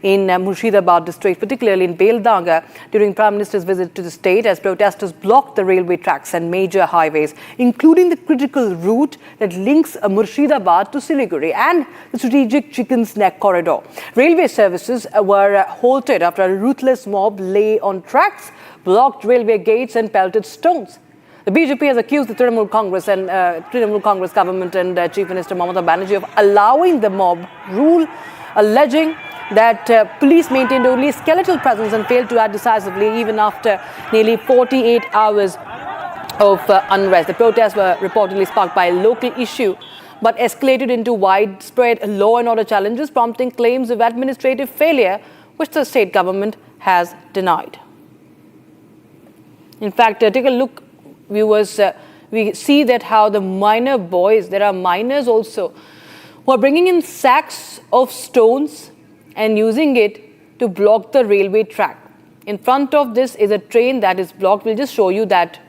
in Murshidabad district, particularly in Beldanga, during Prime Minister's visit to the state, as protesters blocked the railway tracks and major highways, including the critical route that links Murshidabad to Siliguri and the strategic Chicken's Neck corridor. Railway services were halted after a ruthless mob lay on tracks, blocked railway gates and pelted stones. The BJP has accused the Trinamool Congress government and Chief Minister Mamata Banerjee of allowing the mob rule, alleging that police maintained only skeletal presence and failed to act decisively even after nearly 48 hours of unrest. The protests were reportedly sparked by a local issue but escalated into widespread law and order challenges, prompting claims of administrative failure, which the state government has denied. In fact, take a look, viewers, we see that how the minor boys, there are minors also, who are bringing in sacks of stones and using it to block the railway track. In front of this is a train that is blocked. We'll just show you that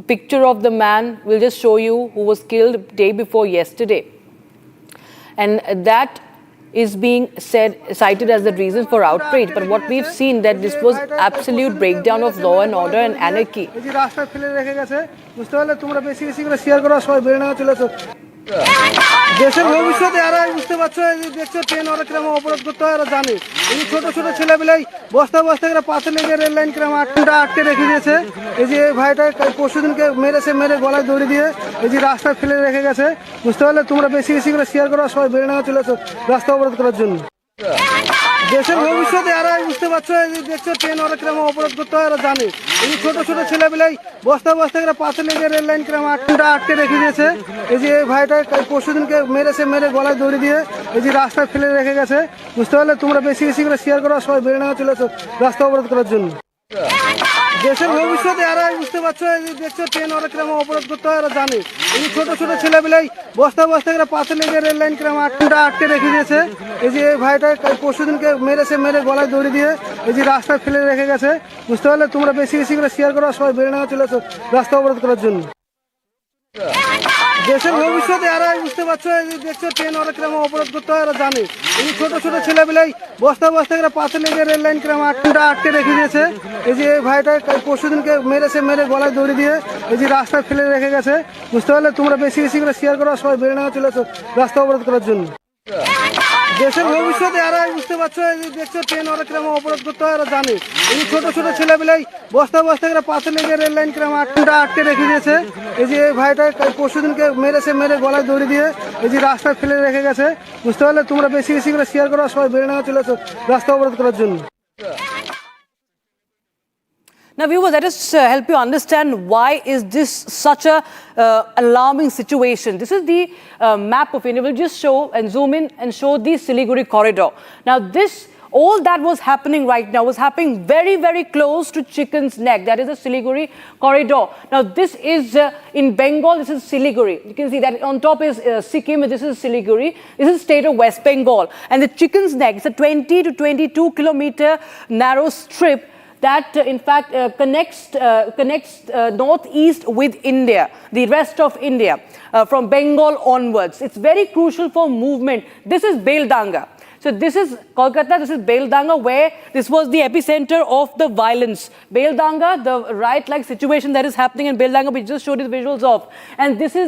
picture of the man. We'll just show you who was killed day before yesterday. And that is being cited as the reason for outrage. But what we've seen that this was absolute breakdown of law and order and anarchy. দেশের ভবিষ্যতে এরাই বুঝতে পারছো, দেখছো train ওরা কিরকম অবরোধ করতে হয়, এরা জানে। এই ছোট ছোট ছেলেবেলাই বস্তা বস্তা করে পাথর লেগে রেল লাইন কিরকম আটকে রেখে দিয়েছে। এই যে ভাইটা পরশুদিনকে মেরে গলায় দড়ি দিয়ে এই যে রাস্তায় ফেলে রেখে গেছে। বুঝতে পারলে তোমরা বেশি বেশি করে শেয়ার করো, সবাই বেলডাঙ্গা চলে এসো রাস্তা অবরোধ করার জন্য। দেশের ভবিষ্যতে এরাই বুঝতে পারছো, দেখছো ট্রেন ওরা কিরকম অবরোধ করতে হয়, এরা জানে। এই ছোট ছোট ছেলেবেলাই বস্তা বস্তা করে পাথর লেগে রেল লাইন কিরকম আটকে রেখে দিয়েছে। এই যে ভাইটা পরশুদিনকে মেরে গলায় দড়ি দিয়ে এই যে রাস্তায় ফেলে রেখে গেছে। বুঝতে পারলে তোমরা বেশি বেশি করে শেয়ার করো, সবাই বেলডাঙ্গা চলে এসো রাস্তা অবরোধ করার জন্য। দেশের ভবিষ্যতে এরাই বুঝতে পারছো, দেখছো ট্রেন ওরা কিরকম অবরোধ করতে হয়, এরা জানে। এই ছোট ছোট ছেলেবেলাই বস্তা বস্তা করে পাথর লেগে রেল লাইন কিরকম আটকে রেখে দিয়েছে। এই যে ভাইটা পরশুদিনকে মেরে গলায় দড়ি দিয়ে এই যে রাস্তায় ফেলে রেখে গেছে। বুঝতে পারলে তোমরা বেশি বেশি করে শেয়ার করো, সবাই বেলডাঙ্গা চলে এসো রাস্তা অবরোধ করার জন্য। দেশের ভবিষ্যতে এরাই বুঝতে পারছো, দেখছো ট্রেন ওরা কিরকম অবরোধ করতে হয়, এরা জানে। এই ছোট ছোট ছেলেবেলাই বস্তা বস্তা করে পাথর লেগে রেল লাইন কিরকম আটকে রেখে দিয়েছে। এই যে ভাইটা পরশুদিনকে মেরে গলায় দড়ি দিয়ে এই যে রাস্তায় ফেলে রেখে গেছে। বুঝতে পারলে তোমরা বেশি বেশি করে শেয়ার করো, সবাই বেলডাঙ্গা চলে এসো রাস্তা অবরোধ করার জন্য। দেশের ভবিষ্যতে এরাই বুঝতে পারছো, দেখছো ট্রেন ওরা কিরকম অবরোধ করতে হয়, এরা জানে। এই ছোট ছোট ছেলেবেলাই বস্তা বস্তা করে পাথর লেগে রেল লাইন কিরকম আটকে রেখে দিয়েছে। এই যে ভাইটা পরশুদিনকে মেরে গলায় দড়ি দিয়ে এই যে রাস্তায় ফেলে রেখে গেছে। বুঝতে পারলে তোমরা বেশি বেশি করে শেয়ার করো, সবাই বেলডাঙ্গা চলে এসো রাস্তা অবরোধ করার জন্য। Now, viewers, let us help you understand why is this such a alarming situation. This is the map of India. We'll just show and zoom in and show the Siliguri corridor. Now, all that was happening right now was happening very, very close to Chicken's Neck. That is the Siliguri corridor. Now, this is in Bengal. This is Siliguri. You can see that on top is Sikkim. This is Siliguri. This is state of West Bengal. And the Chicken's Neck is a 20 to 22 kilometer narrow strip that in fact connects northeast with India, the rest of India, from Bengal onwards. It's very crucial for movement. This is Beldanga. So this is Kolkata, this is Beldanga, where this was the epicenter of the violence. Beldanga, the riot-like situation that is happening in Beldanga, we just showed you the visuals of. And this is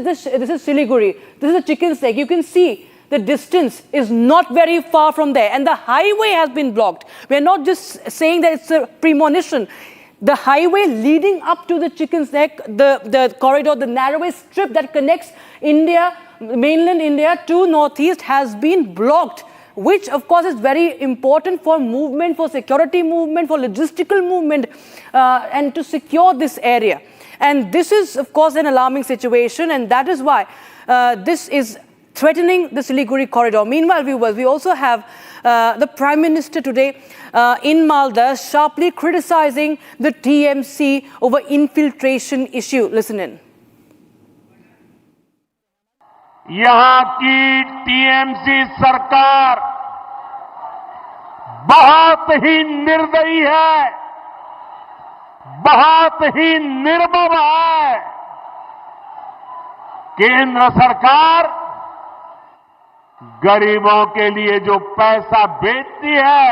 Siliguri. This is the Chicken's Neck. You can see the distance is not very far from there, and the highway has been blocked. We are not just saying that it's a premonition. The highway leading up to the Chicken's Neck, the corridor, the narrowest strip that connects India, mainland India to northeast, has been blocked, which of course is very important for movement, for security movement, for logistical movement, and to secure this area. And this is of course an alarming situation, and that is why this is threatening the Siliguri corridor. Meanwhile, viewers, we also have the Prime Minister today in Malda sharply criticizing the TMC over infiltration issue. Listen in. यहाँ की TMC सरकार बहुत ही निर्दयी है, बहुत ही निर्मम है। केंद्र सरकार गरीबों के लिए जो पैसा भेजती है,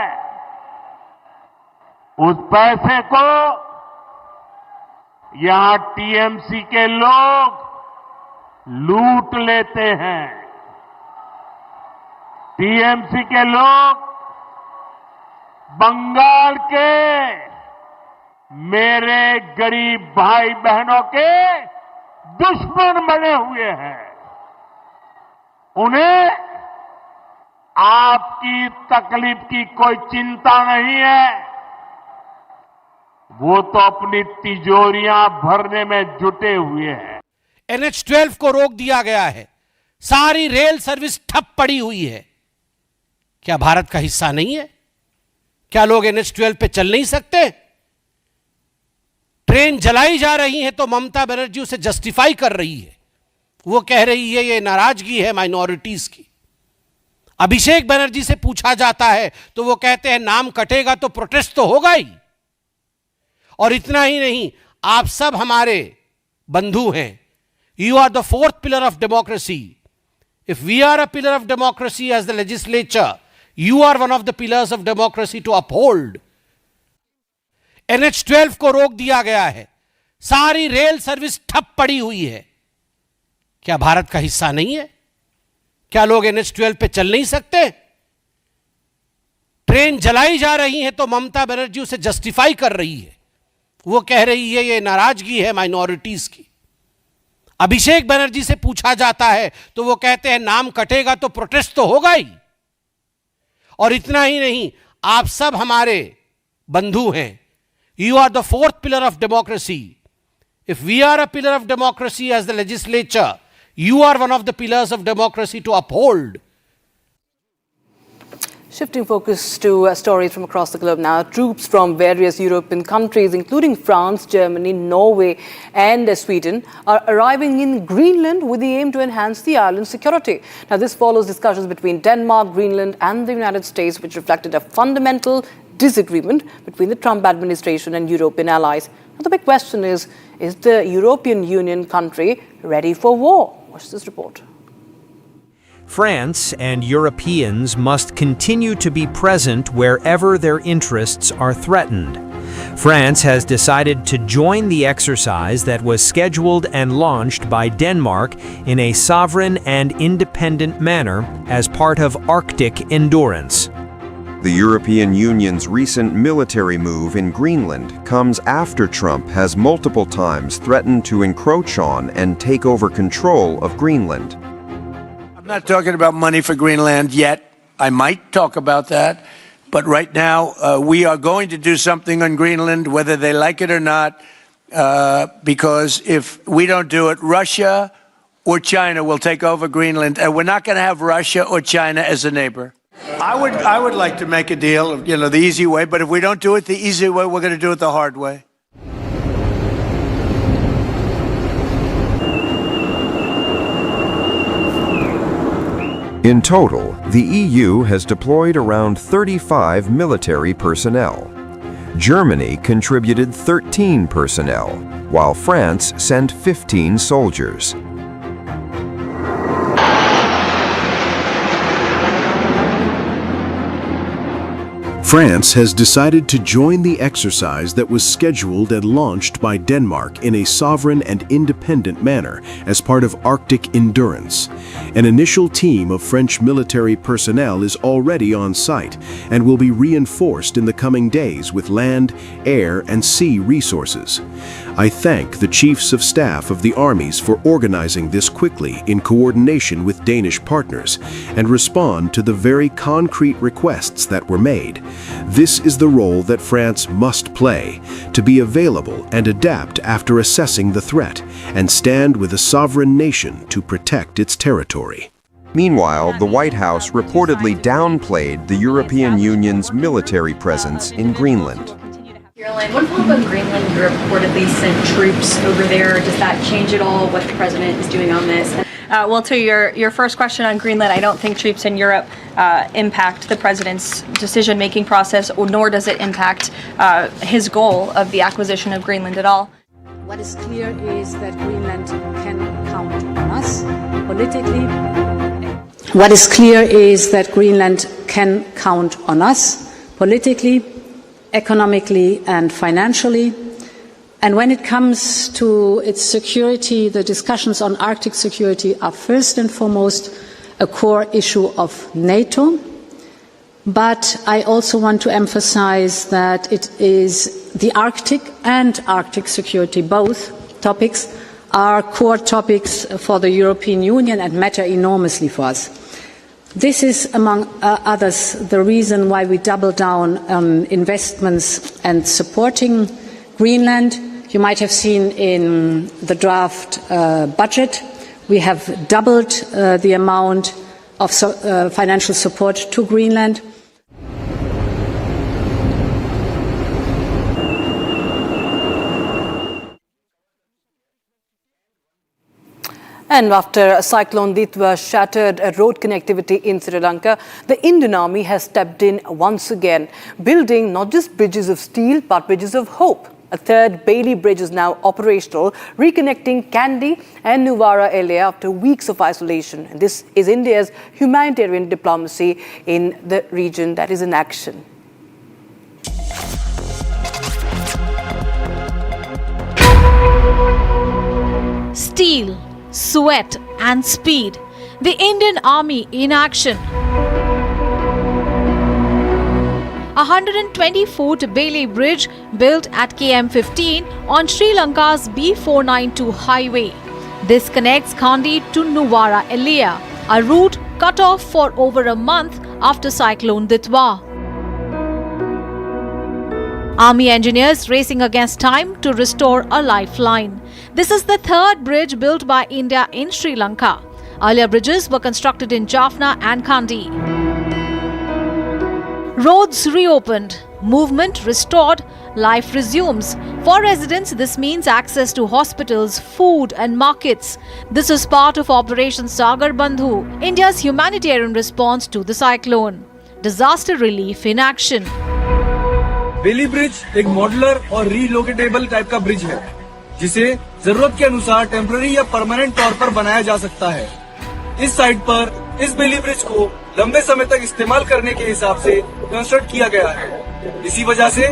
उस पैसे को यहां टीएमसी के लोग लूट लेते हैं। टीएमसी के लोग बंगाल के मेरे गरीब भाई बहनों के दुश्मन बने हुए हैं। उन्हें आपकी तकलीफ की कोई चिंता नहीं है, वो तो अपनी तिजोरियां भरने में जुटे हुए हैं। NH-12 को रोक दिया गया है, सारी रेल सर्विस ठप पड़ी हुई है। क्या भारत का हिस्सा नहीं है? क्या लोग NH-12 पे चल नहीं सकते? ट्रेन जलाई जा रही है तो ममता बनर्जी उसे जस्टिफाई कर रही है। वो कह रही है ये नाराजगी है माइनॉरिटीज की। अभिषेक बनर्जी से पूछा जाता है तो वो कहते हैं नाम कटेगा तो प्रोटेस्ट तो होगा ही। और इतना ही नहीं, आप सब हमारे बंधु हैं। You are the fourth pillar of democracy. If we are a pillar of democracy as the legislature, you are one of the pillars of democracy to uphold. NH-12 को रोक दिया गया है, सारी रेल सर्विस ठप पड़ी हुई है। क्या भारत का हिस्सा नहीं है? क्या लोग NH-12 पे चल नहीं सकते? ट्रेन जलाई जा रही है तो ममता बनर्जी उसे जस्टिफाई कर रही है। वो कह रही है ये नाराजगी है माइनॉरिटीज की। अभिषेक बनर्जी से पूछा जाता है तो वो कहते हैं नाम कटेगा तो प्रोटेस्ट तो होगा ही। और इतना ही नहीं, आप सब हमारे बंधु हैं। You are the fourth pillar of democracy. If we are a pillar of democracy as the legislature, you are one of the pillars of democracy to uphold. Shifting focus to stories from across the globe now. Troops from various European countries, including France, Germany, Norway and Sweden, are arriving in Greenland with the aim to enhance the island's security. Now, this follows discussions between Denmark, Greenland and the United States, which reflected a fundamental disagreement between the Trump administration and European allies. Now, the big question is the European Union country ready for war? Watch this report. France and Europeans must continue to be present wherever their interests are threatened. France has decided to join the exercise that was scheduled and launched by Denmark in a sovereign and independent manner as part of Arctic endurance. The European Union's recent military move in Greenland comes after Trump has multiple times threatened to encroach on and take over control of Greenland. I'm not talking about money for Greenland yet. I might talk about that. But right now, we are going to do something on Greenland, whether they like it or not, because if we don't do it, Russia or China will take over Greenland, and we're not going to have Russia or China as a neighbor. I would like to make a deal, the easy way, but if we don't do it the easy way, we're going to do it the hard way. In total, the EU has deployed around 35 military personnel. Germany contributed 13 personnel, while France sent 15 soldiers. France has decided to join the exercise that was scheduled and launched by Denmark in a sovereign and independent manner as part of Arctic endurance. An initial team of French military personnel is already on site and will be reinforced in the coming days with land, air, and sea resources. I thank the Chiefs of Staff of the armies for organizing this quickly in coordination with Danish partners and respond to the very concrete requests that were made. This is the role that France must play, to be available and adapt after assessing the threat and stand with a sovereign nation to protect its territory. Meanwhile, the White House reportedly downplayed the European Union's military presence in Greenland. What about when Greenland reportedly sent troops over there? Does that change at all what the president is doing on this? Well, to your first question on Greenland, I don't think troops in Europe impact the president's decision-making process, nor does it impact his goal of the acquisition of Greenland at all. What is clear is that Greenland can count on us politically. What is clear is that Greenland can count on us politically, economically and financially. And when it comes to its security, the discussions on Arctic security are first and foremost a core issue of NATO. But I also want to emphasize that it is the Arctic and Arctic security, both topics, are core topics for the European Union and matter enormously for us. This is, among others, the reason why we double down on investments and supporting Greenland. You might have seen in the draft budget, we have doubled the amount of financial support to Greenland. And after Cyclone Ditwa shattered road connectivity in Sri Lanka, the Indian Army has stepped in once again, building not just bridges of steel, but bridges of hope. A third Bailey Bridge is now operational, reconnecting Kandy and Nuwara area after weeks of isolation. And this is India's humanitarian diplomacy in the region that is in action. Steel, sweat and speed. The Indian Army in action. A 120-foot Bailey Bridge built at KM 15 on Sri Lanka's B492 highway. This connects Kandy to Nuwara area, a route cut off for over a month after Cyclone Ditwa. Army engineers racing against time to restore a lifeline. This is the third bridge built by India in Sri Lanka. Earlier bridges were constructed in Jaffna and Kandy. Roads reopened, movement restored, life resumes. For residents, this means access to hospitals, food and markets. This is part of Operation Sagar Bandhu, India's humanitarian response to the cyclone. Disaster relief in action. Bailey bridge एक modular और relocatable type का bridge है, जिसे जरूरत के अनुसार temporary या permanent तौर पर बनाया जा सकता है। इस साइट पर इस बेली ब्रिज को लंबे समय तक इस्तेमाल करने के हिसाब से कंस्ट्रक्ट किया गया है। इसी वजह से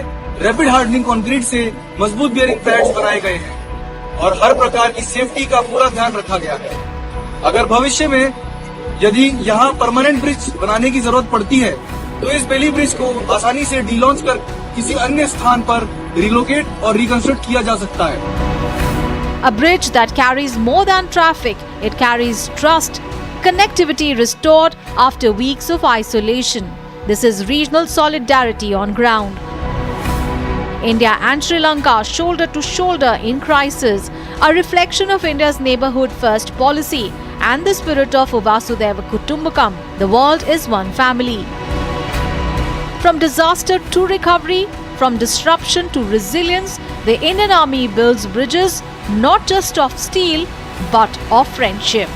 रैपिड हार्डनिंग कंक्रीट से मजबूत बियरिंग पैड्स बनाए गए हैं और हर प्रकार की सेफ्टी का पूरा ध्यान रखा गया है। अगर भविष्य में यदि यहाँ परमानेंट ब्रिज बनाने की जरूरत पड़ती है, तो इस बेली ब्रिज को आसानी से डीलॉन्च कर किसी अन्य स्थान पर रिलोकेट और रिकंस्ट्रक्ट किया जा सकता है। A bridge that carries more than traffic, it carries trust. Connectivity restored after weeks of isolation. This is regional solidarity on ground. India and Sri Lanka shoulder to shoulder in crisis, a reflection of India's neighborhood first policy and the spirit of Vasudhaiva Kutumbakam. The world is one family. From disaster to recovery, from disruption to resilience, the Indian Army builds bridges not just of steel but of friendship.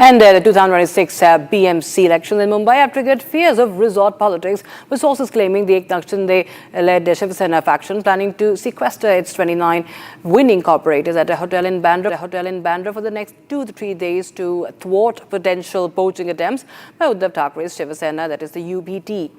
And the 2026 BMC elections in Mumbai have triggered fears of resort politics, with sources claiming the Eknath Shinde-led Shiv Sena faction planning to sequester its 29 winning corporators at a hotel in Bandra for the next 2 to 3 days to thwart potential poaching attempts by Uddhav Thakere's Shiv Sena, that is the UBT.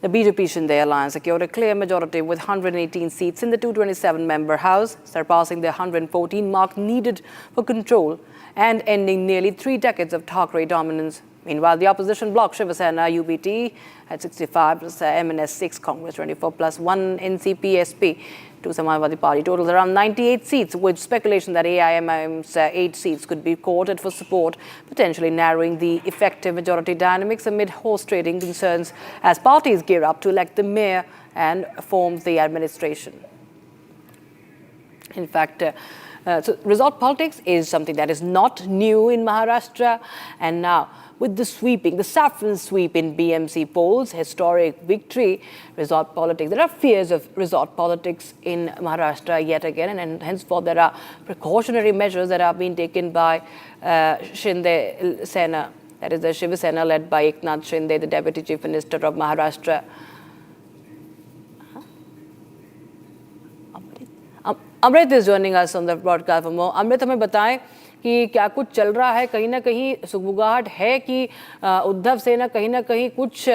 The BJP-Shinde alliance secured a clear majority with 118 seats in the 227-member House, surpassing the 114 mark needed for control and ending nearly 3 decades of Thakre dominance. Meanwhile, the opposition bloc Shiv Sena UBT had 65 plus MNS 6, Congress 24 plus 1 NCP SP, 2 Samajwadi Party, totals around 98 seats, with speculation that AIMIM's 8 seats could be courted for support, potentially narrowing the effective majority dynamics amid horse trading concerns as parties gear up to elect the mayor and form the administration. In fact, so resort politics is something that is not new in Maharashtra, and now with the saffron sweep in BMC polls, historic victory, resort politics. There are fears of resort politics in Maharashtra yet again, and henceforth there are precautionary measures that are being taken by Shinde Sena, that is the Shiv Sena led by Eknath Shinde, the Deputy Chief Minister of Maharashtra. Amrit is joining us on the broadcast for more. Amrit, हमें बताएं कि क्या कुछ चल रहा है, कहीं ना कहीं सुगबुगाहट है कि उद्धव सेना कहीं ना कहीं कुछ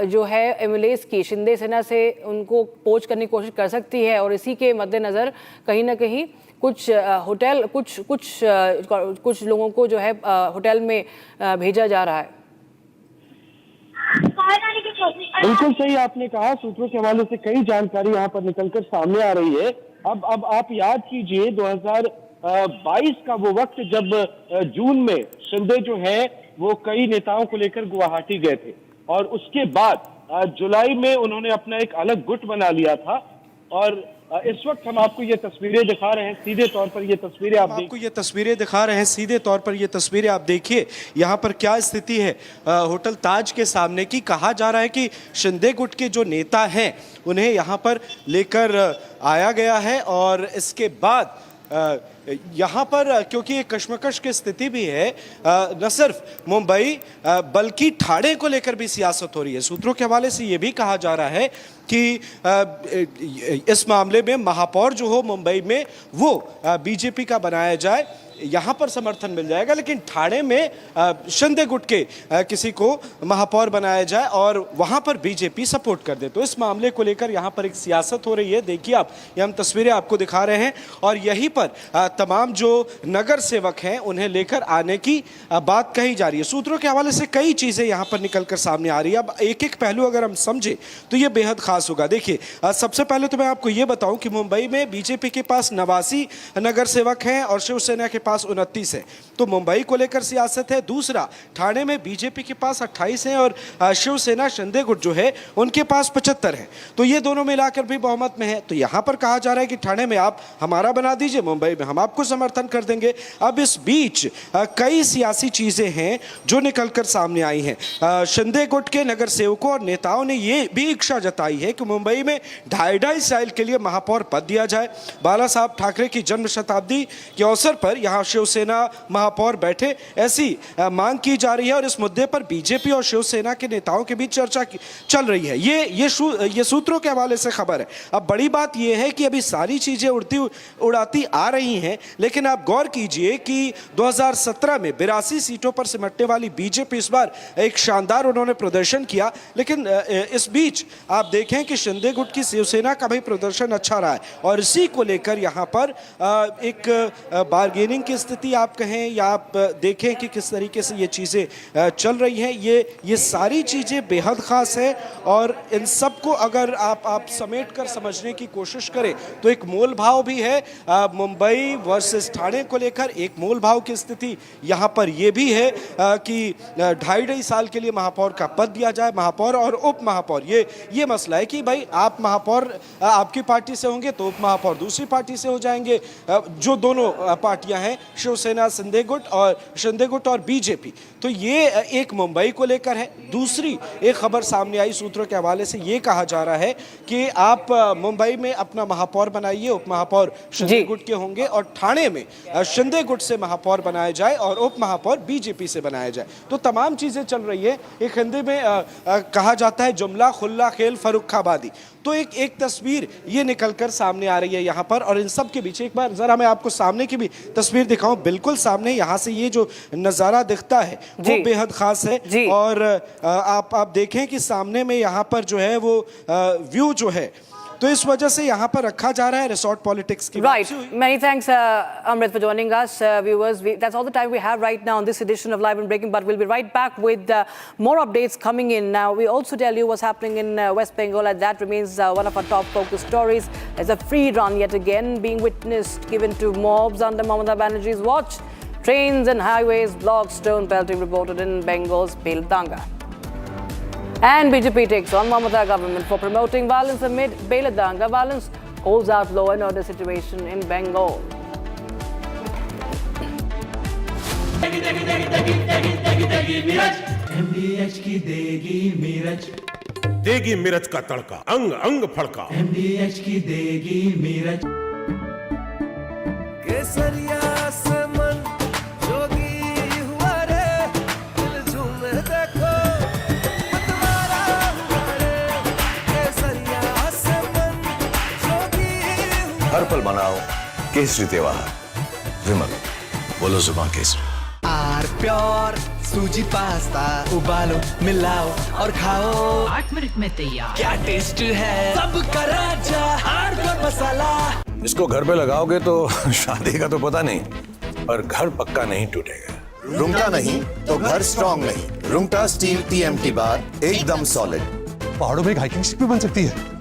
जो है एमएलएस की शिंदे सेना से उनको पोच करने की कोशिश कर सकती है, और इसी के मद्देनज़र कहीं ना कहीं कुछ होटल कुछ लोगों को जो है होटल में भेजा जा रहा है। बिल्कुल सही आपने कहा, सूत्रों के हवाले से कई जानकारी यहाँ पर निकलकर सामने आ रही है। अब आप याद कीजिए 2022 का वो वक्त जब जून में शिंदे जो है वो कई नेताओं को लेकर गुवाहाटी गए थे, और उसके बाद जुलाई में उन्होंने अपना एक अलग गुट बना लिया था। और इस वक्त हम आपको ये तस्वीरें दिखा रहे हैं, सीधे तौर पर ये तस्वीरें सीधे तौर पर ये तस्वीरें आप देखिए यहाँ पर क्या स्थिति है होटल ताज के सामने की। कहा जा रहा है कि शिंदे गुट के जो नेता हैं उन्हें यहाँ पर लेकर आया गया है, और इसके बाद यहाँ पर क्योंकि एक कश्मकश की स्थिति भी है, न सिर्फ मुंबई बल्कि ठाणे को लेकर भी सियासत हो रही है। सूत्रों के हवाले से ये भी कहा जा रहा है कि इस मामले में महापौर जो हो मुंबई में वो बीजेपी का बनाया जाए, यहाँ पर समर्थन मिल जाएगा, लेकिन ठाणे में शिंदे गुट के किसी को महापौर बनाया जाए और वहाँ पर बीजेपी सपोर्ट कर दे। तो इस मामले को लेकर यहाँ पर एक सियासत हो रही है। देखिए आप, ये हम तस्वीरें आपको दिखा रहे हैं, और यहीं पर तमाम जो नगर सेवक हैं उन्हें लेकर आने की बात कही जा रही है। सूत्रों के हवाले से कई चीज़ें यहाँ पर निकल कर सामने आ रही है। अब एक एक पहलू अगर हम समझे तो ये बेहद खास होगा। देखिए सबसे पहले तो मैं आपको ये बताऊँ कि मुंबई में बीजेपी के पास 89 नगर सेवक हैं और शिवसेना के पास 29 है, तो मुंबई को लेकर सियासत है। दूसरा, ठाणे में बीजेपी के पास 28 हैं और शिवसेना शिंदे गुट जो है उनके पास 75 है, तो ये दोनों मिलाकर भी बहुमत में है। तो यहाँ पर कहा जा रहा है कि ठाणे में आप हमारा बना दीजिए, मुंबई में हम आपको समर्थन कर देंगे। अब इस बीच कई सियासी चीजें हैं जो निकलकर सामने आई हैं। शिंदे गुट के नगर सेवकों और नेताओं ने ये भी इच्छा जताई है कि मुंबई में 2.5 साल के लिए महापौर पद दिया जाए। बाला साहब ठाकरे की जन्म शताब्दी के अवसर पर यहाँ शिवसेना महापौर बैठे, ऐसी मांग की जा रही है, और इस मुद्दे पर बीजेपी और शिवसेना के नेताओं के बीच चर्चा चल रही है। ये सूत्रों के हवाले से खबर है। अब बड़ी बात यह है कि अभी सारी चीजें उड़ाती आ रही हैं, लेकिन आप गौर कीजिए कि 2017 में 82 सीटों पर सिमटने वाली बीजेपी इस बार एक शानदार उन्होंने प्रदर्शन किया, लेकिन इस बीच आप देखें कि शिंदे गुट की शिवसेना का भी प्रदर्शन अच्छा रहा है, और इसी को लेकर यहाँ पर एक बार्गेनिंग की स्थिति आप कहें या आप देखें कि किस तरीके से ये चीज़ें चल रही हैं, ये सारी चीज़ें बेहद ख़ास है। और इन सब को अगर आप समेट कर समझने की कोशिश करें तो एक मोल भाव भी है मुंबई वर्सेस ठाणे को लेकर। एक मोल भाव की स्थिति यहाँ पर यह भी है कि 2.5 साल के लिए महापौर का पद दिया जाए, महापौर और उप महापौर। ये मसला है कि भाई आप महापौर आपकी पार्टी से होंगे तो उप महापौर दूसरी पार्टी से हो जाएंगे, जो दोनों पार्टियां हैं शिवसेना शिंदे गुट और बीजेपी। तो ये एक मुंबई को लेकर है। दूसरी एक खबर सामने आई सूत्रों के हवाले से, ये कहा जा रहा है कि आप मुंबई में अपना महापौर बनाइए, उप महापौर शिंदे गुट के होंगे, और ठाणे में शिंदे गुट से महापौर बनाया जाए और उप महापौर बीजेपी से बनाया जाए। तो तमाम चीजें चल रही है। एक हिंदी में कहा जाता है जुमला खुल्ला खेल फरुखाबादी। तो एक तस्वीर ये निकलकर सामने आ रही है यहाँ पर, और इन सब के बीच एक बार जरा मैं आपको सामने की भी तस्वीर दिखाऊं। बिल्कुल सामने यहाँ से ये जो नज़ारा दिखता है वो बेहद खास है, और आप देखें कि सामने में यहाँ पर जो है वो व्यू जो है, तो इस वजह से यहाँ पर रखा जा रहा है रिसोर्ट पॉलिटिक्स की। Right. Many thanks, Amrit, for joining us. Viewers, that's all the time we have right now on this edition of Live and Breaking, but we'll be right back with more updates coming in. Now, we also tell you what's happening in West Bengal, and that remains one of our top focus stories. There's a free run yet again being witnessed, given to mobs under Mamata Banerjee's watch. Trains and highways blocked, stone pelting reported in Bengal's Beldanga. And BJP takes on Mamata government for promoting violence amid Beldanga violence, calls out law and order situation in Bengal. MDH की देगी मिर्च, देगी मिर्च का तड़का, अंग अंग फड़का। MDH की देगी मिर्च। केसरिया से मन जोगी हुआ रे, दिल झूमे देखो मतवारा हुआ रे। केसरिया से मन जोगी हुआ। हर पल मनाओ केसरी त्योहार। विमल, बोलो जुबान केसरी। आर प्योर सूजी पास्ता उबालो मिलाओ और खाओ 8 मिनट में तैयार। क्या टेस्ट है सबका राजा आर प्योर मसाला। इसको घर पे लगाओगे तो शादी का तो पता नहीं, पर घर पक्का नहीं टूटेगा। रुंगटा नहीं तो घर स्ट्रॉन्ग नहीं। रुंगटा स्टील TMT बार एकदम सॉलिड। पहाड़ों में हाइकिंग शिप भी बन सकती है।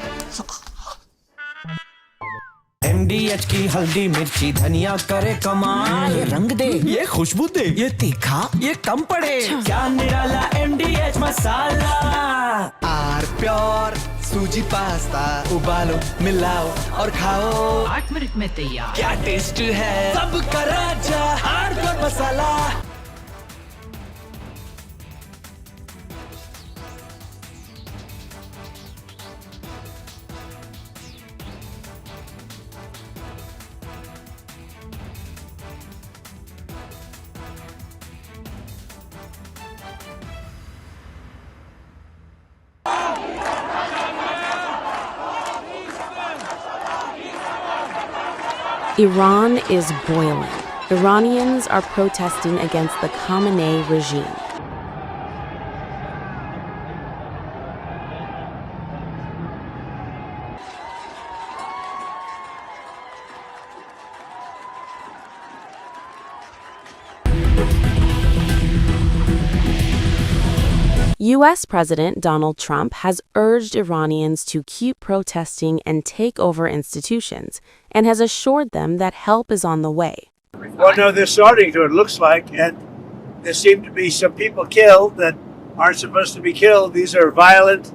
MDH की हल्दी मिर्ची धनिया करे कमाल। ये रंग दे, ये खुशबू दे, ये तीखा, ये कम पड़े। क्या निराला MDH मसाला। आर प्योर सूजी पास्ता उबालो मिलाओ और खाओ 8 मिनट में तैयार। क्या टेस्ट है सबका राजा R pure masala. Iran is boiling. Iranians are protesting against the Khamenei regime. U.S. President Donald Trump has urged Iranians to keep protesting and take over institutions, and has assured them that help is on the way. Well, no, they're starting to, it looks like, and there seem to be some people killed that aren't supposed to be killed. These are violent,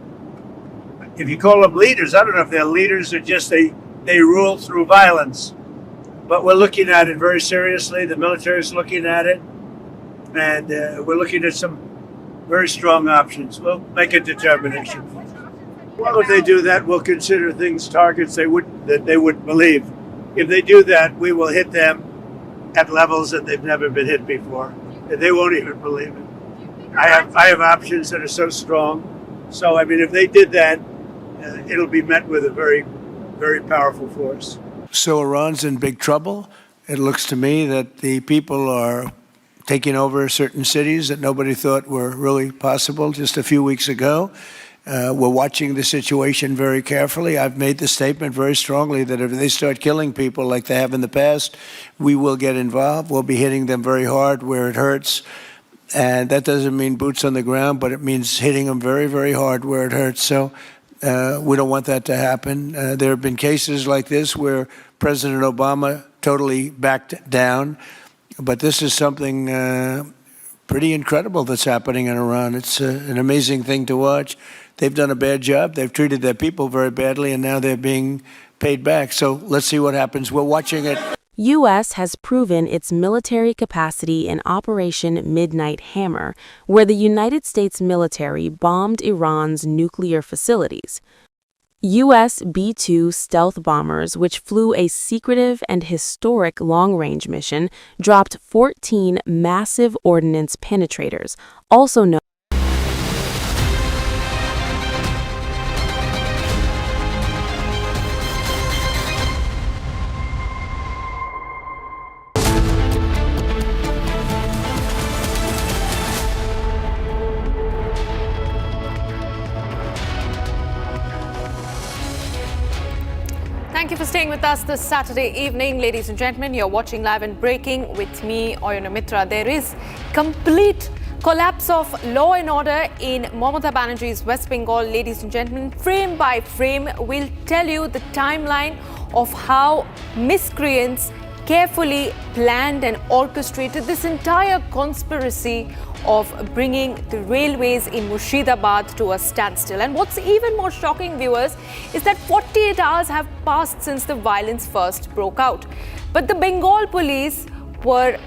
if you call them leaders, I don't know if they're leaders or just they rule through violence. But we're looking at it very seriously. The military is looking at it, and we're looking at some very strong options. We'll make a determination. Well, if they do that, we'll consider things targets that they wouldn't believe. If they do that, we will hit them at levels that they've never been hit before. They won't even believe it. I have options that are so strong. So, I mean, if they did that, it'll be met with a very, very powerful force. So Iran's in big trouble. It looks to me that the people are taking over certain cities that nobody thought were really possible just a few weeks ago. We're watching the situation very carefully. I've made the statement very strongly that if they start killing people like they have in the past, we will get involved. We'll be hitting them very hard where it hurts. And that doesn't mean boots on the ground, but it means hitting them very, very hard where it hurts. So we don't want that to happen. There have been cases like this where President Obama totally backed down. But this is something pretty incredible that's happening in Iran. It's an amazing thing to watch. They've done a bad job. They've treated their people very badly, and now they're being paid back. So let's see what happens. We're watching it. U.S. has proven its military capacity in Operation Midnight Hammer, where the United States military bombed Iran's nuclear facilities. U.S. B-2 stealth bombers, which flew a secretive and historic long-range mission, dropped 14 massive ordnance penetrators, also known Thank you for staying with us this Saturday evening. Ladies and gentlemen, you're watching Live and Breaking with me, Oyana Mitra. There is complete collapse of law and order in Mamata Banerjee's West Bengal. Ladies and gentlemen, frame by frame, we'll tell you the timeline of how miscreants carefully planned and orchestrated this entire conspiracy of bringing the railways in Murshidabad to a standstill. And what's even more shocking, viewers, is that 48 hours have passed since the violence first broke out. But the Bengal police were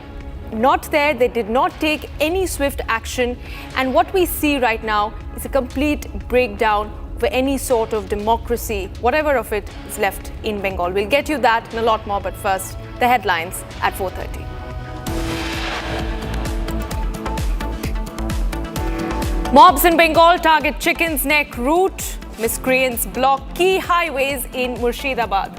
not there. They did not take any swift action. And what we see right now is a complete breakdown for any sort of democracy, whatever of it is left in Bengal. We'll get you that and a lot more, but first, the headlines at 4:30. Mobs in Bengal target Chicken's Neck route. Miscreants block key highways in Murshidabad.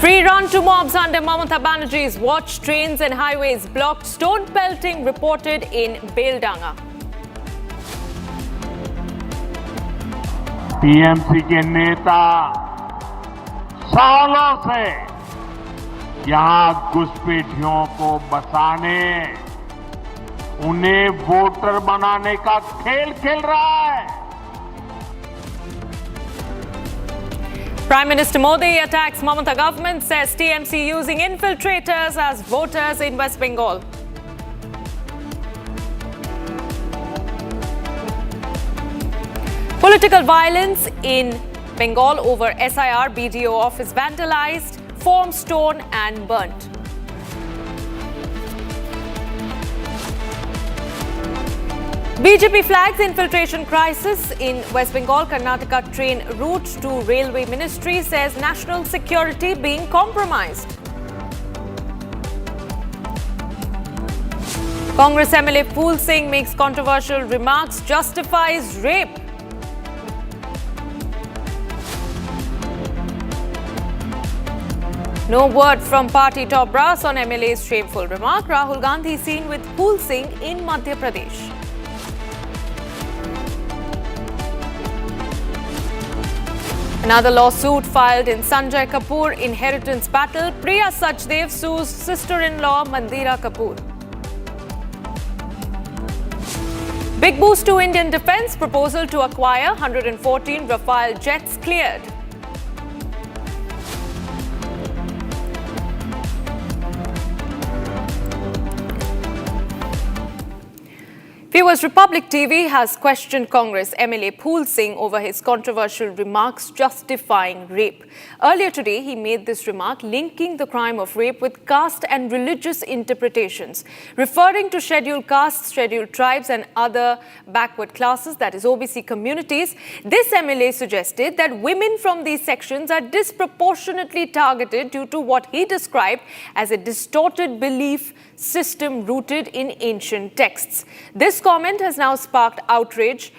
Free run to mobs under Mamata Banerjee's watch. Trains and highways blocked. Stone pelting reported in Beldanga. TMC के नेता सालों से यहां घुसपैठियों को बसाने, उन्हें voter बनाने का खेल खेल रहा है। Prime Minister Modi attacks Mamata government, says TMC using infiltrators as voters in West Bengal. Political violence in Bengal over SIR BDO office vandalized, form stone and burnt. BJP flags infiltration crisis in West Bengal. Karnataka train route to Railway Ministry, says national security being compromised. Congress MLA Phul Singh makes controversial remarks, justifies rape. No word from party top brass on MLA's shameful remark. Rahul Gandhi seen with Phul Singh in Madhya Pradesh. Another lawsuit filed in Sunjay Kapur inheritance battle. Priya Sachdeva sues sister-in-law Mandira Kapoor. Big boost to Indian defence. Proposal to acquire 114 Rafale jets cleared. Viewers, Republic TV has questioned Congress MLA Phul Singh over his controversial remarks justifying rape. Earlier today, he made this remark linking the crime of rape with caste and religious interpretations, referring to scheduled castes, scheduled tribes and other backward classes, that is OBC communities. This MLA suggested that women from these sections are disproportionately targeted due to what he described as a distorted belief system rooted in ancient texts. This comment has now sparked outrage.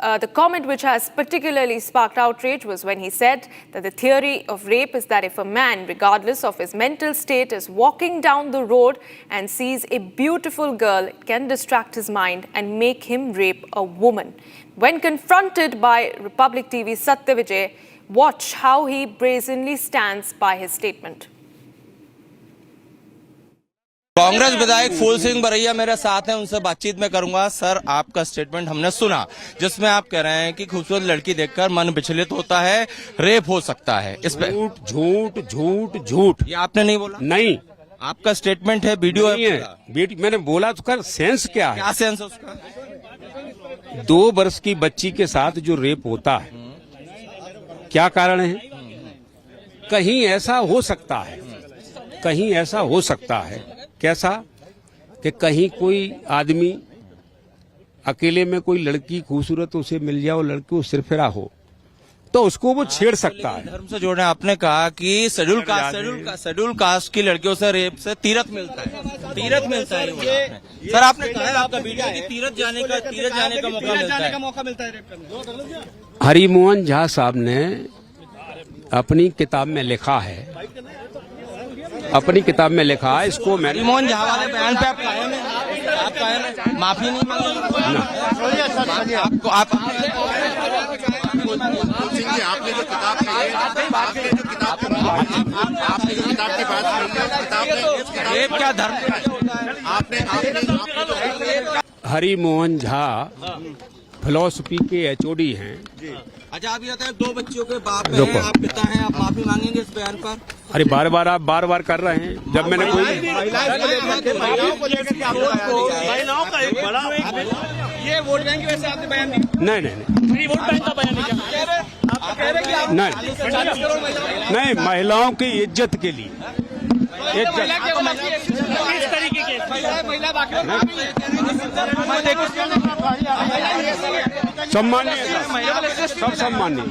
The comment which has particularly sparked outrage was when he said that the theory of rape is that if a man, regardless of his mental state, is walking down the road and sees a beautiful girl, it can distract his mind and make him rape a woman. When confronted by Republic TV's Satya Vijay, watch how he brazenly stands by his statement. Congress विधायक फूल सिंह बरैया मेरे साथ हैं, उनसे बातचीत में करूंगा। Sir, आपका statement हमने सुना जिसमें आप कह रहे हैं कि खूबसूरत लड़की देखकर मन विचलित होता है, रेप हो सकता है। इस पे झूठ झूठ झूठ ये आपने नहीं बोला? नहीं, आपका स्टेटमेंट है, वीडियो है। मैंने बोला तो कर सेंस क्या है? क्या सेंस है उसका? 2 वर्ष की बच्ची के साथ जो रेप होता है, क्या कारण है? कहीं ऐसा हो सकता है, कहीं ऐसा हो सकता है। कैसा? कि कहीं कोई आदमी अकेले में कोई लड़की खूबसूरत उसे मिल जाए और लड़की उस सिरफिरा हो तो उसको वो छेड़ सकता है। धर्म से जोड़ने आपने कहा कि शेड्यूल कास्ट की लड़कियों से रेप से तीरथ मिलता है, तीरथ मिलता है। सर, आपने कहा आपका वीडियो कि तीरथ जाने का मौका मिलता है। हरिमोहन झा साहब ने अपनी किताब में लिखा है, अपनी किताब में लिखा है, इसको मैं मोहन झा वाले बयान पे आप कायम माफी नहीं मांगी? आपको आपने जो किताब की बात रेप क्या धर्म आपने हरिमोहन झा फिलॉसफी के एचओडी हैं। अच्छा, आप ये 2 बच्चियों के बाप हैं, आप पिता हैं, आप माफी मांगेंगे इस बयान पर? अरे आप बार कर रहे हैं। जब मैंने कोई महिलाओं का एक बड़ा ये वोट बैंक की वजह से आपने बयान दिया? नहीं, वोट बैंक का बयान नहीं, महिलाओं की इज्जत के लिए सम्मानीय, सब सम्मानीय,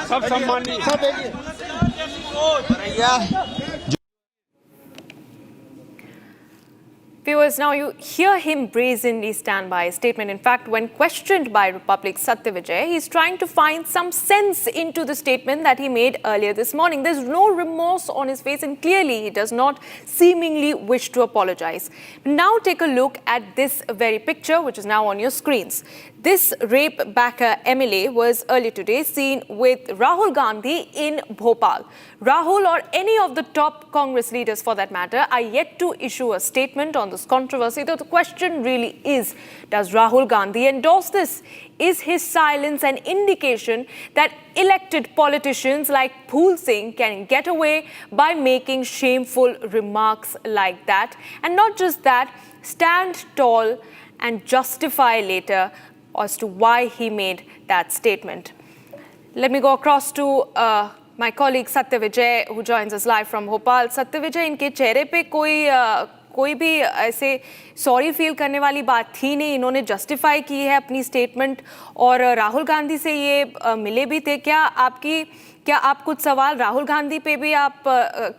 सब सम्मानीय। Viewers, now you hear him brazenly stand by his statement. In fact, when questioned by Republic's Satyavijay, he's trying to find some sense into the statement that he made earlier this morning. There's no remorse on his face, and clearly he does not seemingly wish to apologize. Now take a look at this very picture, which is now on your screens. This rape backer MLA was earlier today seen with Rahul Gandhi in Bhopal. Rahul, or any of the top Congress leaders for that matter, are yet to issue a statement on this controversy. Though the question really is, does Rahul Gandhi endorse this? Is his silence an indication that elected politicians like Phul Singh can get away by making shameful remarks like that? And not just that, stand tall and justify later as to why he made that statement. Let me go across to my colleague Satyavijay, who joins us live from Bhopal. Satyavijay, इनके चेहरे पे कोई भी ऐसे sorry feel करने वाली बात थी नहीं. इन्होंने जस्टिफाई की है अपनी स्टेटमेंट, और राहुल गांधी से ये मिले भी थे. क्या आप कुछ सवाल राहुल गांधी पे भी आप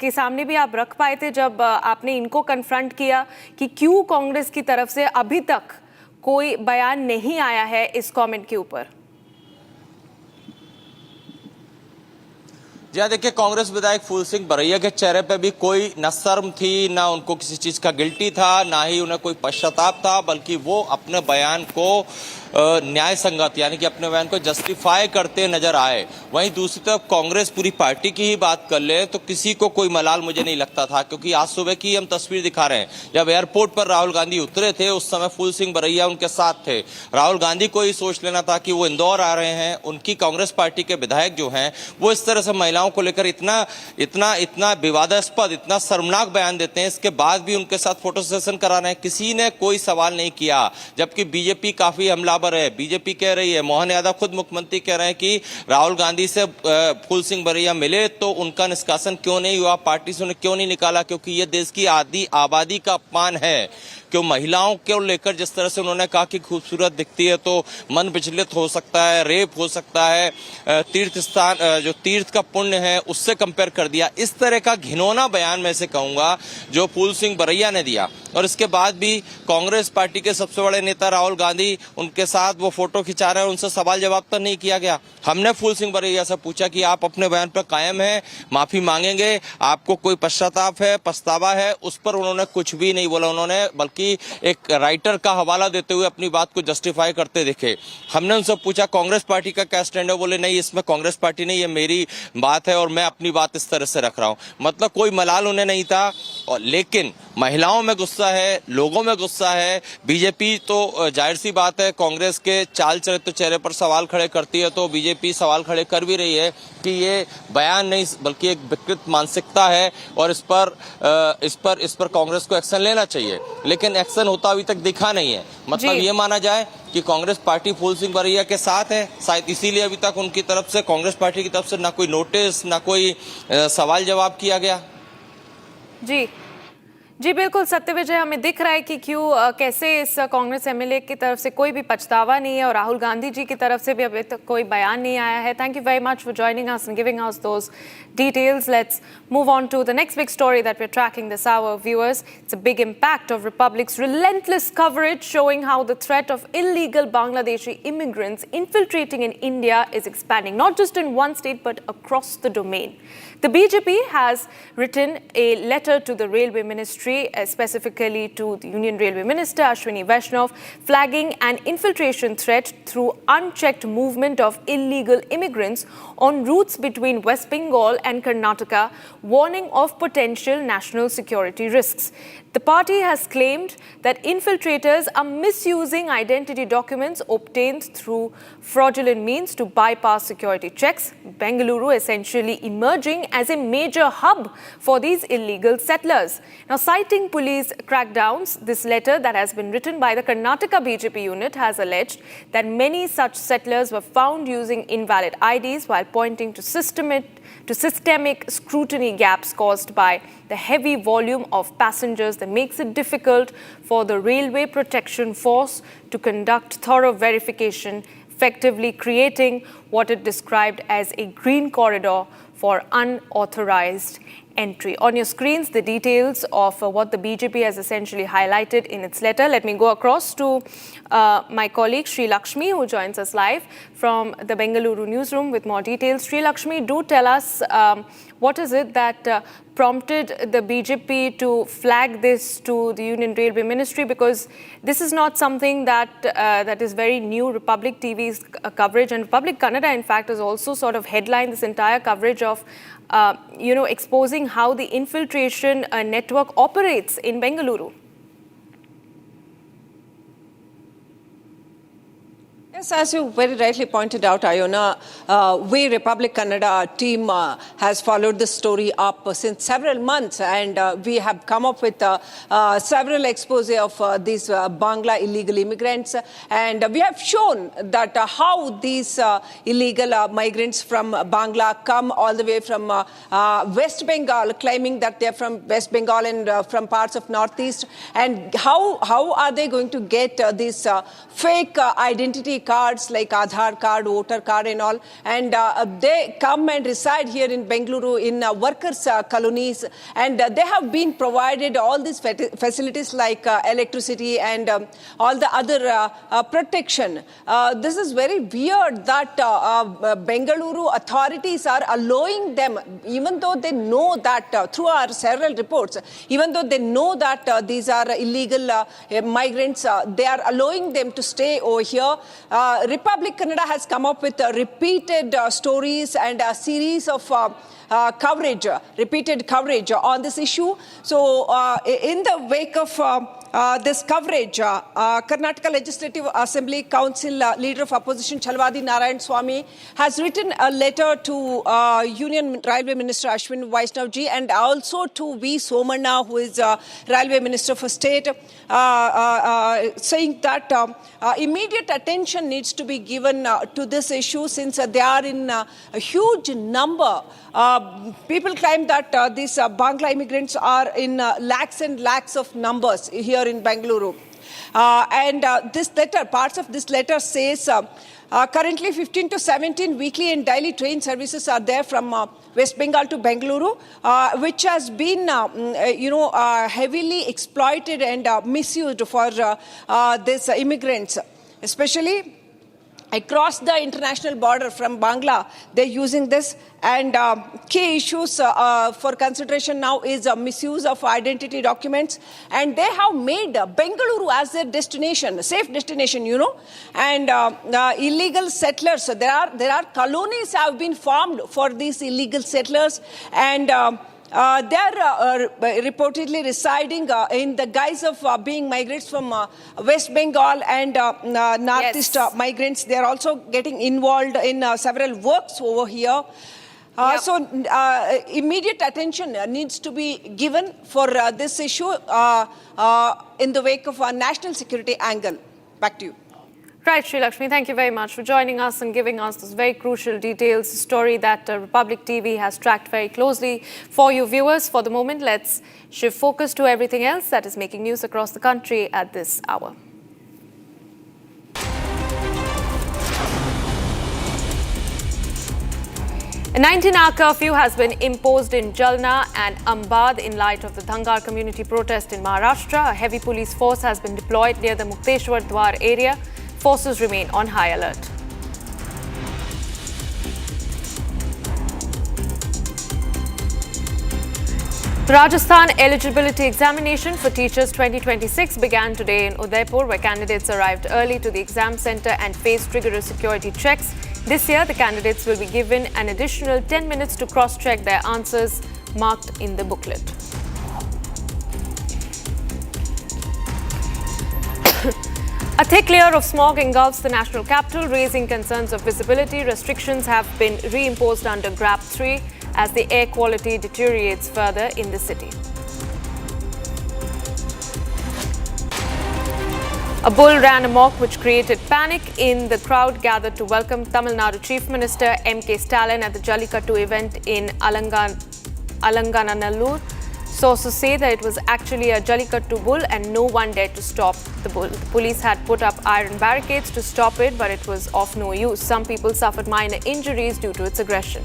के सामने भी आप रख पाए थे जब आपने इनको कन्फ्रंट किया कि क्यों कांग्रेस की तरफ से अभी तक कोई बयान नहीं आया है इस कमेंट के ऊपर? जी हाँ, देखिए, कांग्रेस विधायक फूल सिंह बरैया के चेहरे पे भी कोई न शर्म थी, ना उनको किसी चीज का गिल्टी था, ना ही उन्हें कोई पश्चाताप था, बल्कि वो अपने बयान को न्याय संगत यानी कि अपने बयान को जस्टिफाई करते नजर आए. वहीं दूसरी तरफ कांग्रेस पूरी पार्टी की ही बात कर ले तो किसी को कोई मलाल मुझे नहीं लगता था, क्योंकि आज सुबह की हम तस्वीर दिखा रहे हैं. जब एयरपोर्ट पर राहुल गांधी उतरे थे उस समय फूल सिंह बरैया उनके साथ थे. राहुल गांधी को ही सोच लेना था कि वो इंदौर आ रहे हैं. उनकी कांग्रेस पार्टी के विधायक जो हैं वो इस तरह से महिलाओं को लेकर इतना विवादास्पद, इतना शर्मनाक बयान देते हैं, इसके बाद भी उनके साथ फोटो सेशन करा रहे हैं. किसी ने कोई सवाल नहीं किया, जबकि बीजेपी काफी हमलावर है. बीजेपी कह रही है, मोहन यादव खुद मुख्यमंत्री कह रहे हैं कि राहुल गांधी से फूल सिंह बरैया मिले तो उनका निष्कासन क्यों नहीं हुआ, पार्टी से उन्हें क्यों नहीं निकाला, क्योंकि ये देश की आधी आबादी का अपमान है. क्यों महिलाओं को लेकर जिस तरह से उन्होंने कहा कि खूबसूरत दिखती है तो मन विचलित हो सकता है, रेप हो सकता है, तीर्थ स्थान जो तीर्थ का पुण्य है उससे कंपेयर कर दिया. इस तरह का घिनौना बयान मैं से कहूंगा जो फूल सिंह बरैया ने दिया. और इसके बाद भी कांग्रेस पार्टी के सबसे बड़े नेता राहुल गांधी उनके साथ वो फोटो खिंचा रहे हैं, उनसे सवाल जवाब तो नहीं किया गया. हमने फूल सिंह बरैया से पूछा कि आप अपने बयान पर कायम हैं, माफी मांगेंगे, आपको कोई पश्चाताप है, पछतावा है? उस पर उन्होंने कुछ भी नहीं बोला. उन्होंने बल्कि एक राइटर का हवाला देते हुए अपनी बात को जस्टिफाई करते दिखे. हमने उनसे पूछा कांग्रेस पार्टी का क्या स्टैंड है, बोले नहीं, इसमें कांग्रेस पार्टी नहीं, ये मेरी बात है और मैं अपनी बात इस तरह से रख रहा हूं. मतलब कोई मलाल उन्हें नहीं था. और लेकिन महिलाओं में गुस्सा है, लोगों में गुस्सा है. बीजेपी तो जाहिर सी बात है कांग्रेस के चाल चरित्र चेहरे पर सवाल खड़े करती है, तो बीजेपी सवाल खड़े कर भी रही है कि ये बयान नहीं बल्कि एक विकृत मानसिकता है और इस पर कांग्रेस को एक्शन लेना चाहिए. लेकिन एक्शन होता अभी तक दिखा नहीं है. मतलब ये माना जाए कि कांग्रेस पार्टी फूल सिंह बरैया के साथ है, शायद इसीलिए अभी तक उनकी तरफ से, कांग्रेस पार्टी की तरफ से ना कोई नोटिस, ना कोई सवाल जवाब किया गया. जी बिल्कुल सत्यविजय, हमें दिख रहा है कि क्यों कैसे इस कांग्रेस एमएलए की तरफ से कोई भी पछतावा नहीं है और राहुल गांधी जी की तरफ से भी अभी तक कोई बयान नहीं आया है. Thank you very much for joining us and giving us those details. Let's move on to the next big story that we're tracking this hour, viewers. It's a big impact of Republic's relentless coverage showing how the threat of illegal Bangladeshi immigrants infiltrating in India is expanding, not just in one state but across the domain. The BJP has written a letter to the Railway Ministry, specifically to the Union Railway Minister Ashwini Vaishnav, flagging an infiltration threat through unchecked movement of illegal immigrants on routes between West Bengal and Karnataka, warning of potential national security risks. The party has claimed that infiltrators are misusing identity documents obtained through fraudulent means to bypass security checks, Bengaluru essentially emerging as a major hub for these illegal settlers. Now, citing police crackdowns, this letter that has been written by the Karnataka BJP unit has alleged that many such settlers were found using invalid IDs while pointing to systemic scrutiny gaps caused by the heavy volume of passengers that makes it difficult for the Railway Protection Force to conduct thorough verification, effectively creating what it described as a green corridor for unauthorized entry. On your screens, the details of what the BJP has essentially highlighted in its letter. Let me go across to my colleague Sri Lakshmi, who joins us live from the Bengaluru newsroom with more details. Sri Lakshmi, do tell us what is it that prompted the BJP to flag this to the Union Railway Ministry, because this is not something that that is very new. Republic TV's coverage, and Republic Kannada, in fact, has also sort of headlined this entire coverage of exposing how the infiltration network operates in Bengaluru. Yes, as you very rightly pointed out, Ayona, we Republic Kannada team has followed this story up since several months, and we have come up with several expose of these Bangla illegal immigrants, and we have shown that how these illegal migrants from Bangla come all the way from West Bengal, claiming that they're from West Bengal and from parts of Northeast, and how are they going to get these fake identity cards like Aadhaar card, voter card and all, and they come and reside here in Bengaluru in workers' colonies, and they have been provided all these facilities like electricity and all the other protection. This is very weird that Bengaluru authorities are allowing them, even though they know that through our several reports, even though they know that these are illegal migrants, they are allowing them to stay over here. Republic Kannada has come up with repeated stories and a series of repeated coverage on this issue. So in the wake of this coverage, Karnataka Legislative Assembly Council Leader of Opposition Chalwadi Narayan Swamy has written a letter to Union Railway Minister Ashwin Vaishnavji and also to V. Somana, who is Railway Minister for State, saying that immediate attention needs to be given to this issue, since they are in a huge number. People claim that these Bangla immigrants are in lakhs and lakhs of numbers here in Bengaluru. And this letter, parts of this letter says currently 15 to 17 weekly and daily train services are there from West Bengal to Bengaluru, which has been, heavily exploited and misused for these immigrants, especially across the international border from Bangla. They're using this, and key issues for consideration now is misuse of identity documents, and they have made Bengaluru as their destination, safe destination, and illegal settlers. There are colonies have been formed for these illegal settlers, and they are reportedly residing in the guise of being migrants from West Bengal and Northeast migrants. They are also getting involved in several works over here. So immediate attention needs to be given for this issue in the wake of a national security angle. Back to you. Right, Sri Lakshmi, thank you very much for joining us and giving us this very crucial details, story that Republic TV has tracked very closely for you viewers. For the moment, let's shift focus to everything else that is making news across the country at this hour. A 19-hour curfew has been imposed in Jalna and Ambad in light of the Dhangar community protest in Maharashtra. A heavy police force has been deployed near the Mukteshwar Dwar area. Forces remain on high alert. The Rajasthan eligibility examination for teachers 2026 began today in Udaipur, where candidates arrived early to the exam center and faced rigorous security checks. This year, the candidates will be given an additional 10 minutes to cross-check their answers marked in the booklet. A thick layer of smog engulfs the national capital, raising concerns of visibility. Restrictions have been reimposed under GRAP 3 as the air quality deteriorates further in the city. A bull ran amok, which created panic in the crowd gathered to welcome Tamil Nadu Chief Minister M.K. Stalin at the Jallikattu event in Alanganallur. Sources say that it was actually a Jallikattu bull and no one dared to stop the bull. The police had put up iron barricades to stop it, but it was of no use. Some people suffered minor injuries due to its aggression.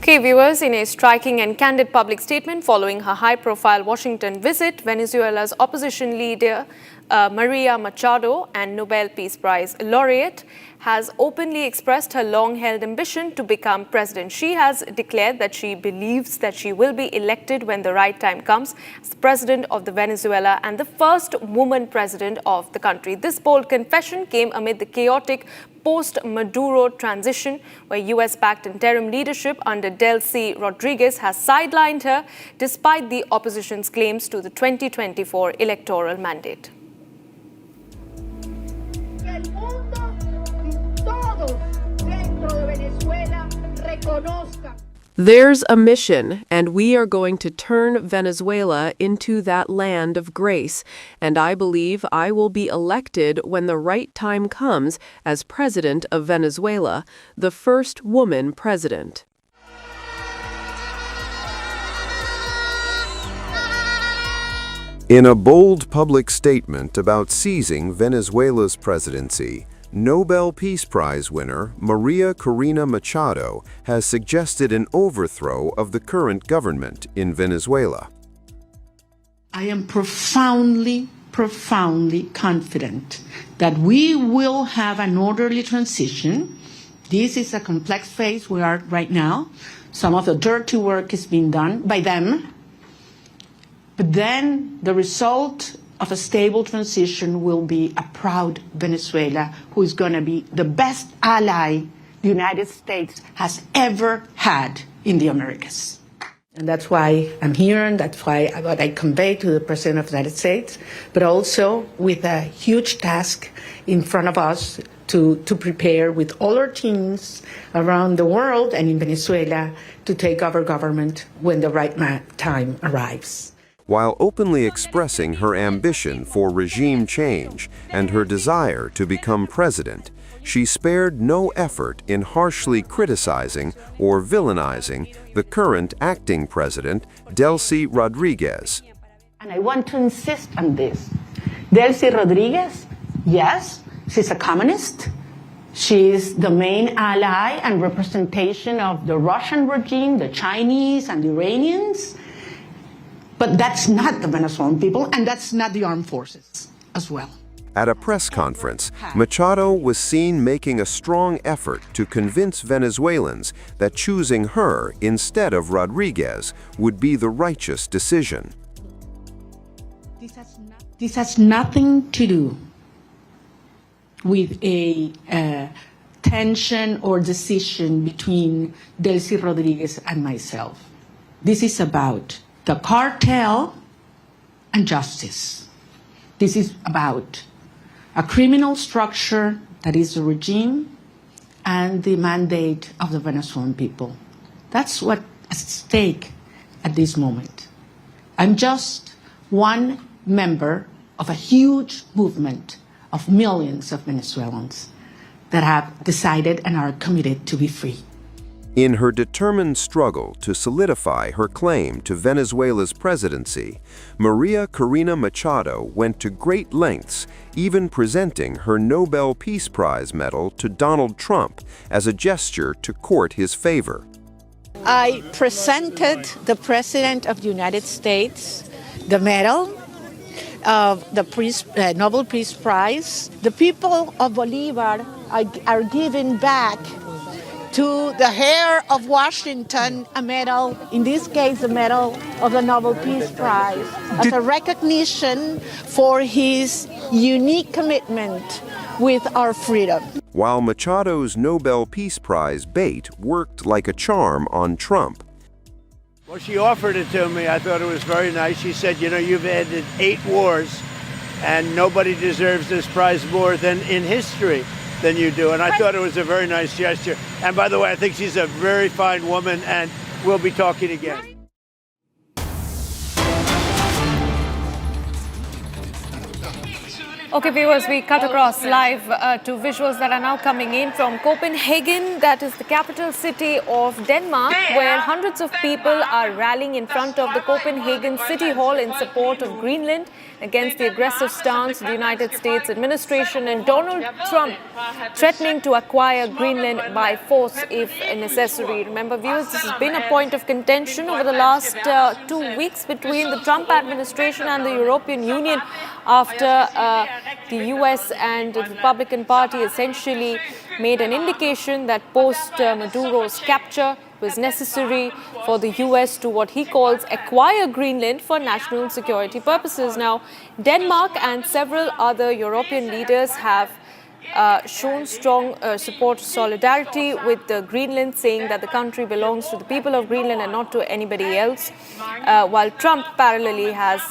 Okay, viewers, in a striking and candid public statement following her high-profile Washington visit, Venezuela's opposition leader Maria Machado and Nobel Peace Prize laureate has openly expressed her long-held ambition to become president. She has declared that she believes that she will be elected when the right time comes as president of the Venezuela and the first woman president of the country. This bold confession came amid the chaotic post-Maduro transition, where US-backed interim leadership under Delcy Rodriguez has sidelined her despite the opposition's claims to the 2024 electoral mandate. There's a mission, and we are going to turn Venezuela into that land of grace, and I believe I will be elected when the right time comes as president of Venezuela, the first woman president. In a bold public statement about seizing Venezuela's presidency, Nobel Peace Prize winner Maria Corina Machado has suggested an overthrow of the current government in Venezuela. I am profoundly confident that we will have an orderly transition. This is a complex phase we are right now. Some of the dirty work is being done by them. But then the result of a stable transition will be a proud Venezuela who is going to be the best ally the United States has ever had in the Americas. And that's why I'm here, and that's why what I convey to the President of the United States, but also with a huge task in front of us to prepare with all our teams around the world and in Venezuela to take over government when the right time arrives. While openly expressing her ambition for regime change and her desire to become president, she spared no effort in harshly criticizing or villainizing the current acting president, Delcy Rodriguez. And I want to insist on this. Delcy Rodriguez, yes, she's a communist. She is the main ally and representation of the Russian regime, the Chinese and the Iranians. But that's not the Venezuelan people, and that's not the armed forces as well. At a press conference, Machado was seen making a strong effort to convince Venezuelans that choosing her instead of Rodriguez would be the righteous decision. This has nothing to do with a tension or decision between Delcy Rodriguez and myself. This is about the cartel and justice. This is about a criminal structure that is the regime and the mandate of the Venezuelan people. That's what's at stake at this moment. I'm just one member of a huge movement of millions of Venezuelans that have decided and are committed to be free. In her determined struggle to solidify her claim to Venezuela's presidency, Maria Corina Machado went to great lengths, even presenting her Nobel Peace Prize medal to Donald Trump as a gesture to court his favor. I presented the President of the United States the medal of the Nobel Peace Prize. The people of Bolivar are giving back to the heir of Washington a medal, in this case a medal of the Nobel Peace Prize, as a recognition for his unique commitment with our freedom. While Machado's Nobel Peace Prize bait worked like a charm on Trump. Well, she offered it to me. I thought it was very nice. She said, you know, you've ended 8 wars, and nobody deserves this prize more than in history than you do. And I thought it was a very nice gesture. And by the way, I think she's a very fine woman, and we'll be talking again. Okay, viewers, we cut across live to visuals that are now coming in from Copenhagen, that is the capital city of Denmark, where hundreds of people are rallying in front of the Copenhagen City Hall in support of Greenland against the aggressive stance of the United States administration and Donald Trump threatening to acquire Greenland by force if necessary. Remember, viewers, this has been a point of contention over the last 2 weeks between the Trump administration and the European Union after the US and the Republican Party essentially made an indication that post-Maduro's capture was necessary for the US to what he calls acquire Greenland for national security purposes. Now, Denmark and several other European leaders have shown strong support, solidarity with Greenland, saying that the country belongs to the people of Greenland and not to anybody else, while Trump parallelly has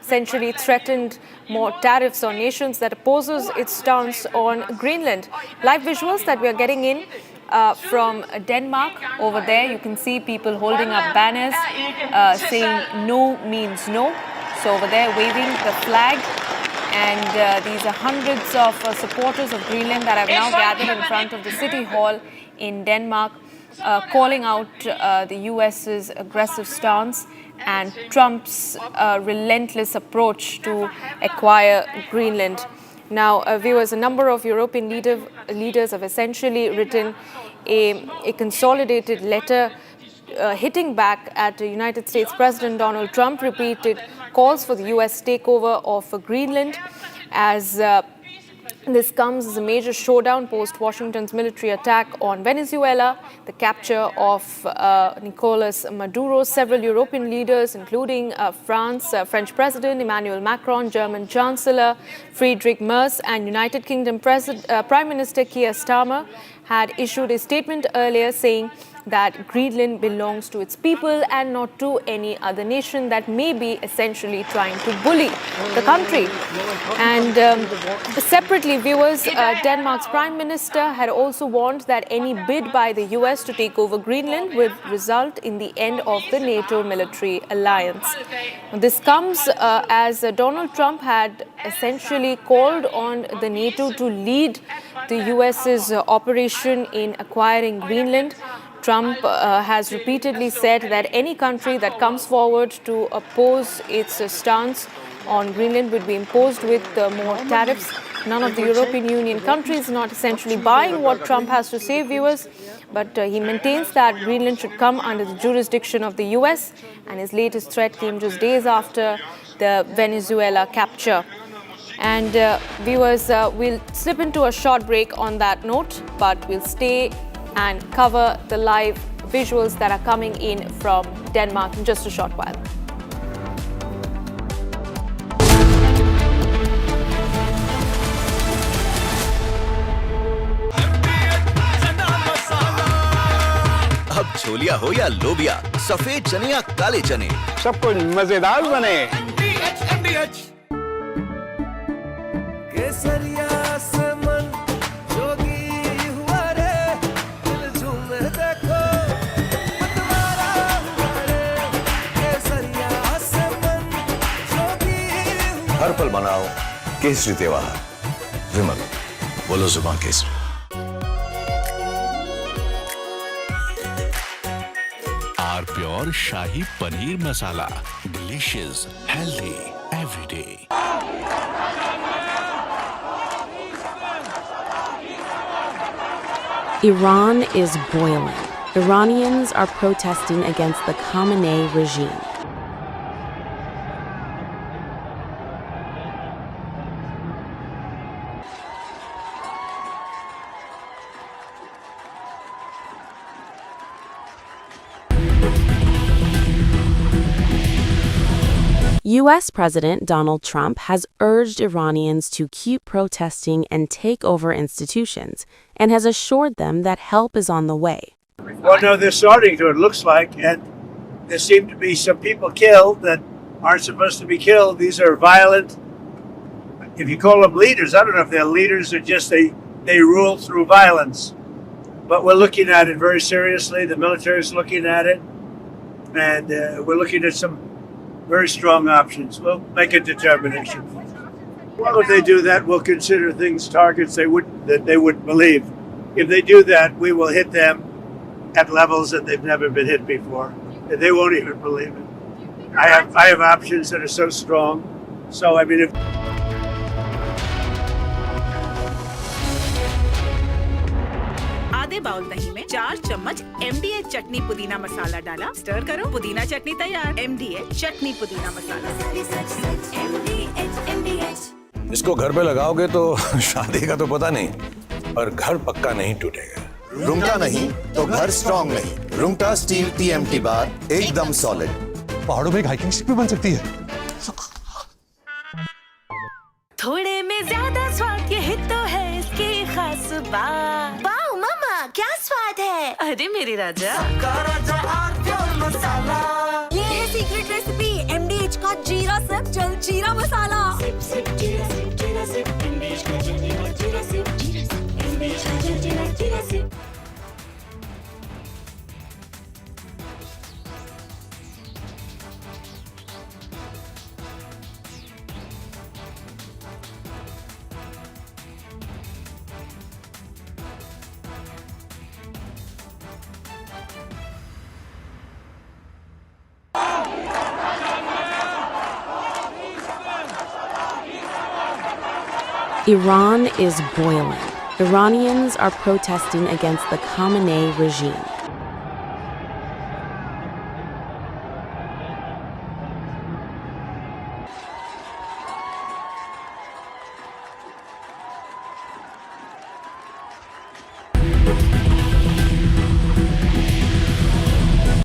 essentially threatened more tariffs on nations that opposes its stance on Greenland. Live visuals that we are getting in from Denmark. Over there, you can see people holding up banners saying no means no. So over there, waving the flag. And these are hundreds of supporters of Greenland that have now gathered in front of the City Hall in Denmark, calling out the US's aggressive stance and Trump's relentless approach to acquire Greenland. Now, viewers, a number of European leaders have essentially written a consolidated letter hitting back at the United States President Donald Trump, repeated calls for the U.S. takeover of Greenland, as this comes as a major showdown post-Washington's military attack on Venezuela, the capture of Nicolas Maduro. Several European leaders, including French President Emmanuel Macron, German Chancellor Friedrich Merz, and United Kingdom Prime Minister Keir Starmer, had issued a statement earlier saying that Greenland belongs to its people and not to any other nation that may be essentially trying to bully the country. And separately, viewers, Denmark's Prime Minister had also warned that any bid by the US to take over Greenland would result in the end of the NATO military alliance. This comes as Donald Trump had essentially called on the NATO to lead the US's operation in acquiring Greenland. Trump has repeatedly said that any country that comes forward to oppose its stance on Greenland would be imposed with more tariffs. None of the European Union countries not essentially buying what Trump has to say, viewers, but he maintains that Greenland should come under the jurisdiction of the US, and his latest threat came just days after the Venezuela capture. And viewers, we'll slip into a short break on that note, but we'll stay and cover the live visuals that are coming in from Denmark in just a short while. अब छोलिया हो या लोबिया, सफेद चने या काले चने, सब कुछ मजेदार बने। केसरिया से मन जोगी हुआ रे, दिल झूम देखो मतवारा हुआ रे। केसरिया से मन जोगी हुआ। हर पल मनाओ केसरी त्योहार। विमल, बोलो जुबान Kesari. Pure shahi paneer masala, delicious, healthy every day. Iran is boiling. Iranians are protesting against the Khamenei regime. U.S. President Donald Trump has urged Iranians to keep protesting and take over institutions, and has assured them that help is on the way. Well, no, they're starting to, it looks like, and there seem to be some people killed that aren't supposed to be killed. These are violent, if you call them leaders, I don't know if they're leaders or just they rule through violence. But we're looking at it very seriously. The military is looking at it, and we're looking at some very strong options. We'll make a determination. Well, if they do that, we'll consider things targets that they wouldn't believe. If they do that, we will hit them at levels that they've never been hit before. They won't even believe it. I have options that are so strong So, I mean, if आधे bowl दही में 4 चम्मच MDH चटनी पुदीना मसाला डाला, stir करो, पुदीना चटनी तैयार। MDH चटनी पुदीना मसाला। इसको घर पे लगाओगे तो शादी का तो पता नहीं, पर घर पक्का नहीं टूटेगा। रुंगटा नहीं तो घर स्ट्रॉन्ग नहीं। रुंगटा स्टील TMT बार एकदम सॉलिड। पहाड़ों में एक हाइकिंग स्टिक भी बन सकती है। थोड़े में ज्यादा स्वाद, यही तो है इसकी खास बात। वाओ मामा, क्या स्वाद है। अरे मेरे राजा, मसाला। ये है सीक्रेट रेसिपी MDH का जीरा सिप जल जीरा मसाला। Iran is boiling. Iranians are protesting against the Khamenei regime.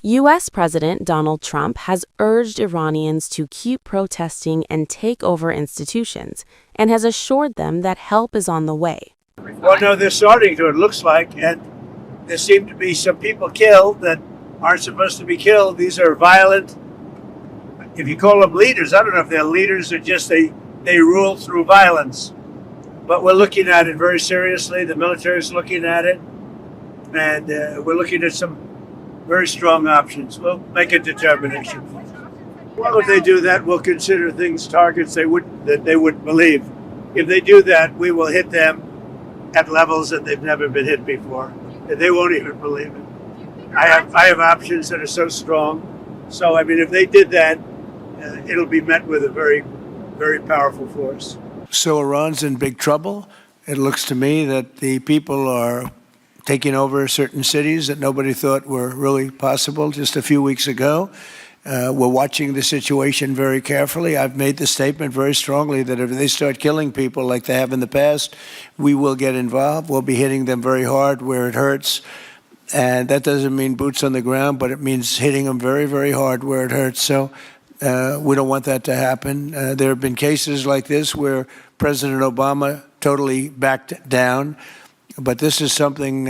U.S. President Donald Trump has urged Iranians to keep protesting and take over institutions, and has assured them that help is on the way. Well, no, they're starting to, it looks like, and there seem to be some people killed that aren't supposed to be killed. These are violent, if you call them leaders, I don't know if they're leaders or just they rule through violence. But we're looking at it very seriously. The military is looking at it, and we're looking at some very strong options. We'll make a determination. Well, if they do that, we'll consider things targets that they wouldn't believe. If they do that, we will hit them at levels that they've never been hit before. They won't even believe it. I have options that are so strong. So, I mean, if they did that, it'll be met with a very, very powerful force. So Iran's in big trouble. It looks to me that the people are taking over certain cities that nobody thought were really possible just a few weeks ago. We're watching the situation very carefully. I've made the statement very strongly that if they start killing people like they have in the past, we will get involved. We'll be hitting them very hard where it hurts. And that doesn't mean boots on the ground, but it means hitting them very, very hard where it hurts. So we don't want that to happen. There have been cases like this where President Obama totally backed down. But this is something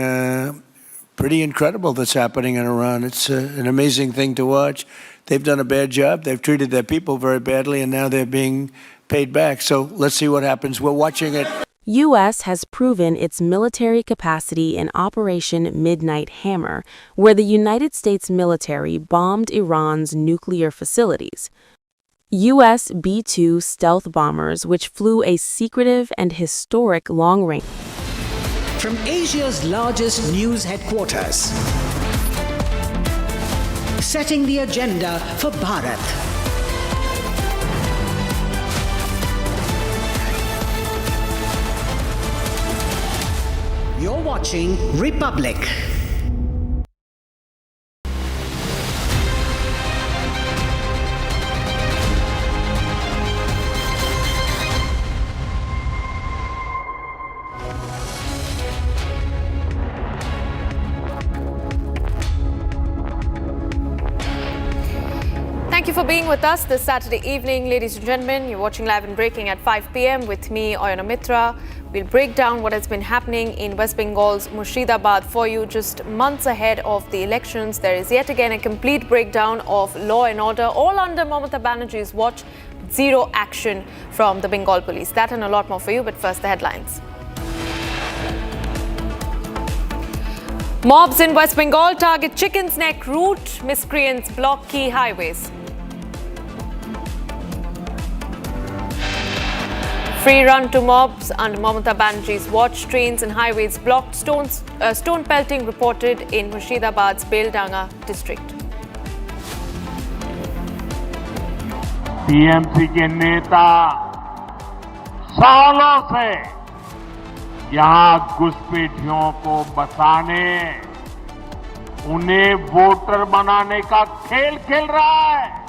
pretty incredible that's happening in Iran. It's an amazing thing to watch. They've done a bad job. They've treated their people very badly, and now they're being paid back. So let's see what happens. We're watching it. U.S. has proven its military capacity in Operation Midnight Hammer, where the United States military bombed Iran's nuclear facilities. U.S. B-2 stealth bombers, which flew a secretive and historic long-range. From Asia's largest news headquarters, setting the agenda for Bharat. You're watching Republic. Thank you for being with us this Saturday evening, ladies and gentlemen. You're watching Live and Breaking at 5 p.m. with me, Oyana Mitra. We'll break down what has been happening in West Bengal's Murshidabad for you just months ahead of the elections. There is yet again a complete breakdown of law and order, all under Mamata Banerjee's watch. Zero action from the Bengal police. That and a lot more for you, but first the headlines. Mobs in West Bengal target Chicken's Neck route. Miscreants block key highways. Free run to mobs under Mamata Banerjee's watch. Trains and highways blocked. Stone pelting reported in Murshidabad's Beldanga district. TMC के नेता सालों से यहां घुसपैठियों को बसाने, उन्हें voter बनाने का खेल खेल रहा है।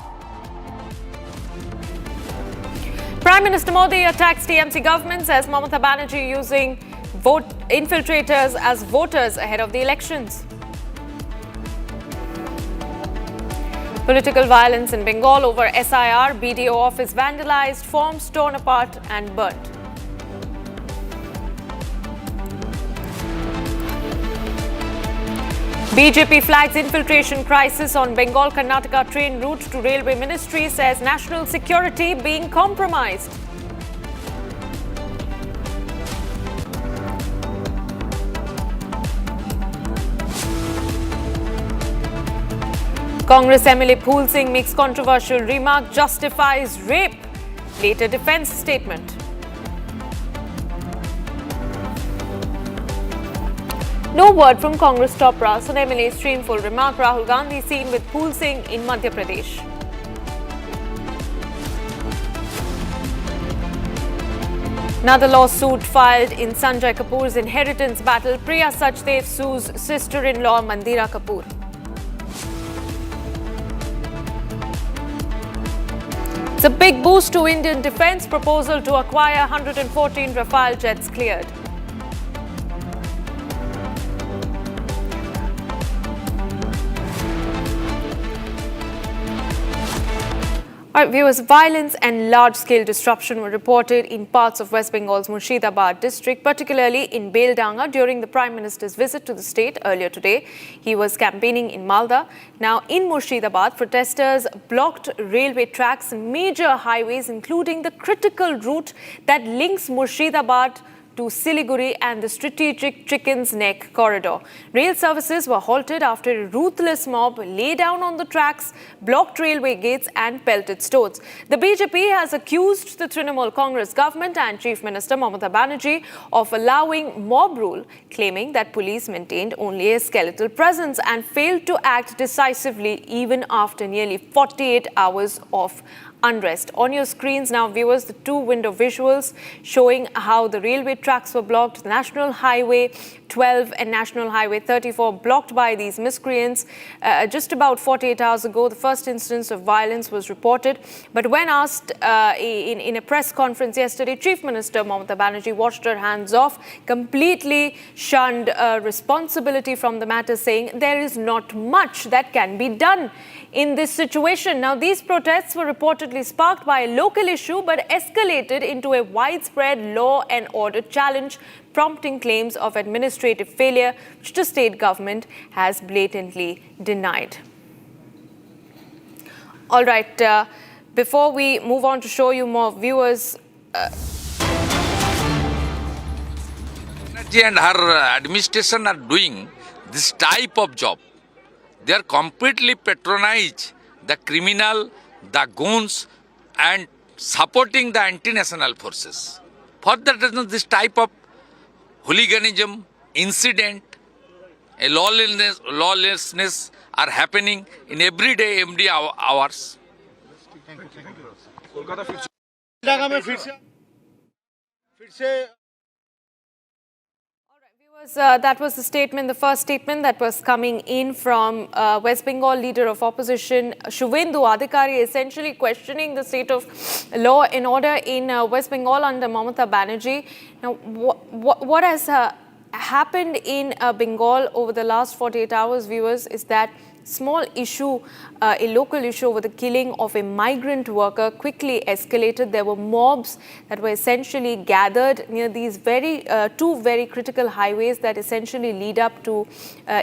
Prime Minister Modi attacks TMC government, says Mamata Banerjee using infiltrators as voters ahead of the elections. Political violence in Bengal over SIR, BDO office vandalized, forms torn apart and burnt. BJP flags infiltration crisis on Bengal-Karnataka train route to Railway Ministry, says national security being compromised. Congress MLA Phul Singh makes controversial remark, justifies rape. Later defense statement. No word from Congress top brass on MLA's shameful remark. Rahul Gandhi seen with Phul Singh in Madhya Pradesh. Another lawsuit filed in Sunjay Kapur's inheritance battle. Priya Sachdeva sues sister-in-law Mandira Kapoor. It's a big boost to Indian defence. Proposal to acquire 114 Rafale jets cleared. All right, viewers, violence and large-scale disruption were reported in parts of West Bengal's Murshidabad district, particularly in Beldanga during the Prime Minister's visit to the state earlier today. He was campaigning in Malda. Now, in Murshidabad, protesters blocked railway tracks and major highways, including the critical route that links Murshidabad to Siliguri and the strategic Chicken's Neck corridor. Rail services were halted after a ruthless mob lay down on the tracks, blocked railway gates and pelted stones. The BJP has accused the Trinamool Congress government and Chief Minister Mamata Banerjee of allowing mob rule, claiming that police maintained only a skeletal presence and failed to act decisively even after nearly 48 hours of unrest. On your screens now, viewers, the two-window visuals showing how the railway tracks were blocked, National Highway 12 and National Highway 34 blocked by these miscreants. Just about 48 hours ago, the first instance of violence was reported. But when asked in a press conference yesterday, Chief Minister Mamata Banerjee washed her hands off, completely shunned responsibility from the matter, saying there is not much that can be done in this situation. Now, these protests were reportedly sparked by a local issue but escalated into a widespread law and order challenge, prompting claims of administrative failure, which the state government has blatantly denied. All right, before we move on to show you more, viewers, and her administration are doing this type of job. They are completely patronize the criminal, the goons, and supporting the anti-national forces. For that reason, this type of hooliganism, incident, a lawlessness are happening in everyday hours. That was the statement, the first statement that was coming in from West Bengal Leader of Opposition Shubhendu Adhikari, essentially questioning the state of law and order in West Bengal under Mamata Banerjee. Now, what has happened in Bengal over the last 48 hours, viewers, is that small issue, a local issue over the killing of a migrant worker quickly escalated. There were mobs that were essentially gathered near these two very critical highways that essentially lead up to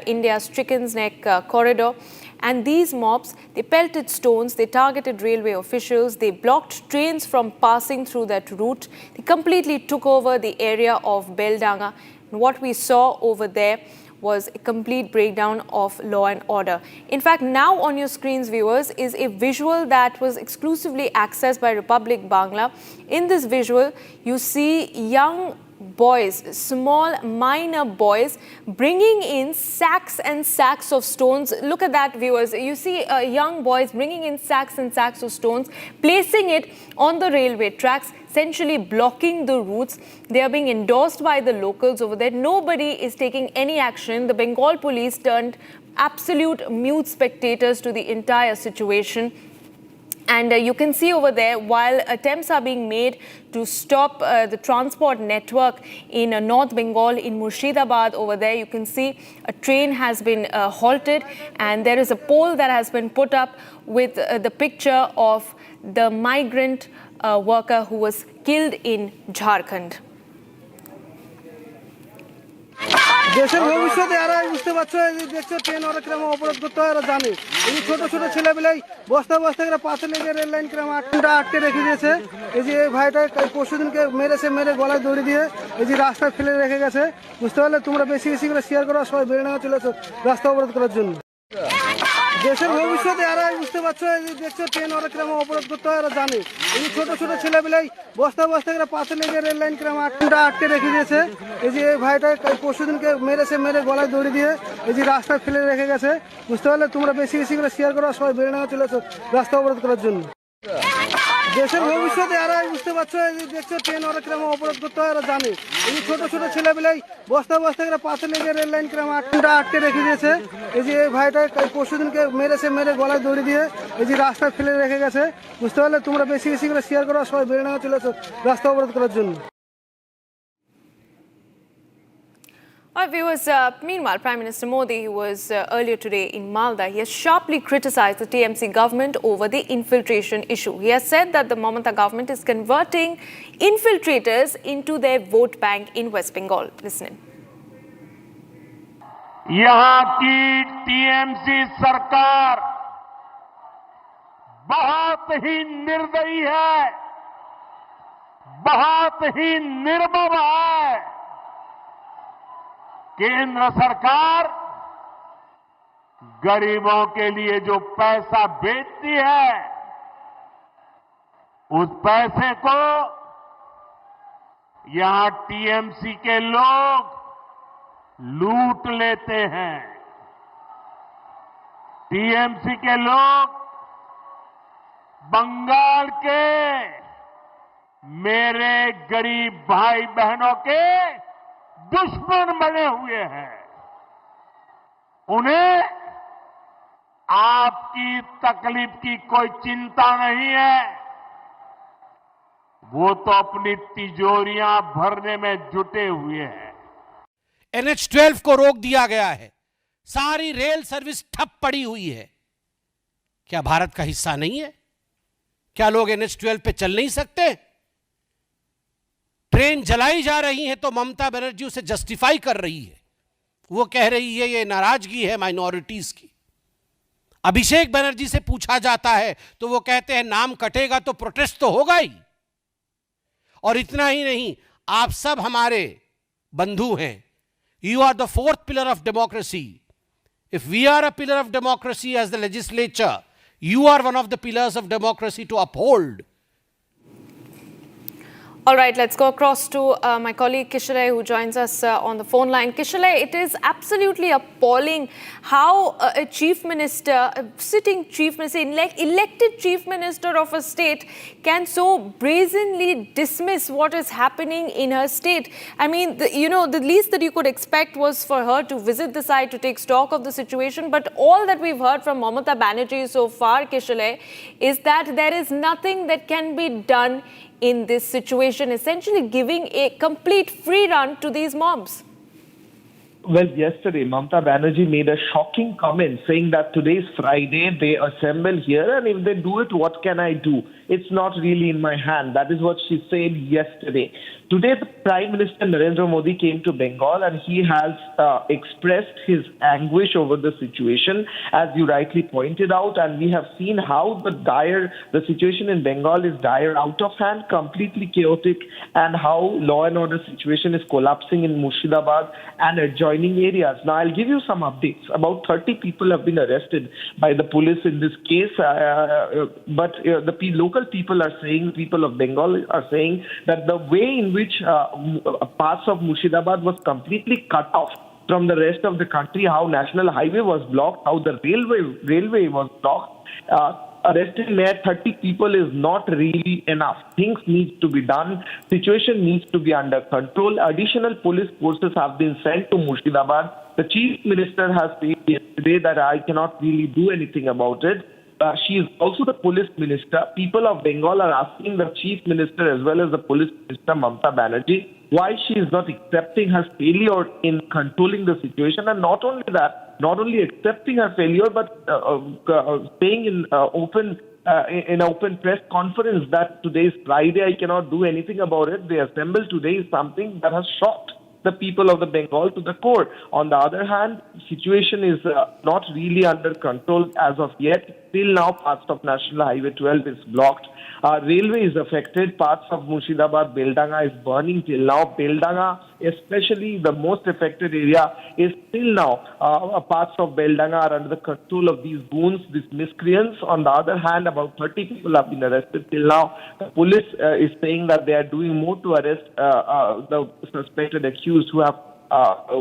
India's Chicken's Neck corridor. And these mobs, they pelted stones, they targeted railway officials, they blocked trains from passing through that route. They completely took over the area of Beldanga. And what we saw over there was a complete breakdown of law and order. In fact, now on your screens, viewers, is a visual that was exclusively accessed by Republic Bangla. In this visual, you see young boys, small minor boys, bringing in sacks and sacks of stones. Look at that, viewers. You see young boys bringing in sacks and sacks of stones, placing it on the railway tracks, essentially blocking the routes. They are being endorsed by the locals over there. Nobody is taking any action. The Bengal police turned absolute mute spectators to the entire situation. And you can see over there, while attempts are being made to stop the transport network in North Bengal, in Murshidabad over there, you can see a train has been halted, and there is a pole that has been put up with the picture of the migrant worker who was killed in Jharkhand. দেশের ভবিষ্যতে এরা বুঝতে পারছো, এই যে দেখছো train ওরা কিরকম অবরোধ করতে হয় এরা জানে। এই যে ছোট ছোট ছেলেবেলাই বস্তা বস্তা করে পাথর লেগে রেল লাইন কিরকম আটকে রেখে দিয়েছে। এই যে এই ভাইটা পরশুদিনকে মেরে গলায় দড়ি দিয়ে এই যে রাস্তায় ফেলে রেখে গেছে। বুঝতে পারলে তোমরা বেশি বেশি করে শেয়ার করো, সবাই বেলডাঙ্গা চলে এসো রাস্তা অবরোধ করার জন্য। দেশের ভবিষ্যতে এরা বুঝতে পারছো, এই যে দেখছো ট্রেন ওরা কিরকম অবরোধ করতে হয় এরা জানে। এই যে ছোট ছোট ছেলেবেলাই বস্তা বস্তা করে পাথর লেগে রেল লাইন কিরকম আটকে রেখে দিয়েছে। এই যে এই ভাইটা পরশুদিনকে মেরে গলায় দড়ি দিয়ে এই যে রাস্তায় ফেলে রেখে গেছে। বুঝতে পারলে তোমরা বেশি বেশি করে শেয়ার করো, সবাই বেলডাঙ্গা চলে এসো রাস্তা অবরোধ করার জন্য। দেশের ভবিষ্যতে এরা বুঝতে পারছো, এই যে দেখছো ট্রেন ওরা কিরকম অবরোধ করতে হয় এরা জানে। এই যে ছোট ছোট ছেলেবেলাই বস্তা বস্তা করে পাথর লেগে রেল লাইন কিরকম আটকে রেখে দিয়েছে। এই যে এই ভাইটা পরশুদিনকে মেরে গলায় দড়ি দিয়ে এই যে রাস্তায় ফেলে রেখে গেছে। বুঝতে পারলে তোমরা বেশি বেশি করে শেয়ার করো, সবাই বেলডাঙ্গা চলে এসো রাস্তা অবরোধ করার জন্য। Our viewers, meanwhile, Prime Minister Modi, who was earlier today in Malda, he has sharply criticized the TMC government over the infiltration issue. He has said that the Mamata government is converting infiltrators into their vote bank in West Bengal. Listen in. यहाँ की TMC सरकार बहुत ही निर्दयी है, बहुत ही निर्मम है। केंद्र सरकार गरीबों के लिए जो पैसा भेजती है, उस पैसे को यहां टीएमसी के लोग लूट लेते हैं। टीएमसी के लोग बंगाल के मेरे गरीब भाई बहनों के दुश्मन बने हुए हैं। उन्हें आपकी तकलीफ की कोई चिंता नहीं है, वो तो अपनी तिजोरियां भरने में जुटे हुए हैं। NH-12 को रोक दिया गया है, सारी रेल सर्विस ठप पड़ी हुई है। क्या भारत का हिस्सा नहीं है? क्या लोग NH-12 पे चल नहीं सकते? ट्रेन जलाई जा रही है तो ममता बनर्जी उसे जस्टिफाई कर रही है। वो कह रही है ये नाराजगी है माइनॉरिटीज की। अभिषेक बनर्जी से पूछा जाता है तो वो कहते हैं नाम कटेगा तो प्रोटेस्ट तो होगा ही। और इतना ही नहीं, आप सब हमारे बंधु हैं। You are the fourth pillar of democracy. If we are a pillar of democracy as the legislature, you are one of the pillars of democracy to uphold. All right, let's go across to my colleague Kishalay, who joins us on the phone line. Kishalay, it is absolutely appalling how a chief minister, a sitting chief minister, elected chief minister of a state can so brazenly dismiss what is happening in her state. I mean, the least that you could expect was for her to visit the site, to take stock of the situation. But all that we've heard from Mamata Banerjee so far, Kishalay, is that there is nothing that can be done in this situation, essentially giving a complete free run to these mobs. Well, yesterday, Mamata Banerjee made a shocking comment saying that today is Friday, they assemble here, and if they do it, what can I do? It's not really in my hand. That is what she said yesterday. Today, the Prime Minister Narendra Modi came to Bengal and he has expressed his anguish over the situation, as you rightly pointed out. And we have seen how the situation in Bengal is dire, out of hand, completely chaotic, and how law and order situation is collapsing in Murshidabad and adjoining adjoining areas. Now, I'll give you some updates. About 30 people have been arrested by the police in this case, but the local people are saying, people of Bengal are saying that the way in which parts of Murshidabad was completely cut off from the rest of the country, how national highway was blocked, how the railway was blocked. Arresting mere 30 people is not really enough. Things need to be done. Situation needs to be under control. Additional police forces have been sent to Murshidabad. The chief minister has said yesterday that I cannot really do anything about it. She is also the police minister. People of Bengal are asking the chief minister as well as the police minister, Mamata Banerjee, why she is not accepting her failure in controlling the situation. And not only that, not only accepting her failure, but saying in an open press conference that today is Friday, I cannot do anything about it. They assembled today is something that has shocked the people of the Bengal to the core. On the other hand, situation is not really under control as of yet. Till now, parts of National Highway 12 is blocked. Railway is affected. Parts of Murshidabad, Beldanga is burning till now. Beldanga, especially the most affected area, is till now. Parts of Beldanga are under the control of these goons, these miscreants. On the other hand, about 30 people have been arrested till now. The police is saying that they are doing more to arrest the suspected accused who have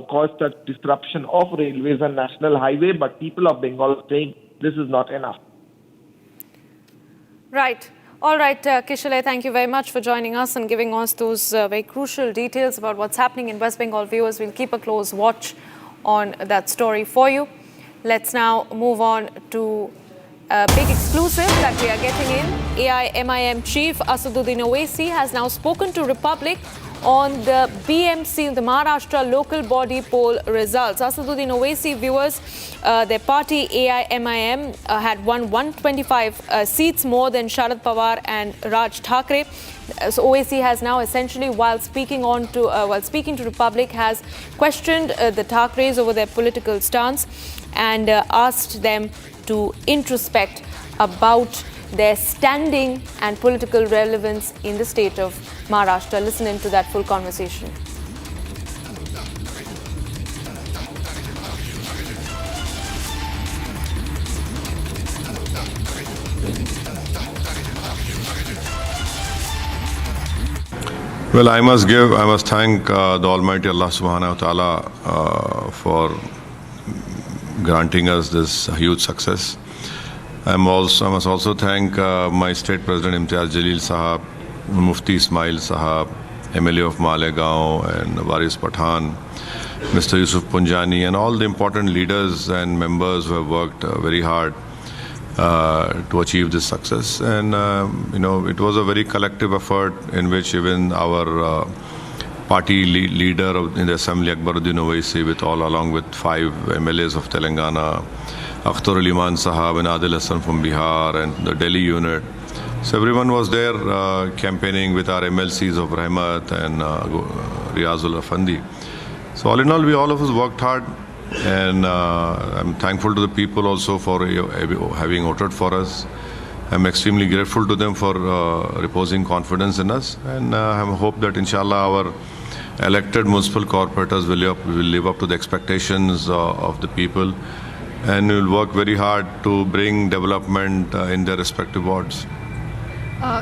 caused such disruption of railways and national highway. But people of Bengal are saying this is not enough. Right. All right, Kishale, thank you very much for joining us and giving us those very crucial details about what's happening in West Bengal. Viewers, we'll keep a close watch on that story for you. Let's now move on to a big exclusive that we are getting in. AIMIM chief Asaduddin Owaisi has now spoken to Republic on the BMC, the Maharashtra local body poll results. Asaduddin Owaisi, viewers, their party AIMIM had won 125 seats more than Sharad Pawar and Raj Thackeray. So Owaisi has now essentially, while speaking to Republic, has questioned the Thackerays over their political stance and asked them to introspect about their standing and political relevance in the state of Maharashtra. Listen into that full conversation. Well, I must thank the Almighty Allah Subhanahu wa Taala for granting us this huge success. I must also thank my state president Imtiaz Jalil Sahab, Mufti Ismail Sahab, MLA of Malegaon and Waris Pathan, Mr. Yusuf Punjani, and all the important leaders and members who have worked very hard to achieve this success. And it was a very collective effort in which even our party leader in the assembly, Akbaruddin Owaisi, along with 5 MLAs of Telangana, Akhtar Ali Maan Sahab and Adil Hassan from Bihar and the Delhi unit. So everyone was there campaigning with our MLCs of Rahmat and Riazul Afandi. So all in all, all of us worked hard, and I'm thankful to the people also for having voted for us. I'm extremely grateful to them for reposing confidence in us, and I hope that inshallah our elected municipal corporators will live up to the expectations of the people, and will work very hard to bring development in their respective wards.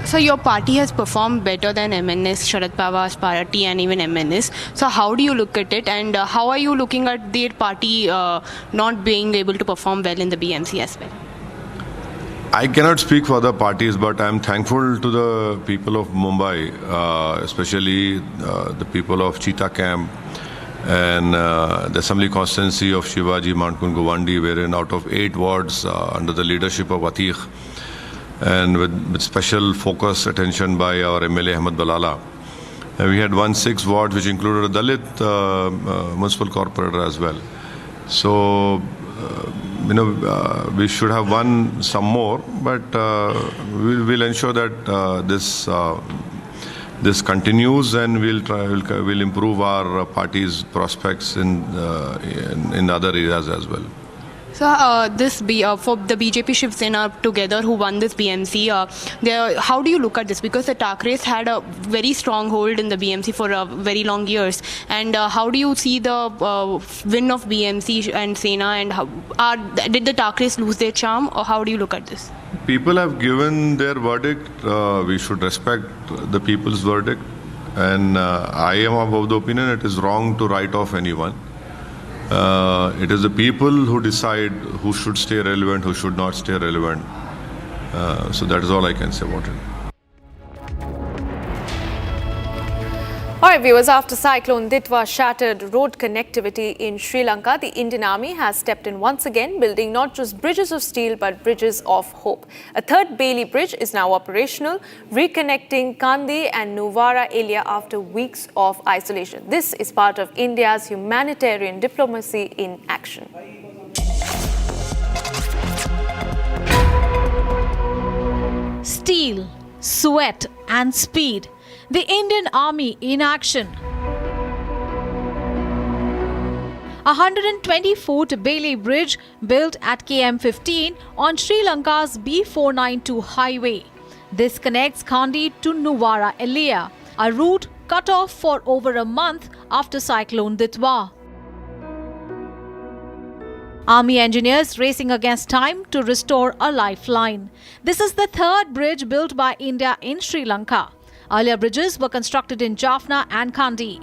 So your party has performed better than MNS, Sharad Pawar's party, and even MNS. So how do you look at it, and how are you looking at their party not being able to perform well in the BMC as well? I cannot speak for other parties, but I'm thankful to the people of Mumbai, especially the people of Cheetah Camp and the assembly constituency of Shivaji Mankun Govandi, wherein out of 8 wards under the leadership of Atiq, and with special focus attention by our MLA Ahmed Balala, we had won 6 wards, which included a Dalit municipal corporator as well. So we should have won some more, but we'll ensure that this continues, and we'll improve our party's prospects in other areas as well. So for the BJP Shiv Sena together who won this BMC, how do you look at this? Because the Thakres had a very strong hold in the BMC for very long years, and how do you see the win of BMC and Sena, and did the Thakres lose their charm, or how do you look at this? People have given their verdict. We should respect the people's verdict. And I am of the opinion it is wrong to write off anyone. It is the people who decide who should stay relevant, who should not stay relevant. So that is all I can say about it. Alright viewers, after Cyclone Ditwa shattered road connectivity in Sri Lanka, the Indian Army has stepped in once again, building not just bridges of steel but bridges of hope. A third Bailey Bridge is now operational, reconnecting Kandy and Nuwara area after weeks of isolation. This is part of India's humanitarian diplomacy in action. Steel, sweat and speed. The Indian Army in action. 120-foot Bailey Bridge built at KM 15 on Sri Lanka's B492 highway. This connects Kandy to Nuwara Elia, a route cut off for over a month after Cyclone Ditwa. Army engineers racing against time to restore a lifeline. This is the third bridge built by India in Sri Lanka. Earlier bridges were constructed in Jaffna and Kandy.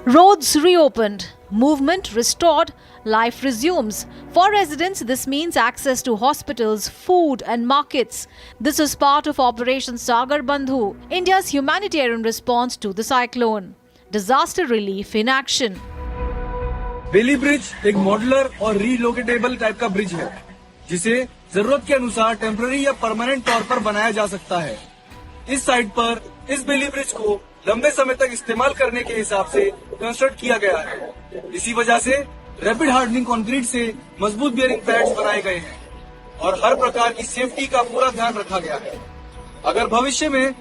Roads reopened, movement restored, life resumes. For residents, this means access to hospitals, food and markets. This is part of Operation Sagar Bandhu, India's humanitarian response to the cyclone. Disaster relief in action. Bailey bridge एक modular और relocatable type का bridge है, जिसे जरूरत के अनुसार temporary या permanent तौर पर बनाया जा सकता है। इस साइट पर इस बेली ब्रिज को लंबे समय तक इस्तेमाल करने के हिसाब से कंस्ट्रक्ट किया गया है। इसी वजह से रैपिड हार्डनिंग कंक्रीट से मजबूत बियरिंग पैड्स बनाए गए हैं और हर प्रकार की सेफ्टी का पूरा ध्यान रखा गया है। अगर भविष्य में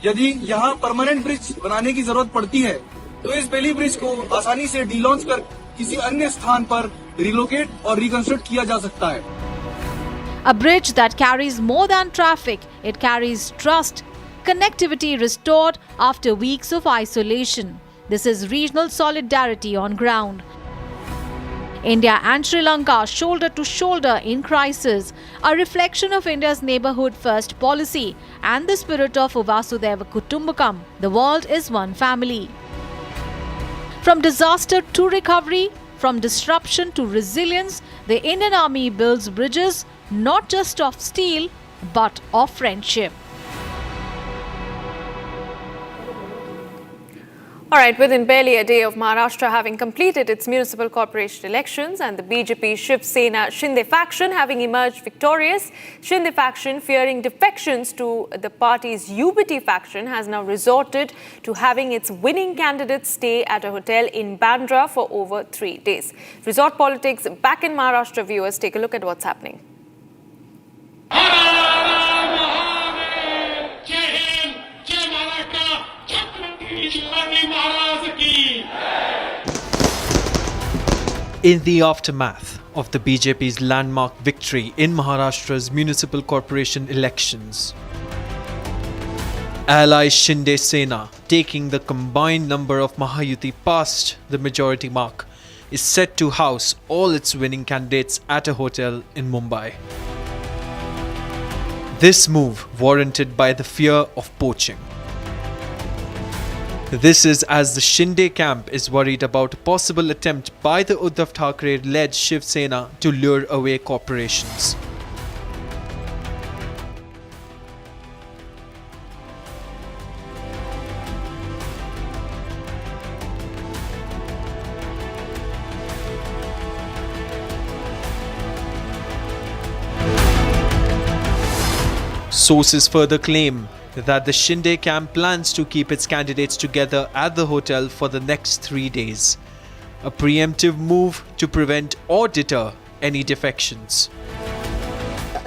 यदि यहाँ परमानेंट ब्रिज बनाने की जरूरत पड़ती है तो इस बेली ब्रिज को आसानी से डीलॉन्च कर किसी अन्य स्थान पर रिलोकेट और रिकंस्ट्रक्ट किया जा सकता है। A bridge that carries more than traffic, it carries trust. Connectivity restored after weeks of isolation. This is regional solidarity on ground. India and Sri Lanka shoulder to shoulder in crisis, a reflection of India's neighborhood first policy and the spirit of Vasudhaiva Kutumbakam. The world is one family. From disaster to recovery, from disruption to resilience, the Indian Army builds bridges not just of steel but of friendship. Alright, within barely a day of Maharashtra having completed its municipal corporation elections and the BJP Shiv Sena Shinde faction having emerged victorious, Shinde faction, fearing defections to the party's UBT faction, has now resorted to having its winning candidates stay at a hotel in Bandra for over 3 days. Resort politics back in Maharashtra, viewers, take a look at what's happening. In the aftermath of the BJP's landmark victory in Maharashtra's municipal corporation elections, ally Shinde Sena, taking the combined number of Mahayuti past the majority mark, is set to house all its winning candidates at a hotel in Mumbai. This move warranted by the fear of poaching. This is as the Shinde camp is worried about a possible attempt by the Uddhav Thackeray-led Shiv Sena to lure away corporations. Sources further claim that the Shinde camp plans to keep its candidates together at the hotel for the next 3 days, a preemptive move to prevent or deter any defections.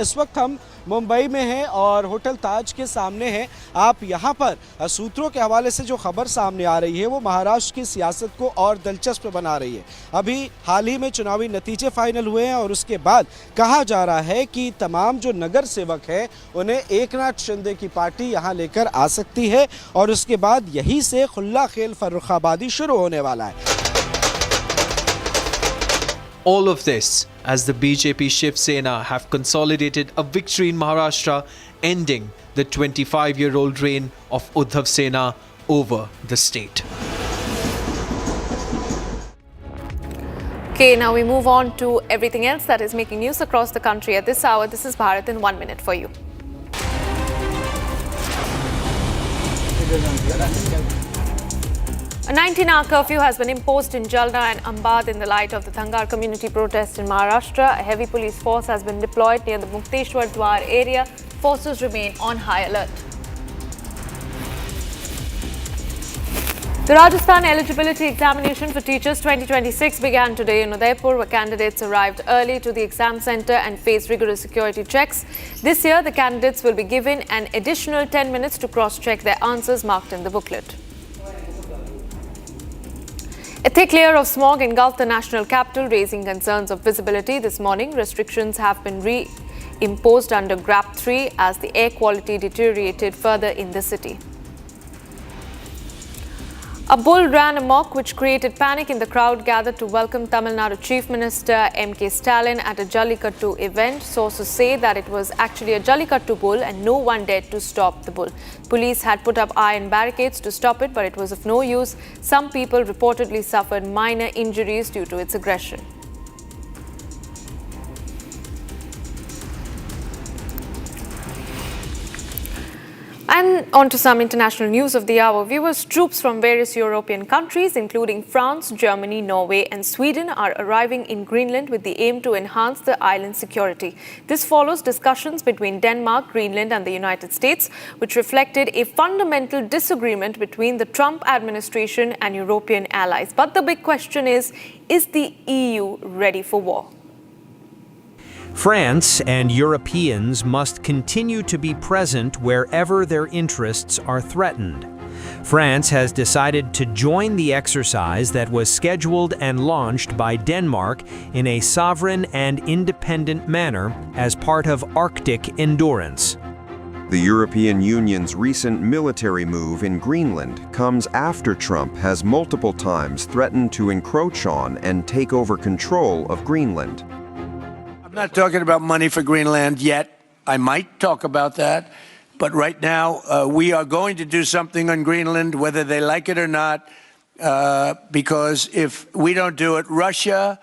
इस वक्त हम मुंबई में है और hotel ताज के सामने है। आप यहाँ पर सूत्रों के हवाले से जो खबर सामने आ रही है वो महाराष्ट्र की सियासत को और दिलचस्प बना रही है। अभी हाल ही में चुनावी नतीजे फाइनल हुए हैं और उसके बाद कहा जा रहा है कि तमाम जो नगर सेवक हैं उन्हें एकनाथ शिंदे की पार्टी यहाँ लेकर आ सकती है और उसके बाद यहीं से खुल्ला खेल फर्रुखाबादी शुरू होने वाला है। All of this as the BJP Shiv Sena have consolidated a victory in Maharashtra, ending the 25-year-old reign of Uddhav Sena over the state. Okay, now we move on to everything else that is making news across the country at this hour. This is Bharat in 1 minute for you. A 19-hour curfew has been imposed in Jalna and Ambad in the light of the Thangar community protest in Maharashtra. A heavy police force has been deployed near the Mukteshwar Dwar area. Forces remain on high alert. The Rajasthan eligibility examination for teachers 2026 began today in Udaipur, where candidates arrived early to the exam centre and faced rigorous security checks. This year, the candidates will be given an additional 10 minutes to cross-check their answers marked in the booklet. A thick layer of smog engulfed the national capital, raising concerns of visibility. This morning, restrictions have been reimposed under GRAP 3 as the air quality deteriorated further in the city. A bull ran amok, which created panic in the crowd gathered to welcome Tamil Nadu Chief Minister M.K. Stalin at a Jallikattu event. Sources say that it was actually a Jallikattu bull and no one dared to stop the bull. Police had put up iron barricades to stop it, but it was of no use. Some people reportedly suffered minor injuries due to its aggression. And on to some international news of the hour. Viewers, troops from various European countries, including France, Germany, Norway and Sweden, are arriving in Greenland with the aim to enhance the island's security. This follows discussions between Denmark, Greenland and the United States, which reflected a fundamental disagreement between the Trump administration and European allies. But the big question is the EU ready for war? France and Europeans must continue to be present wherever their interests are threatened. France has decided to join the exercise that was scheduled and launched by Denmark in a sovereign and independent manner as part of Arctic Endurance. The European Union's recent military move in Greenland comes after Trump has multiple times threatened to encroach on and take over control of Greenland. I'm not talking about money for Greenland yet. I might talk about that. But right now, we are going to do something on Greenland, whether they like it or not, because if we don't do it, Russia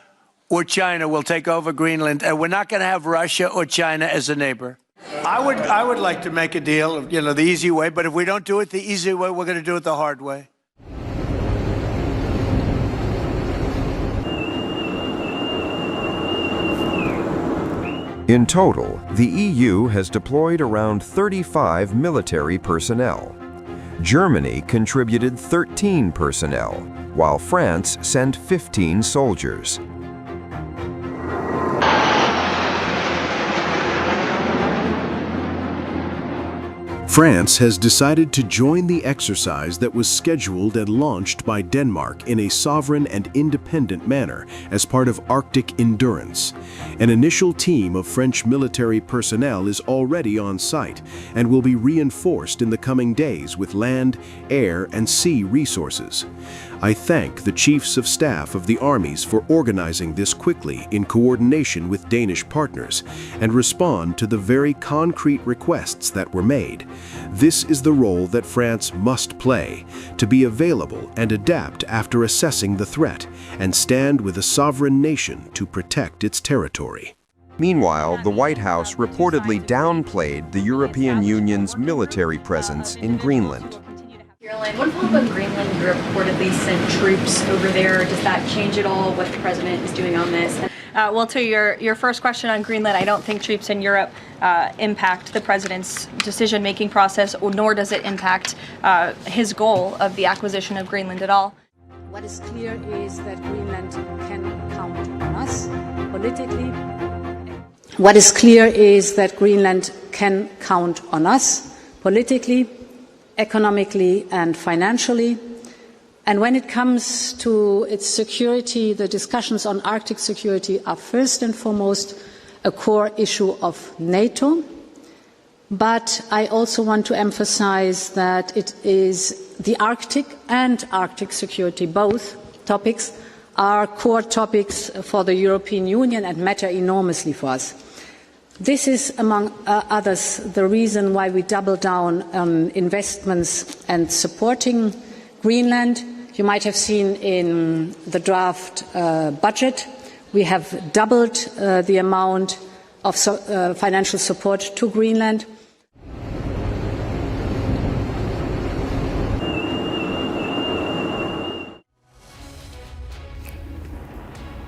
or China will take over Greenland, and we're not going to have Russia or China as a neighbor. I would like to make a deal, the easy way, but if we don't do it the easy way, we're going to do it the hard way. In total, the EU has deployed around 35 military personnel. Germany contributed 13 personnel, while France sent 15 soldiers. France has decided to join the exercise that was scheduled and launched by Denmark in a sovereign and independent manner as part of Arctic Endurance. An initial team of French military personnel is already on site and will be reinforced in the coming days with land, air, and sea resources. I thank the Chiefs of Staff of the armies for organizing this quickly in coordination with Danish partners and respond to the very concrete requests that were made. This is the role that France must play, to be available and adapt after assessing the threat and stand with a sovereign nation to protect its territory. Meanwhile, the White House reportedly downplayed the European Union's military presence in Greenland. What about Greenland? You reportedly sent troops over there. Does that change at all what the president is doing on this? Well, to your first question on Greenland, I don't think troops in Europe impact the president's decision-making process, nor does it impact his goal of the acquisition of Greenland at all. What is clear is that Greenland can count on us politically. What is clear is that Greenland can count on us politically, economically and financially. And when it comes to its security, the discussions on Arctic security are first and foremost a core issue of NATO. But I also want to emphasize that it is the Arctic and Arctic security, both topics, are core topics for the European Union and matter enormously for us. This is, among others, the reason why we double down on investments and supporting Greenland. You might have seen in the draft budget, we have doubled the amount of financial support to Greenland.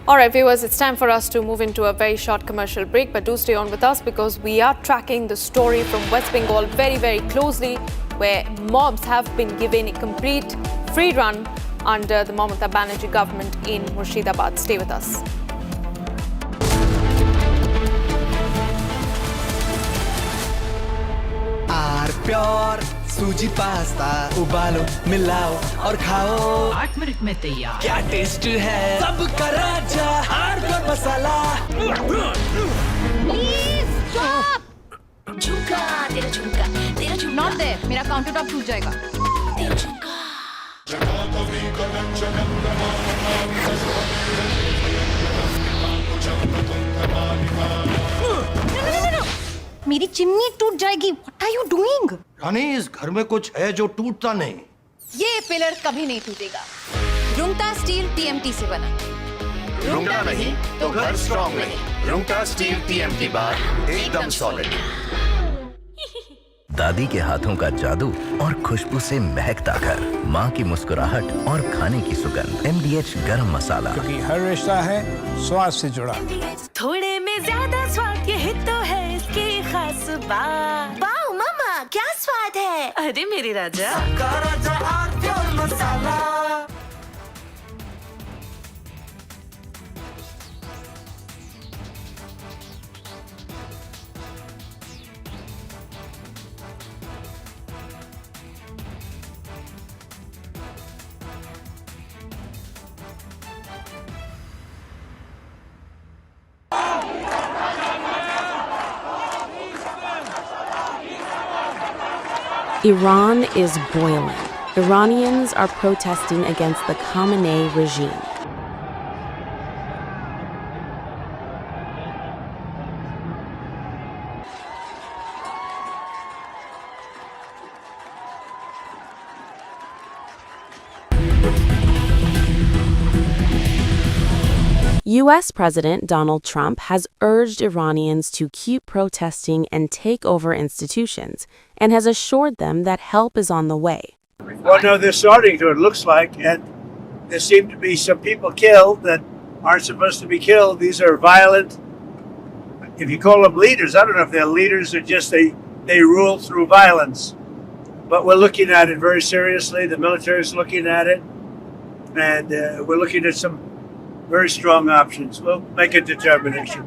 All right, viewers, it's time for us to move into a very short commercial break, but do stay on with us because we are tracking the story from West Bengal very, very closely, where mobs have been given a complete free run under the Mamata Banerjee government in Murshidabad. Stay with us. Pure सूजी pasta उबालो मिलाओ और खाओ 8 minute में तैयार क्या taste है सबका राजा hardcore मसाला झुमका तेरा झुमका नॉट देयर मेरा काउंटर टॉप टूट जाएगा तेरा झुमका मेरी चिमनी टूट जाएगी व्हाट आर यू डूइंग रानी इस घर में कुछ है जो टूटता नहीं ये पिलर कभी नहीं टूटेगा रुंगटा स्टील टीएमटी से बना रुंगटा नहीं तो घर स्ट्रॉन्ग नहीं रुंगटा स्टील टीएमटी बार एकदम सॉलिड दादी के हाथों का जादू और खुशबू से महकता घर माँ की मुस्कुराहट और खाने की सुगंध MDH गरम मसाला क्योंकि हर रिश्ता है स्वाद से जुड़ा थोड़े में ज्यादा स्वाद यही तो है इसकी खास बात वाओ मामा क्या स्वाद है अरे मेरे राजा मसाला Iran is boiling. Iranians are protesting against the Khamenei regime. U.S. President Donald Trump has urged Iranians to keep protesting and take over institutions, and has assured them that help is on the way. Well, no, they're starting to, it looks like, and there seem to be some people killed that aren't supposed to be killed. These are violent, if you call them leaders, I don't know if they're leaders or just they rule through violence. But we're looking at it very seriously. The military is looking at it, and we're looking at some very strong options. We'll make a determination.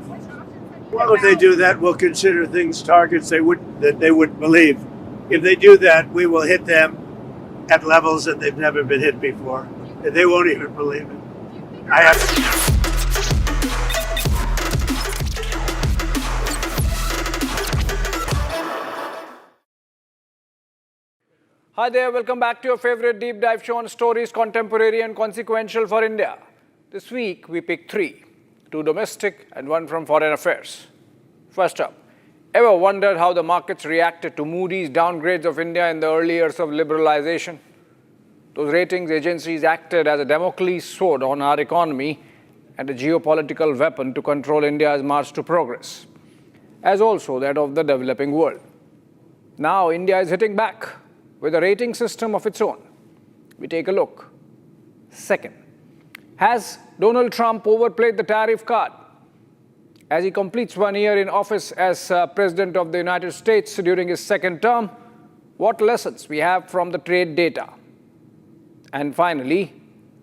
Well, if they do that, we'll consider things targets that they wouldn't believe. If they do that, we will hit them at levels that they've never been hit before. They won't even believe it. Hi there, welcome back to your favorite deep dive show on stories contemporary and consequential for India. This week, we picked 3, 2 domestic and 1 from foreign affairs. First up, ever wondered how the markets reacted to Moody's downgrades of India in the early years of liberalization? Those ratings agencies acted as a Damocles sword on our economy and a geopolitical weapon to control India's march to progress, as also that of the developing world. Now, India is hitting back with a rating system of its own. We take a look. Second, has Donald Trump overplayed the tariff card? As he completes 1 year in office as President of the United States during his second term, what lessons we have from the trade data? And finally,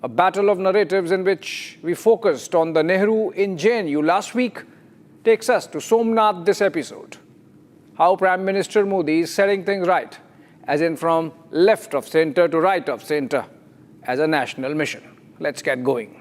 a battle of narratives in which we focused on the Nehru in JNU last week takes us to Somnath this episode. how Prime Minister Modi is setting things right, as in from left of center to right of center, as a national mission. Let's get going.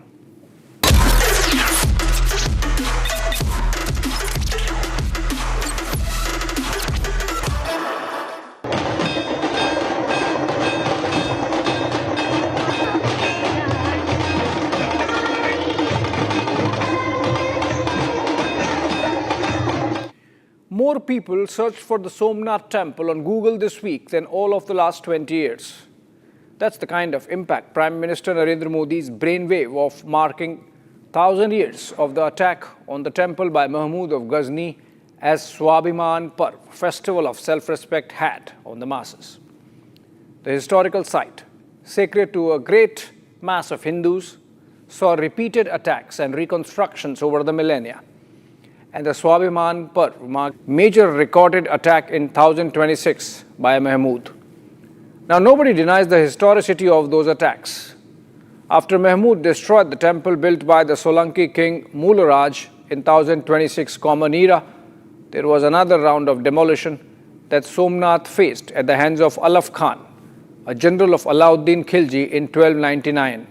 More people searched for the Somnath temple on Google this week than all of the last 20 years. That's the kind of impact Prime Minister Narendra Modi's brainwave of marking 1,000 years of the attack on the temple by Mahmud of Ghazni as Swabhiman Parv, festival of self-respect, had on the masses. The historical site, sacred to a great mass of Hindus, saw repeated attacks and reconstructions over the millennia. And the Swabhiman Parv marked major recorded attack in 1026 by Mahmud. Now, nobody denies the historicity of those attacks. After Mahmud destroyed the temple built by the Solanki king Mularaj in 1026 Common Era, there was another round of demolition that Somnath faced at the hands of Alaf Khan, a general of Alauddin Khilji, in 1299.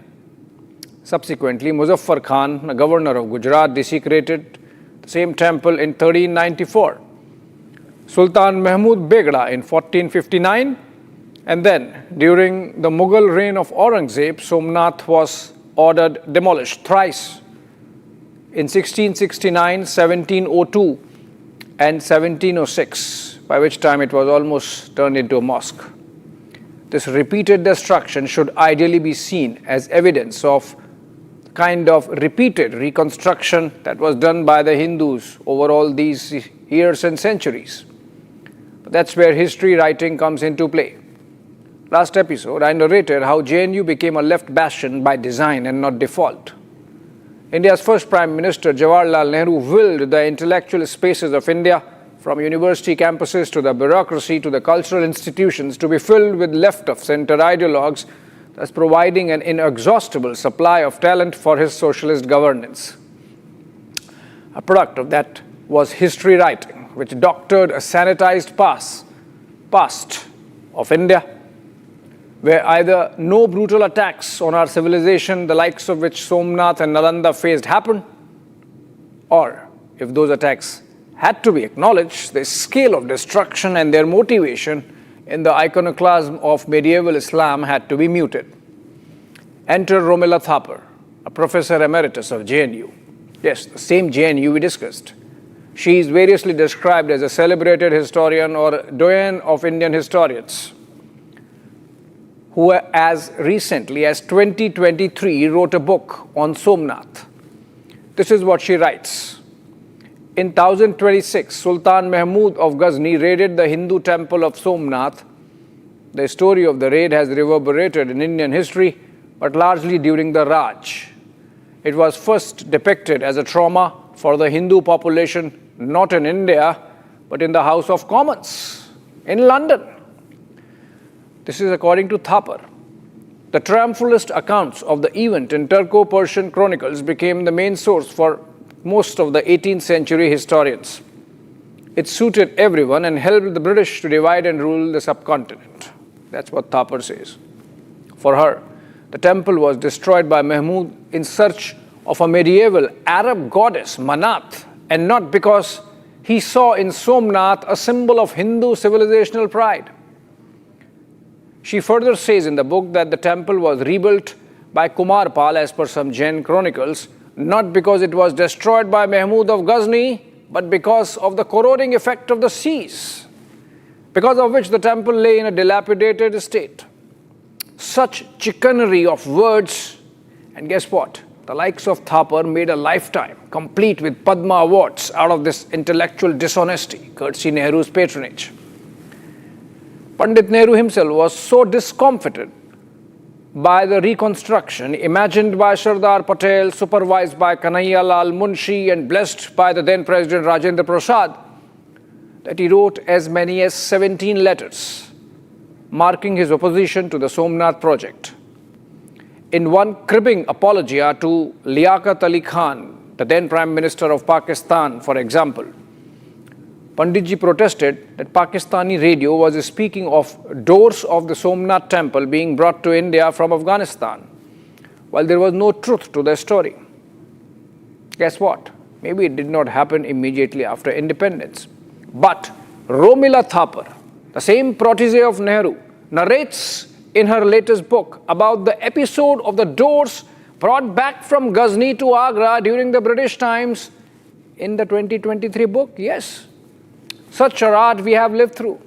Subsequently, Muzaffar Khan, a governor of Gujarat, desecrated the same temple in 1394. Sultan Mahmud Begda in 1459, and then during the Mughal reign of Aurangzeb, Somnath was ordered demolished thrice in 1669, 1702 and 1706, by which time it was almost turned into a mosque. This repeated destruction should ideally be seen as evidence of kind of repeated reconstruction that was done by the Hindus over all these years and centuries. But that's where history writing comes into play. Last episode, I narrated how JNU became a left bastion by design and not default. India's first Prime Minister, Jawaharlal Nehru, willed the intellectual spaces of India, from university campuses to the bureaucracy to the cultural institutions, to be filled with left-of-center ideologues, thus providing an inexhaustible supply of talent for his socialist governance. A product of that was history writing, which doctored a sanitized past of India, where either no brutal attacks on our civilization, the likes of which Somnath and Nalanda faced, happened, or if those attacks had to be acknowledged, the scale of destruction and their motivation in the iconoclasm of medieval Islam had to be muted. Enter Romila Thapar, a professor emeritus of JNU. Yes, the same JNU we discussed. She is variously described as a celebrated historian or doyen of Indian historians, who as recently as 2023 wrote a book on Somnath. This is what she writes. In 1026, Sultan Mahmud of Ghazni raided the Hindu temple of Somnath. The story of the raid has reverberated in Indian history, but largely during the Raj. It was first depicted as a trauma for the Hindu population, not in India, but in the House of Commons in London. This is according to Thapar. The triumphalist accounts of the event in Turco-Persian chronicles became the main source for most of the 18th century historians. It suited everyone and helped the British to divide and rule the subcontinent. That's what Thapar says. For her, the temple was destroyed by Mahmud in search of a medieval Arab goddess, Manat, and not because he saw in Somnath a symbol of Hindu civilizational pride. She further says in the book that the temple was rebuilt by Kumarpal as per some Jain chronicles, not because it was destroyed by Mahmud of Ghazni, but because of the corroding effect of the seas, because of which the temple lay in a dilapidated state. Such chicanery of words, and guess what? The likes of Thapar made a lifetime, complete with Padma Awards, out of this intellectual dishonesty, courtesy Nehru's patronage. Pandit Nehru himself was so discomfited by the reconstruction imagined by Sardar Patel, supervised by Kanhaiya Lal Munshi and blessed by the then President Rajendra Prasad, that he wrote as many as 17 letters marking his opposition to the Somnath project. In one cribbing apologia to Liaquat Ali Khan, the then Prime Minister of Pakistan, for example, Panditji protested that Pakistani radio was speaking of doors of the Somnath temple being brought to India from Afghanistan, while there was no truth to the story. Guess what? Maybe it did not happen immediately after independence. But Romila Thapar, the same protege of Nehru, narrates in her latest book about the episode of the doors brought back from Ghazni to Agra during the British times in the 2023 book. Yes, such charade we have lived through.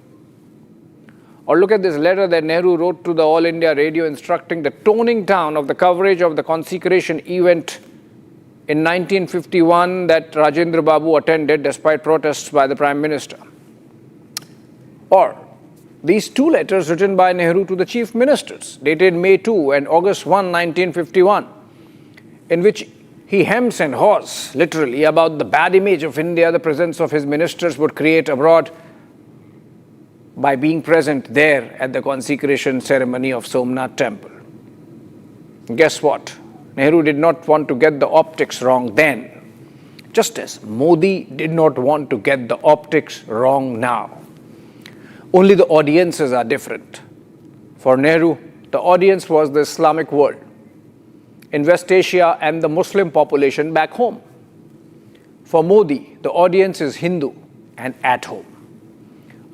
Or look at this letter that Nehru wrote to the All India Radio instructing the toning down of the coverage of the consecration event in 1951 that Rajendra Babu attended despite protests by the Prime Minister. Or these two letters written by Nehru to the chief ministers, dated May 2 and August 1, 1951, in which he hems and haws, literally, about the bad image of India the presence of his ministers would create abroad by being present there at the consecration ceremony of Somnath temple. Guess what? Nehru did not want to get the optics wrong then, just as Modi did not want to get the optics wrong now. Only the audiences are different. For Nehru, the audience was the Islamic world in West Asia and the Muslim population back home. For Modi, the audience is Hindu and at home.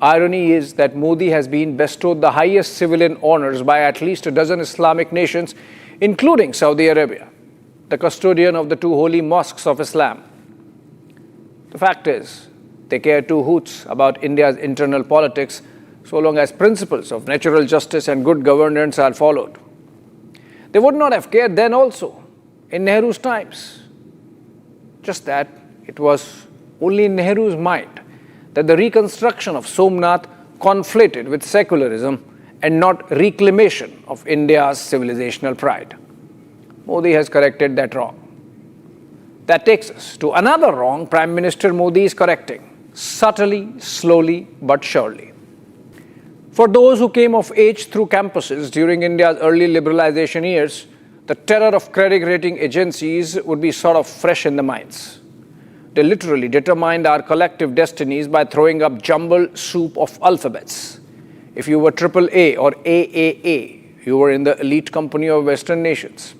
Irony is that Modi has been bestowed the highest civilian honors by at least a dozen Islamic nations, including Saudi Arabia, the custodian of the two holy mosques of Islam. The fact is, they care two hoots about India's internal politics so long as principles of natural justice and good governance are followed. They would not have cared then also, in Nehru's times. Just that it was only in Nehru's mind that the reconstruction of Somnath conflated with secularism and not reclamation of India's civilizational pride. Modi has corrected that wrong. That takes us to another wrong Prime Minister Modi is correcting, subtly, slowly, but surely. For those who came of age through campuses during India's early liberalization years, the terror of credit rating agencies would be sort of fresh in the minds. They literally determined our collective destinies by throwing up jumbled soup of alphabets. If you were AAA or AAA, you were in the elite company of Western nations.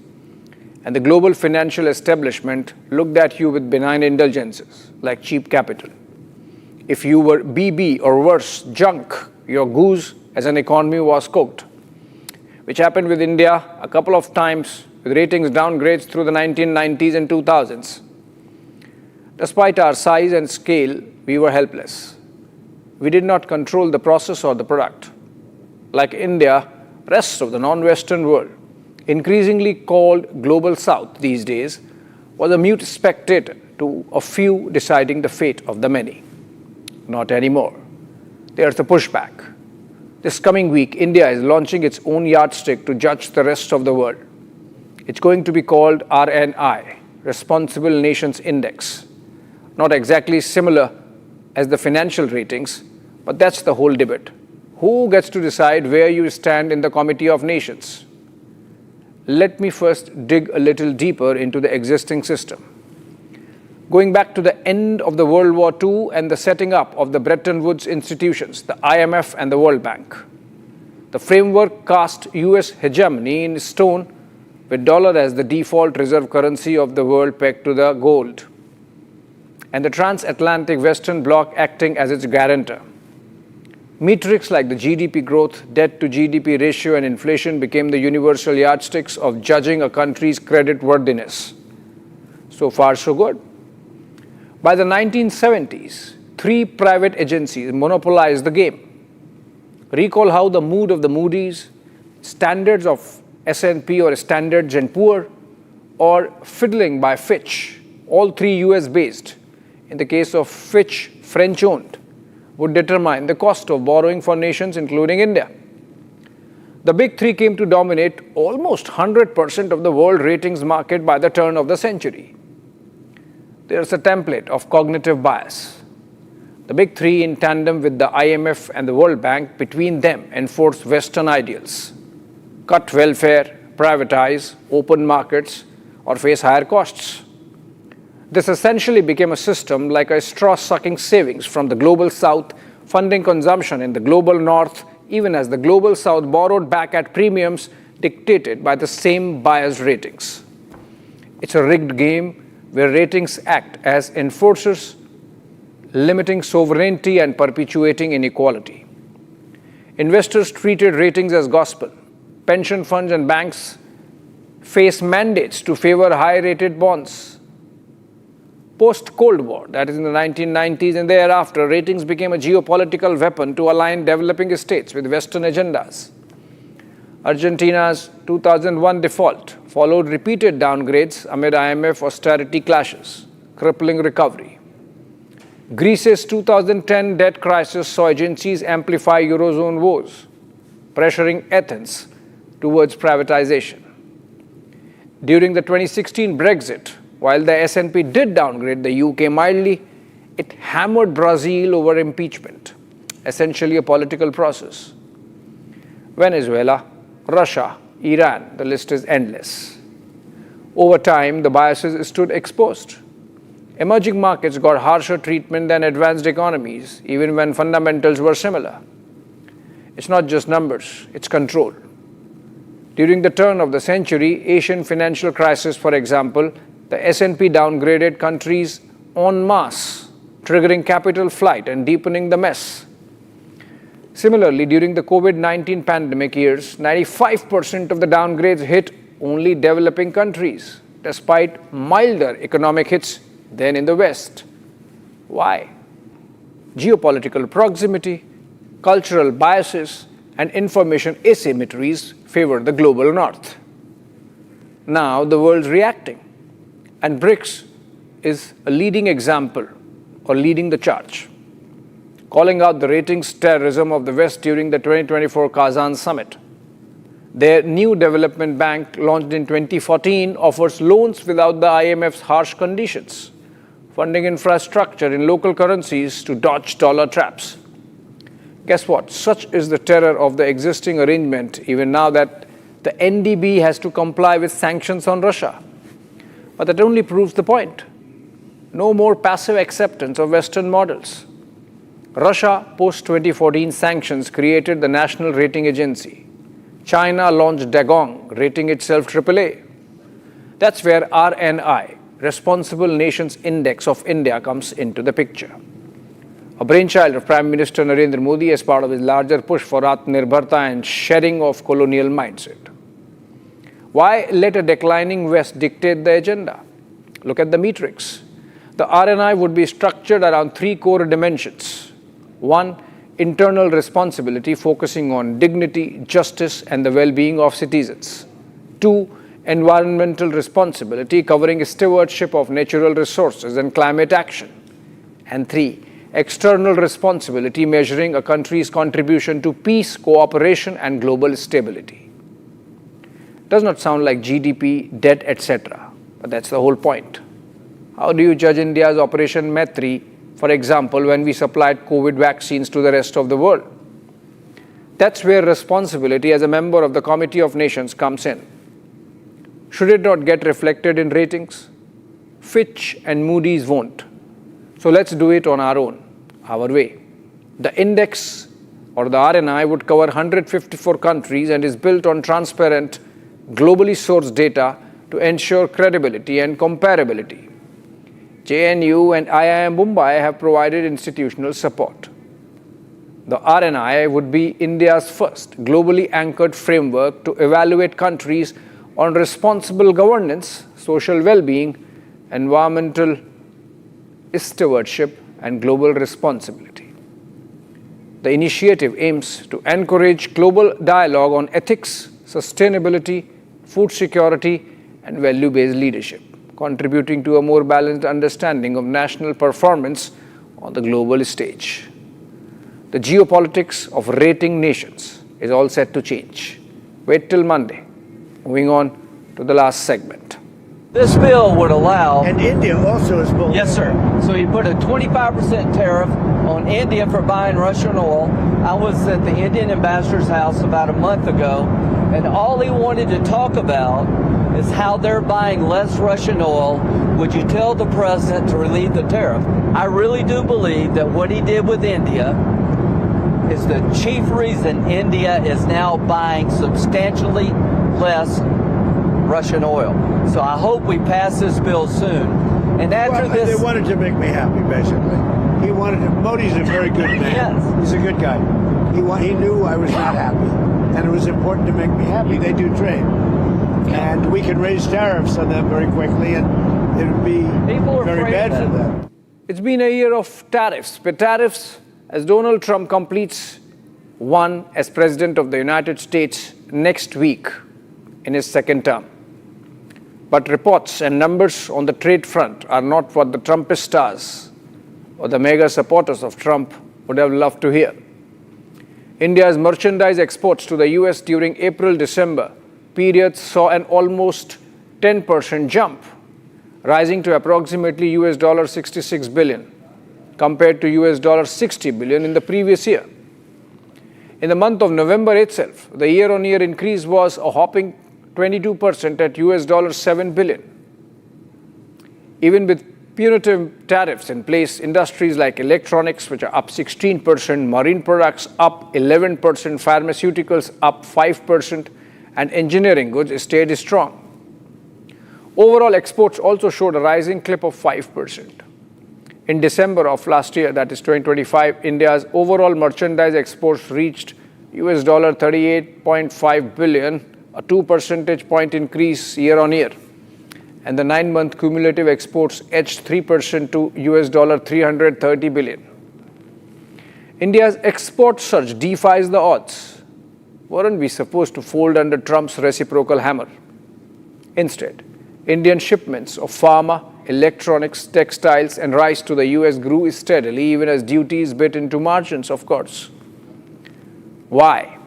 And the global financial establishment looked at you with benign indulgences, like cheap capital. If you were BB or worse, junk, your goose as an economy was cooked, which happened with India a couple of times with ratings downgrades through the 1990s and 2000s. Despite our size and scale, we were helpless. We did not control the process or the product. Like India, rest of the non-Western world, increasingly called Global South these days, was a mute spectator to a few deciding the fate of the many. Not anymore. There's a pushback. This coming week, India is launching its own yardstick to judge the rest of the world. It's going to be called RNI, Responsible Nations Index. Not exactly similar as the financial ratings, but that's the whole debate. Who gets to decide where you stand in the Committee of Nations? Let me first dig a little deeper into the existing system. Going back to the end of the World War II and the setting up of the Bretton Woods institutions, the IMF and the World Bank, the framework cast US hegemony in stone with dollar as the default reserve currency of the world pegged to the gold, and the transatlantic Western Bloc acting as its guarantor. Metrics like the GDP growth, debt to GDP ratio, and inflation became the universal yardsticks of judging a country's credit worthiness. So far, so good. By the 1970s, 3 private agencies monopolized the game. Recall how the mood of the Moody's, standards of S&P or Standard & Poor, or fiddling by Fitch, all 3 US-based, in the case of Fitch, French-owned, would determine the cost of borrowing for nations including India. The big 3 came to dominate almost 100% of the world ratings market by the turn of the century. There's a template of cognitive bias. The big 3 in tandem with the IMF and the World Bank, between them enforce Western ideals. Cut welfare, privatize, open markets, or face higher costs. This essentially became a system like a straw-sucking savings from the global south, funding consumption in the global north, even as the global south borrowed back at premiums dictated by the same biased ratings. It's a rigged game where ratings act as enforcers, limiting sovereignty and perpetuating inequality. Investors treated ratings as gospel. Pension funds and banks face mandates to favor high-rated bonds. Post-Cold War, that is in the 1990s and thereafter, ratings became a geopolitical weapon to align developing states with Western agendas. Argentina's 2001 default followed repeated downgrades amid IMF austerity clashes, crippling recovery. Greece's 2010 debt crisis saw agencies amplify Eurozone woes, pressuring Athens towards privatization. During the 2016 Brexit, while the S&P did downgrade the UK mildly, it hammered Brazil over impeachment, essentially a political process. Venezuela, Russia, Iran, the list is endless. Over time, the biases stood exposed. Emerging markets got harsher treatment than advanced economies, even when fundamentals were similar. It's not just numbers, it's control. During the turn of the century, Asian financial crisis, for example, the S&P downgraded countries en masse, triggering capital flight and deepening the mess. Similarly, during the COVID-19 pandemic years, 95% of the downgrades hit only developing countries, despite milder economic hits than in the West. Why? Geopolitical proximity, cultural biases, and information asymmetries favor the global north. Now the world's reacting, and BRICS is a leading example or leading the charge. Calling out the ratings terrorism of the West during the 2024 Kazan summit. Their new development bank, launched in 2014, offers loans without the IMF's harsh conditions, funding infrastructure in local currencies to dodge dollar traps. Guess what? Such is the terror of the existing arrangement, even now that the NDB has to comply with sanctions on Russia. But that only proves the point. No more passive acceptance of Western models. Russia, post-2014 sanctions, created the National Rating Agency. China launched Dagong, rating itself AAA. That's where RNI, Responsible Nations Index of India, comes into the picture. A brainchild of Prime Minister Narendra Modi as part of his larger push for Atmanirbharta and shedding of colonial mindset. Why let a declining West dictate the agenda? Look at the metrics. The RNI would be structured around three core dimensions. One, internal responsibility, focusing on dignity, justice, and the well-being of citizens. Two, environmental responsibility, covering stewardship of natural resources and climate action. And three, external responsibility, measuring a country's contribution to peace, cooperation, and global stability. Does not sound like GDP, debt, etc., but that's the whole point. How do you judge India's Operation Maitri, for example, when we supplied COVID vaccines to the rest of the world? That's where responsibility as a member of the Committee of Nations comes in. Should it not get reflected in ratings? Fitch and Moody's won't. So let's do it on our own, our way. The index, or the RNI, would cover 154 countries and is built on transparent, globally sourced data to ensure credibility and comparability. JNU and IIM Mumbai have provided institutional support. The RNI would be India's first globally anchored framework to evaluate countries on responsible governance, social well-being, environmental stewardship, and global responsibility. The initiative aims to encourage global dialogue on ethics, sustainability, food security, and value-based leadership, contributing to a more balanced understanding of national performance on the global stage. The geopolitics of rating nations is all set to change. Wait till Monday. Moving on to the last segment. This bill would allow... And India also is bullish. Yes, sir. So you put a 25% tariff on India for buying Russian oil. I was at the Indian ambassador's house about a month ago. and all he wanted to talk about is how they're buying less Russian oil. Would you tell the president to relieve the tariff? I really do believe that what he did with India is the chief reason India is now buying substantially less Russian oil. So I hope we pass this bill soon. And after this, they wanted to make me happy, basically. Modi's a very good man. Yes. He's a good guy. He knew I was not happy, and it was important to make me happy. They do trade, and we can raise tariffs on them very quickly, and it would be very bad for them. It's been a year of tariffs, but tariffs as Donald Trump completes one as President of the United States next week in his second term. But reports and numbers on the trade front are not what the Trumpist stars or the mega supporters of Trump would have loved to hear. India's merchandise exports to the US during April-December period saw an almost 10% jump, rising to approximately US $66 billion, compared to US $60 billion in the previous year. In the month of November itself, the year-on-year increase was a hopping 22% at US $7 billion. Even with punitive tariffs in place, industries like electronics, which are up 16%, marine products up 11%, pharmaceuticals up 5%, and engineering goods stayed strong. Overall exports also showed a rising clip of 5%. In December of last year, that is 2025, India's overall merchandise exports reached US $38.5 billion, a 2 percentage point increase year on year. And the 9-month cumulative exports edged 3% to US $330 billion. India's export surge defies the odds. Weren't we supposed to fold under Trump's reciprocal hammer? Instead, Indian shipments of pharma, electronics, textiles, and rice to the US grew steadily, even as duties bit into margins, of course. Why?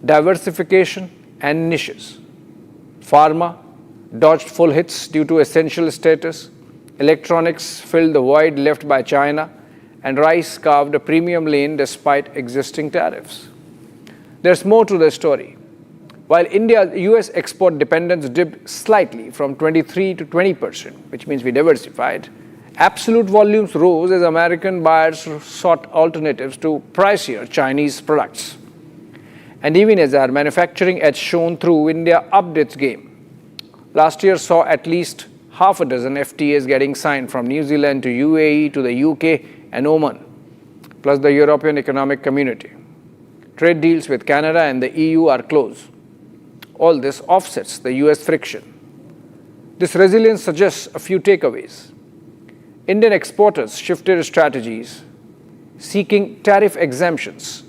Diversification and niches. Pharma dodged full hits due to essential status. Electronics filled the void left by China, and rice carved a premium lane despite existing tariffs. There's more to the story. While India's US export dependence dipped slightly from 23 to 20%, which means we diversified, absolute volumes rose as American buyers sought alternatives to pricier Chinese products. And even as our manufacturing edge shone through, India upped its game. Last year saw at least half a dozen FTAs getting signed, from New Zealand to UAE to the UK and Oman, plus the European Economic Community. Trade deals with Canada and the EU are close. All this offsets the US friction. This resilience suggests a few takeaways. Indian exporters shifted strategies, seeking tariff exemptions,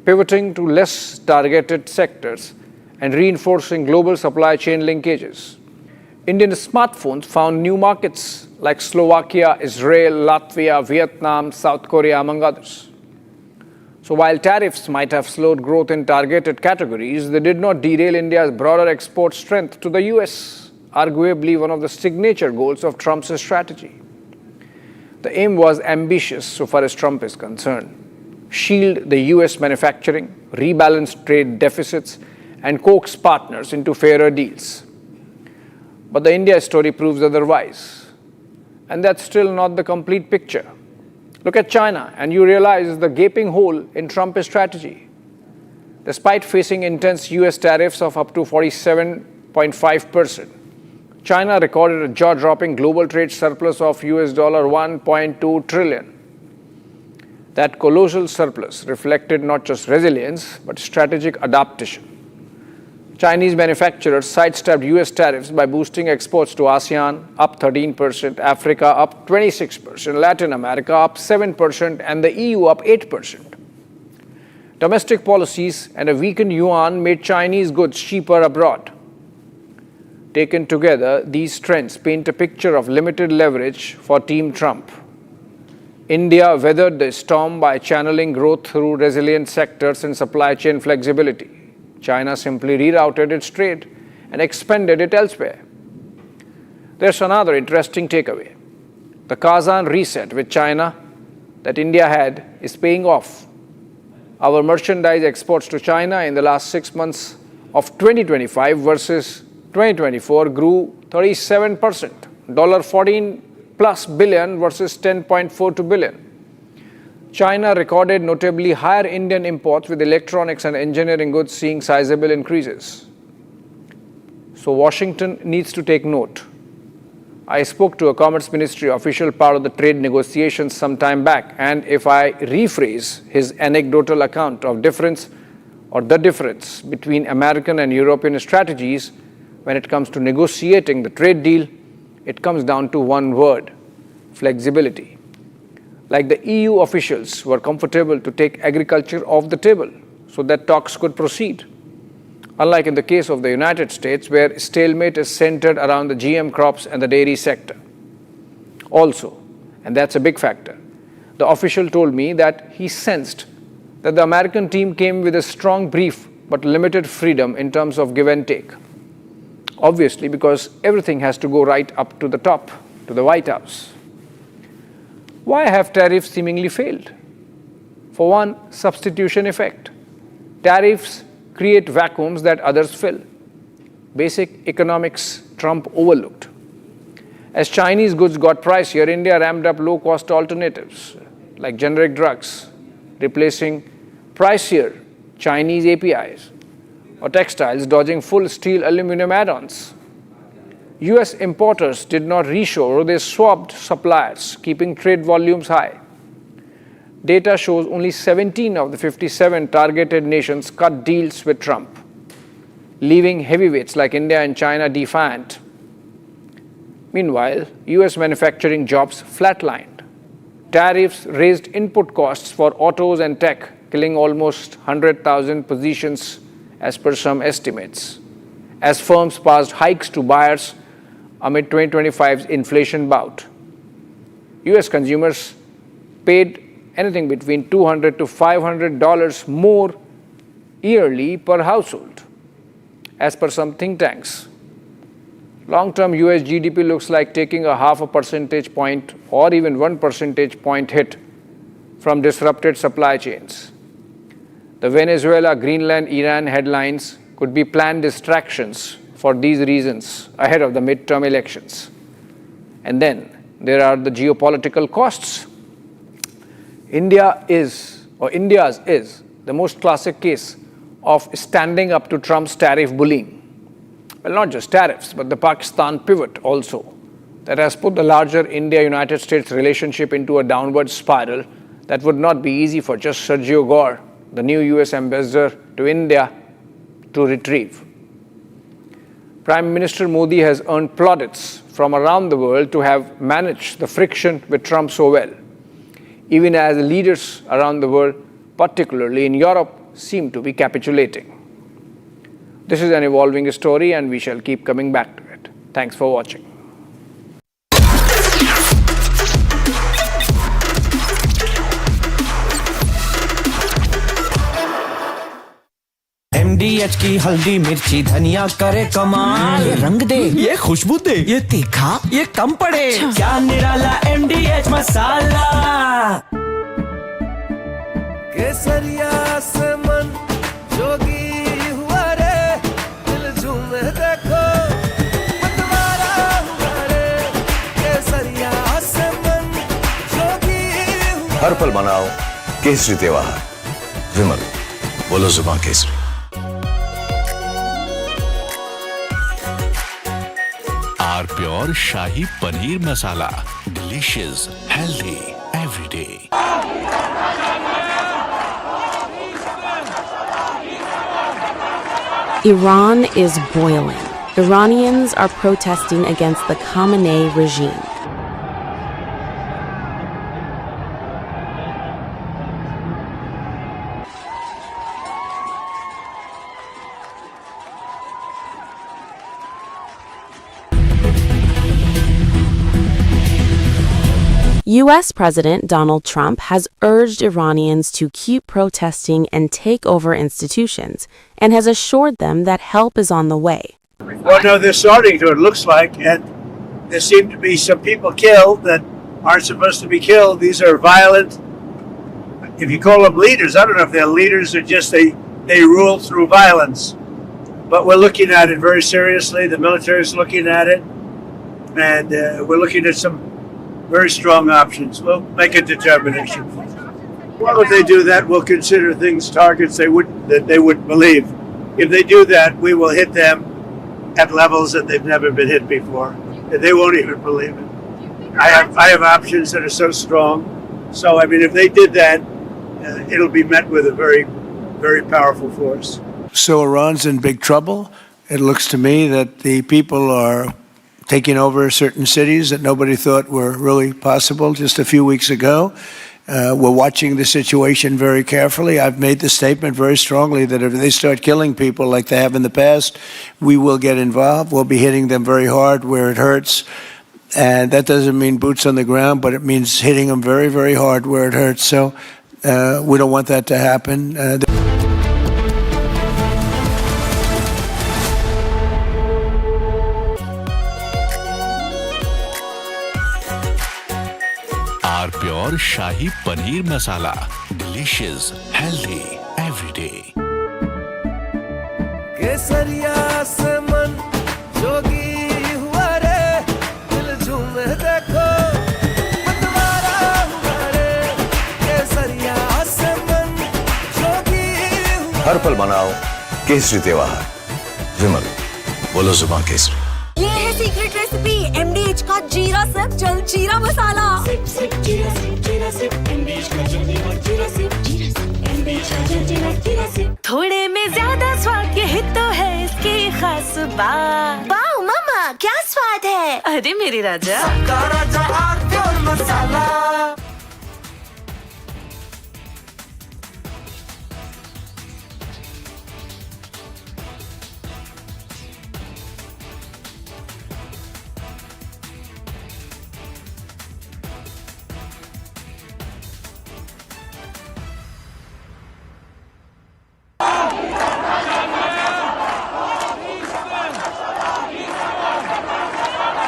pivoting to less targeted sectors, and reinforcing global supply chain linkages. Indian smartphones found new markets like Slovakia, Israel, Latvia, Vietnam, South Korea, among others. So while tariffs might have slowed growth in targeted categories, they did not derail India's broader export strength to the US, arguably one of the signature goals of Trump's strategy. The aim was ambitious so far as Trump is concerned: shield the US manufacturing, rebalance trade deficits, and coax partners into fairer deals. But the India story proves otherwise. And that's still not the complete picture. Look at China and you realize the gaping hole in Trump's strategy. Despite facing intense US tariffs of up to 47.5%, China recorded a jaw-dropping global trade surplus of US $1.2 trillion. That colossal surplus reflected not just resilience, but strategic adaptation. Chinese manufacturers sidestepped US tariffs by boosting exports to ASEAN, up 13%, Africa up 26%, Latin America up 7%, and the EU up 8%. Domestic policies and a weakened yuan made Chinese goods cheaper abroad. Taken together, these trends paint a picture of limited leverage for Team Trump. India weathered the storm by channeling growth through resilient sectors and supply chain flexibility. China simply rerouted its trade and expanded it elsewhere. There's another interesting takeaway. The Kazan reset with China that India had is paying off. Our merchandise exports to China in the last 6 months of 2025 versus 2024 grew 37%, $14 plus billion versus 10.42 billion. China recorded notably higher Indian imports, with electronics and engineering goods seeing sizable increases. So Washington needs to take note. I spoke to a Commerce Ministry official part of the trade negotiations some time back, and if I rephrase his anecdotal account of the difference between American and European strategies when it comes to negotiating the trade deal, it comes down to one word: flexibility. Like the EU officials were comfortable to take agriculture off the table so that talks could proceed. Unlike in the case of the United States, where stalemate is centered around the GM crops and the dairy sector. Also, and that's a big factor, the official told me that he sensed that the American team came with a strong brief but limited freedom in terms of give and take. Obviously, because everything has to go right up to the top, to the White House. Why have tariffs seemingly failed? For one, substitution effect. Tariffs create vacuums that others fill. Basic economics Trump overlooked. As Chinese goods got pricier, India ramped up low-cost alternatives like generic drugs, replacing pricier Chinese APIs, or textiles dodging full steel aluminum add-ons. US importers did not reshore, they swapped suppliers, keeping trade volumes high. Data shows only 17 of the 57 targeted nations cut deals with Trump, leaving heavyweights like India and China defiant. Meanwhile, US manufacturing jobs flatlined. Tariffs raised input costs for autos and tech, killing almost 100,000 positions as per some estimates, as firms passed hikes to buyers amid 2025's inflation bout. US consumers paid anything between $200 to $500 more yearly per household, as per some think tanks. Long-term US GDP looks like taking a 0.5 percentage point or even 1 percentage point hit from disrupted supply chains. The Venezuela, Greenland, Iran headlines could be planned distractions for these reasons ahead of the midterm elections. And then there are the geopolitical costs. India's is the most classic case of standing up to Trump's tariff bullying. Well, not just tariffs, but the Pakistan pivot also, that has put the larger India-United States relationship into a downward spiral that would not be easy for just Sergio Gore, the new US ambassador to India, to retrieve. Prime Minister Modi has earned plaudits from around the world to have managed the friction with Trump so well, even as leaders around the world, particularly in Europe, seem to be capitulating. This is an evolving story, and we shall keep coming back to it. Thanks for watching. MDH की हल्दी मिर्ची धनिया करे कमाल, ये रंग दे, ये खुशबू दे, ये तीखा, ये कम पड़े, क्या निराला MDH मसाला। केसरिया से मन जोगी हुआ रे, दिल झूमे देखो मतवारा हुआ रे, केसरिया से मन जोगी हुआ। हर पल मनाओ केसरी त्योहार। विमल, बोलो जुबान Kesari. Pure shahi paneer masala, delicious, healthy every day. Iran is boiling. Iranians are protesting against the Khamenei regime. U.S. President Donald Trump has urged Iranians to keep protesting and take over institutions, and has assured them that help is on the way. Well, no, they're starting to, it looks like, and there seem to be some people killed that aren't supposed to be killed. These are violent, if you call them leaders, I don't know if they're leaders or just they rule through violence. But we're looking at it very seriously. The military is looking at it, and we're looking at some very strong options. We'll make a determination. Well, if they do that, we'll consider things targets that they wouldn't believe. If they do that, we will hit them at levels that they've never been hit before. And they won't even believe it. I have options that are so strong. So, I mean, if they did that, it'll be met with a very, very powerful force. So Iran's in big trouble. It looks to me that the people are taking over certain cities that nobody thought were really possible just a few weeks ago. We're watching the situation very carefully. I've made the statement very strongly that if they start killing people like they have in the past, we will get involved. We'll be hitting them very hard where it hurts. And that doesn't mean boots on the ground, but it means hitting them very, very hard where it hurts. So we don't want that to happen. Pure Shahi Paneer Masala. Delicious, healthy, every day. केसरिया से मन जोगी हुआ रे दिल झूमे देखो मतवारा हुआ रे केसरिया से मन जोगी हुआ हर पल मनाओ केसरी त्योहार विमल बोलो जुबान केसरी ये है सीक्रेट रेसिपी MDH का जीरा सिप जल जीरा मसाला सिप सिप जीरा सिप MDH का जल्दी और जीरा सिप MDH का जीरा सिप थोड़े में ज्यादा स्वाद ये तो है इसकी खास बात वाओ मामा क्या स्वाद है अरे मेरी राजा सबका राजा और मसाला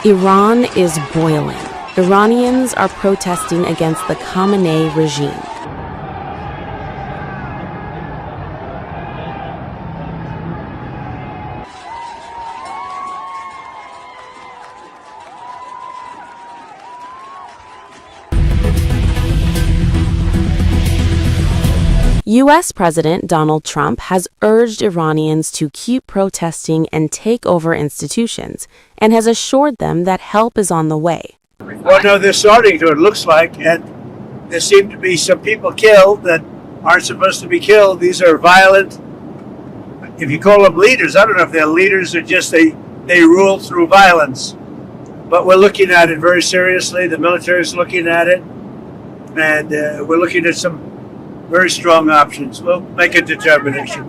Iran is boiling. Iranians are protesting against the Khamenei regime. U.S. President Donald Trump has urged Iranians to keep protesting and take over institutions, and has assured them that help is on the way. Well, no, they're starting to, it looks like, and there seem to be some people killed that aren't supposed to be killed. These are violent, if you call them leaders, I don't know if they're leaders or just they rule through violence. But we're looking at it very seriously. The military is looking at it, and we're looking at some very strong options. We'll make a determination.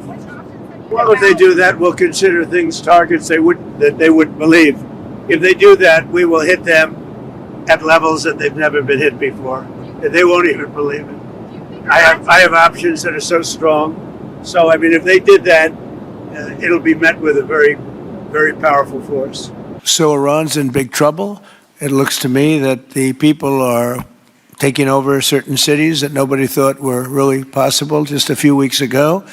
Well, if they do that, we'll consider things targets that they wouldn't believe. If they do that, we will hit them at levels that they've never been hit before. And they won't even believe it. I have options that are so strong. So, I mean, if they did that, it'll be met with a very, very powerful force. So Iran's in big trouble. It looks to me that the people are taking over certain cities that nobody thought were really possible just a few weeks ago.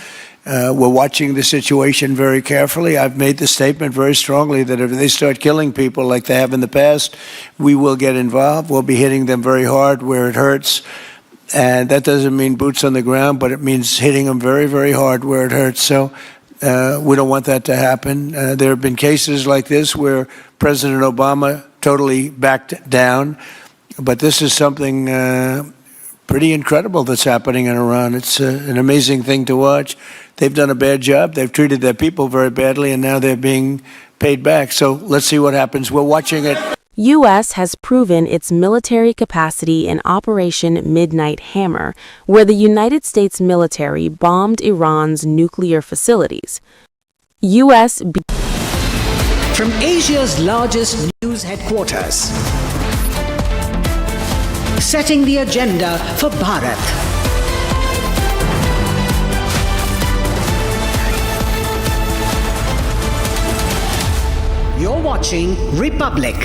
We're watching the situation very carefully. I've made the statement very strongly that if they start killing people like they have in the past, we will get involved. We'll be hitting them very hard where it hurts. And that doesn't mean boots on the ground, but it means hitting them very, very hard where it hurts. So we don't want that to happen. There have been cases like this where President Obama totally backed down. But this is something pretty incredible that's happening in Iran. It's an amazing thing to watch. They've done a bad job. They've treated their people very badly, and now they're being paid back. So let's see what happens. We're watching it. U.S. has proven its military capacity in Operation Midnight Hammer, where the United States military bombed Iran's nuclear facilities. U.S. From Asia's largest news headquarters, setting the agenda for Bharat. You're watching Republic.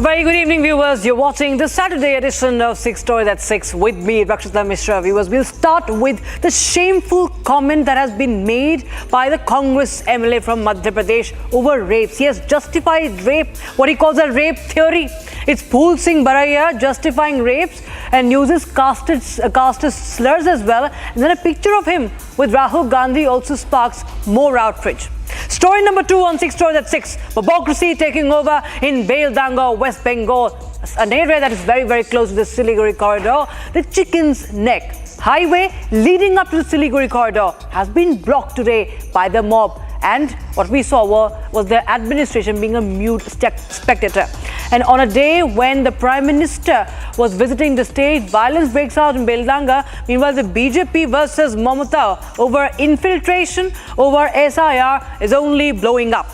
A very good evening, viewers. You're watching the Saturday edition of 6 Stories at 6 with me, Rakshita Mishra. Viewers, we'll start with the shameful comment that has been made by the Congress MLA from Madhya Pradesh over rapes. He has justified rape, what he calls a rape theory. It's Phul Singh Baraiya justifying rapes and uses casteist slurs as well. And then a picture of him with Rahul Gandhi also sparks more outrage. Story number 2 on 6 Stories at 6. Hypocrisy taking over in Beldanga, West Bengal, an area that is very, very close to the Siliguri corridor. The Chicken's Neck highway leading up to the Siliguri corridor has been blocked today by the mob. And what we saw was the administration being a mute spectator. And on a day when the Prime Minister was visiting the state, violence breaks out in Beldanga. Meanwhile, the BJP versus Mamata over infiltration, over SIR is only blowing up.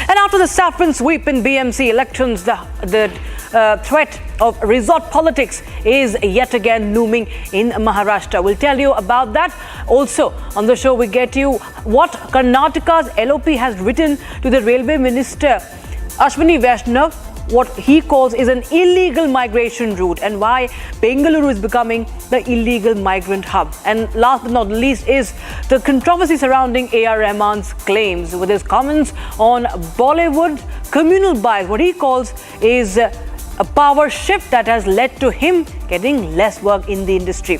And after the saffron sweep in BMC elections, the threat of resort politics is yet again looming in Maharashtra. We'll tell you about that. Also, on the show, we get you what Karnataka's LOP has written to the Railway Minister, Ashwini Vaishnav, what he calls is an illegal migration route, and why Bengaluru is becoming the illegal migrant hub. And last but not least is the controversy surrounding A.R. Rahman's claims with his comments on Bollywood communal bias, what he calls is a power shift that has led to him getting less work in the industry.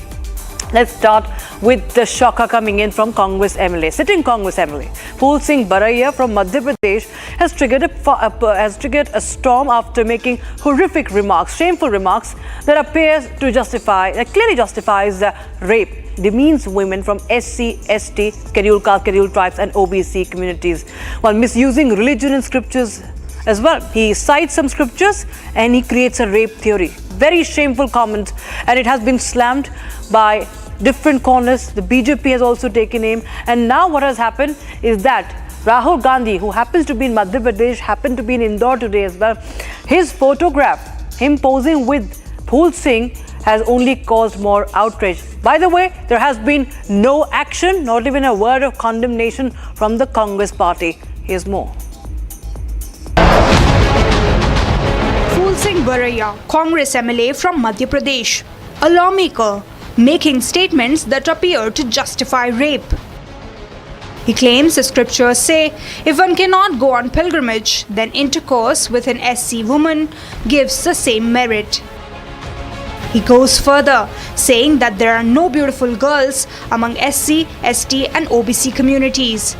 Let's start with the shocker coming in from Congress MLA. Sitting Congress MLA, Phul Singh Baraiya from Madhya Pradesh has triggered a storm after making horrific remarks, shameful remarks that clearly justifies rape, demeans women from SC, ST, scheduled caste, scheduled tribes and OBC communities, while misusing religion and scriptures as well. He cites some scriptures and he creates a rape theory. Very shameful comment, and it has been slammed by different corners. The BJP has also taken aim, and now what has happened is that Rahul Gandhi, who happens to be in Madhya Pradesh, happened to be in Indore today as well. His photograph, him posing with Phul Singh, has only caused more outrage. By the way, there has been no action, not even a word of condemnation from the Congress party. Here's more. Phul Singh Baraiya, Congress MLA from Madhya Pradesh, a lawmaker, making statements that appear to justify rape. He claims the scriptures say if one cannot go on pilgrimage, then intercourse with an SC woman gives the same merit. He goes further, saying that there are no beautiful girls among SC, ST and OBC communities.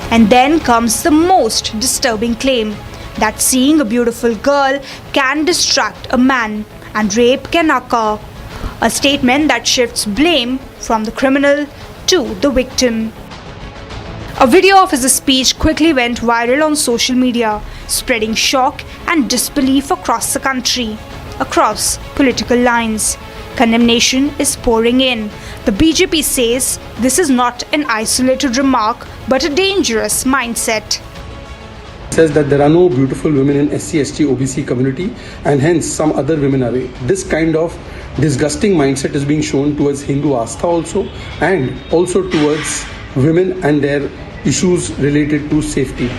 And then comes the most disturbing claim, that seeing a beautiful girl can distract a man and rape can occur. A statement that shifts blame from the criminal to the victim. A video of his speech quickly went viral on social media, spreading shock and disbelief across the country, across political lines. Condemnation is pouring in. The BJP says this is not an isolated remark but a dangerous mindset. Says that there are no beautiful women in SC, ST, OBC community and hence some other women are raped. This kind of disgusting mindset is being shown towards Hindu Astha also, and also towards women and their issues related to safety.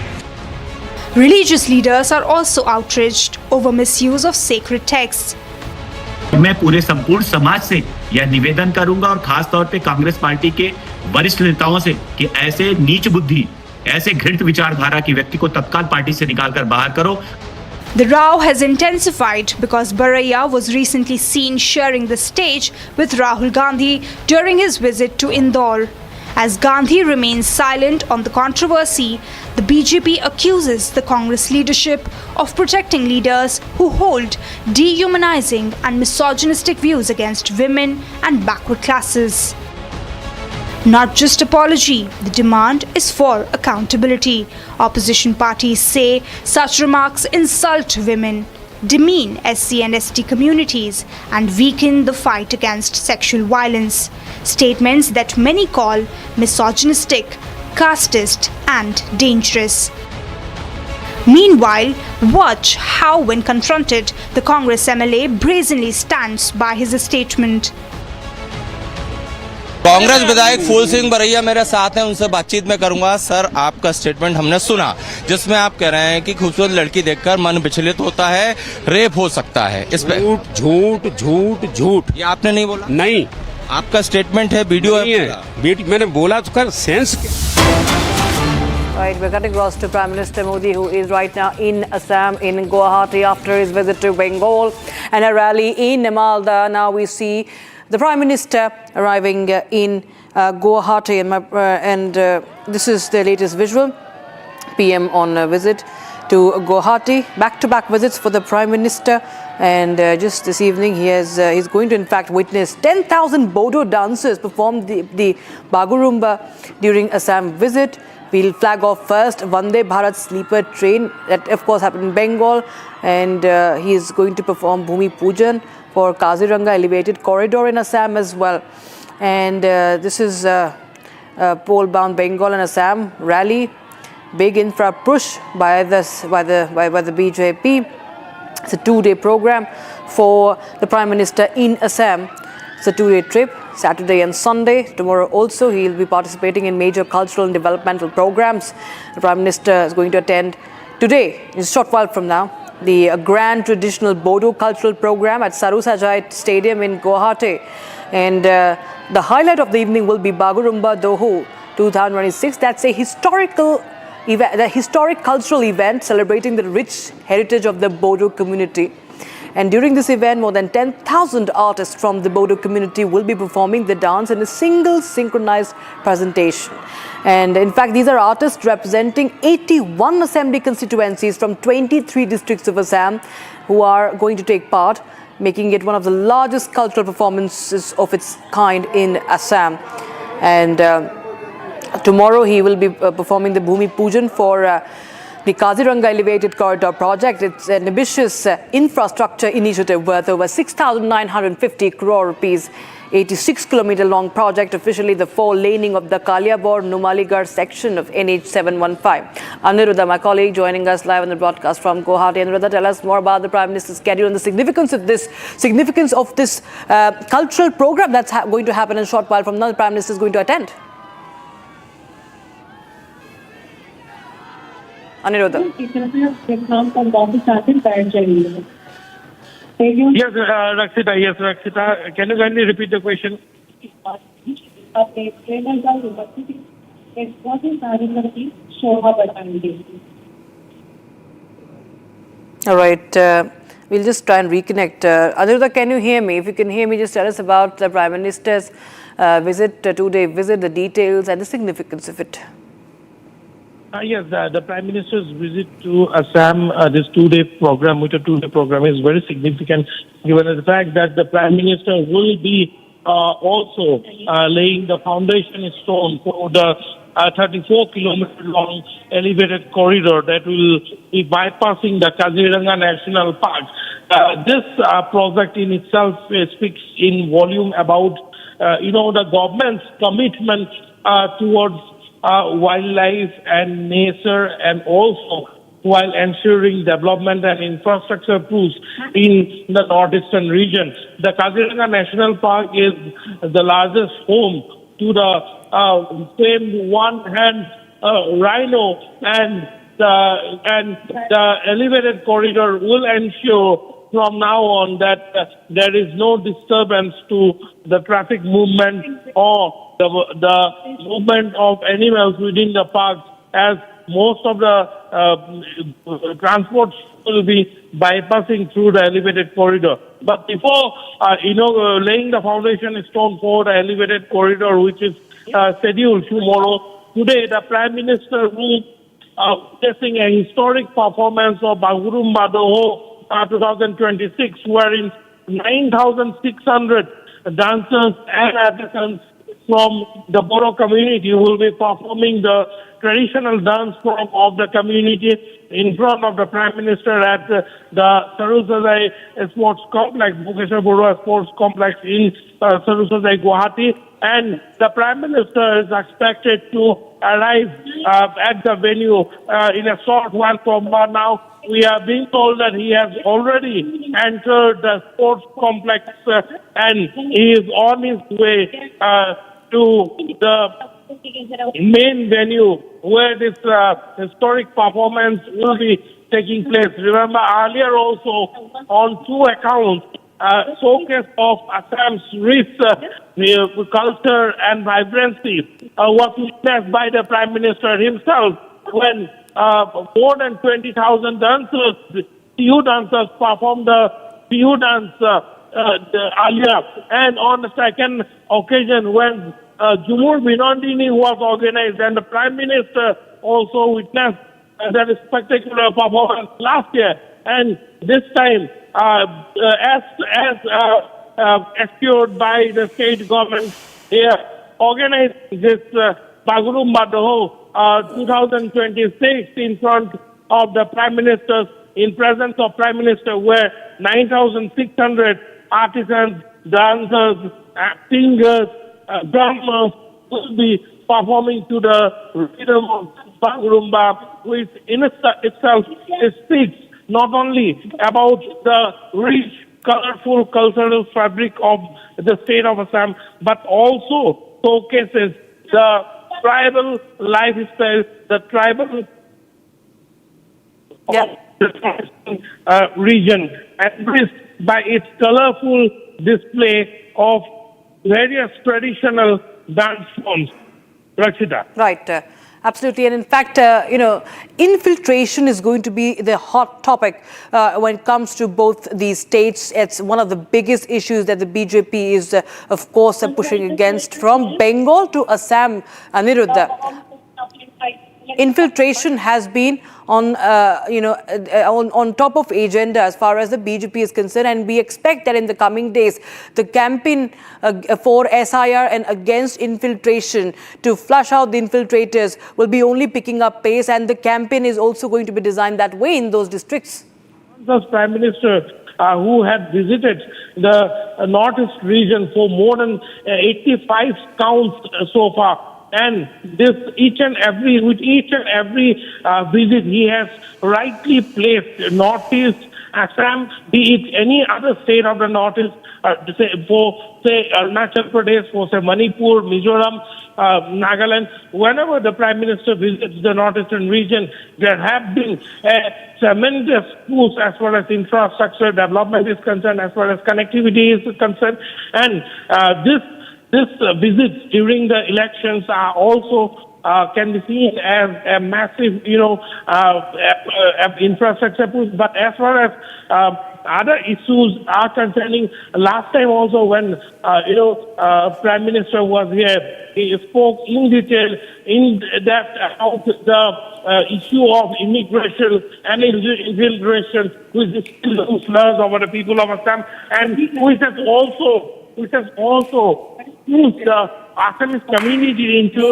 Religious leaders are also outraged over misuse of sacred texts. मैं पूरे संपूर्ण समाज से यह निवेदन करूंगा और खास तौर पे कांग्रेस पार्टी के वरिष्ठ नेताओं से कि ऐसे नीच बुद्धि, ऐसे घृणित विचारधारा की व्यक्ति को तत्काल पार्टी से निकालकर बाहर करो. The row has intensified because Baraiya was recently seen sharing the stage with Rahul Gandhi during his visit to Indore. As Gandhi remains silent on the controversy, the BJP accuses the Congress leadership of protecting leaders who hold dehumanizing and misogynistic views against women and backward classes. Not just apology, the demand is for accountability. Opposition parties say such remarks insult women, demean SC and ST communities, and weaken the fight against sexual violence. Statements that many call misogynistic, casteist, and dangerous. Meanwhile, watch how, when confronted, the Congress MLA brazenly stands by his statement. Congress विधायक फूल सिंह बरैया मेरे साथ हैं, उनसे बातचीत में करूंगा। Sir, आपका statement हमने सुना जिसमें आप कह रहे हैं कि खूबसूरत लड़की देखकर मन विचलित होता है, रेप हो सकता है। इस पे झूठ झूठ झूठ, ये आपने नहीं बोला? नहीं, आपका स्टेटमेंट है, वीडियो है। मैंने बोला तो कर sense. Right, we're cutting across to Prime Minister Modi, who is right now in Assam, in Guwahati, after his visit to Bengal and a rally in Malda. Now we see the Prime Minister arriving in Guwahati, and this is the latest visual. PM on a visit to Guwahati. Back-to-back visits for the Prime Minister, and just this evening he's going to in fact witness 10,000 Bodo dancers perform the Bagurumba during Assam visit. We'll flag off first Vande Bharat sleeper train that of course happened in Bengal, and he is going to perform Bhumi Pujan for Kaziranga elevated corridor in Assam as well. And this is pole-bound Bengal and Assam rally, big infra push by the BJP. It's a 2-day program for the Prime Minister in Assam. It's a 2-day trip, Saturday and Sunday. Tomorrow also he will be participating in major cultural and developmental programs. The Prime Minister is going to attend today, in a short while from now, the grand traditional Bodo cultural program at Sarusajai Stadium in Guwahati. And the highlight of the evening will be Bagurumba Doho 2026. That's a historic cultural event celebrating the rich heritage of the Bodo community. And during this event, more than 10,000 artists from the Bodo community will be performing the dance in a single synchronized presentation. And in fact, these are artists representing 81 assembly constituencies from 23 districts of Assam who are going to take part, making it one of the largest cultural performances of its kind in Assam. And tomorrow he will be performing the Bhumi Pujan for the Kaziranga Elevated Corridor project. It's an ambitious infrastructure initiative worth over 6,950 crore rupees, 86-kilometer long project, officially the 4-laning of the Kaliabor-Numaligarh section of NH 715. Aniruddha, my colleague, joining us live on the broadcast from Guwahati. Aniruddha, tell us more about the Prime Minister's schedule and the significance of this cultural program that's going to happen in a short while from now. The Prime Minister is going to attend. Aniruddha. Yes, Rakshita. Can you kindly repeat the question? All right. We'll just try and reconnect. Aniruddha, can you hear me? If you can hear me, just tell us about the Prime Minister's visit, 2-day visit, the details and the significance of it. Yes, the Prime Minister's visit to Assam, this 2-day program, is very significant given the fact that the Prime Minister will be also laying the foundation stone for the 34-kilometer long elevated corridor that will be bypassing the Kaziranga National Park. This project in itself speaks in volume about, the government's commitment towards wildlife and nature, and also while ensuring development and infrastructure tools in the northeastern region. The Kaziranga National Park is the largest home to the same one-hand rhino, and the elevated corridor will ensure from now on that there is no disturbance to the traffic movement or the movement of animals within the park, as most of the transports will be bypassing through the elevated corridor. But before laying the foundation stone for the elevated corridor, which is scheduled tomorrow, today the Prime Minister will witnessing a historic performance of Bagurumba Doho 2026, wherein 9,600 dancers and artisans from the Bodo community will be performing the traditional dance form of the community in front of the Prime Minister at the Sarusajai Sports Complex, Bhukeshwar Borua Sports Complex in Sarusajai, Guwahati. And the Prime Minister is expected to arrive at the venue in a short while from now. We are being told that he has already entered the sports complex and he is on his way to the main venue where this historic performance will be taking place. Remember, earlier also, on two accounts, showcase of Assam's rich culture and vibrancy was witnessed by the Prime Minister himself when more than 20,000 dancers, Feud dancers, performed the Feud dance earlier. And on the second occasion when Jumur Binondini was organized and the Prime Minister also witnessed that spectacular performance last year. And this time, as assured by the state government, they are organizing this Bagurumba Doho 2026 in front of the Prime Minister, in presence of Prime Minister, where 9,600 artisans, dancers, singers, drummers will be performing to the rhythm of Bagurumba, which in itself speaks not only about the rich, colorful cultural fabric of the state of Assam, but also showcases the tribal lifestyle, the tribal region, enriched by its colorful display of various traditional dance forms. Rakshita. Right. Absolutely. And in fact, infiltration is going to be the hot topic when it comes to both these states. It's one of the biggest issues that the BJP is, of course, pushing against, from Bengal to Assam. Aniruddha, infiltration has been on top of agenda as far as the BJP is concerned, and we expect that in the coming days the campaign for SIR and against infiltration to flush out the infiltrators will be only picking up pace, and the campaign is also going to be designed that way in those districts. The Prime Minister who had visited the Northeast region for more than 85 counts so far. And with each and every visit, he has rightly placed Northeast, Assam, be it any other state of the Northeast, for Arunachal Pradesh, for Manipur, Mizoram, Nagaland. Whenever the Prime Minister visits the Northeastern region, there have been tremendous push as far as infrastructure development is concerned, as far as connectivity is concerned. And this visits during the elections are also can be seen as a massive, infrastructure push. But as far as other issues are concerning, last time also when Prime Minister was here, he spoke in detail in depth about the issue of immigration and infiltration, which is still slurs over the people of Assam, and which has also pushed the Assamese community into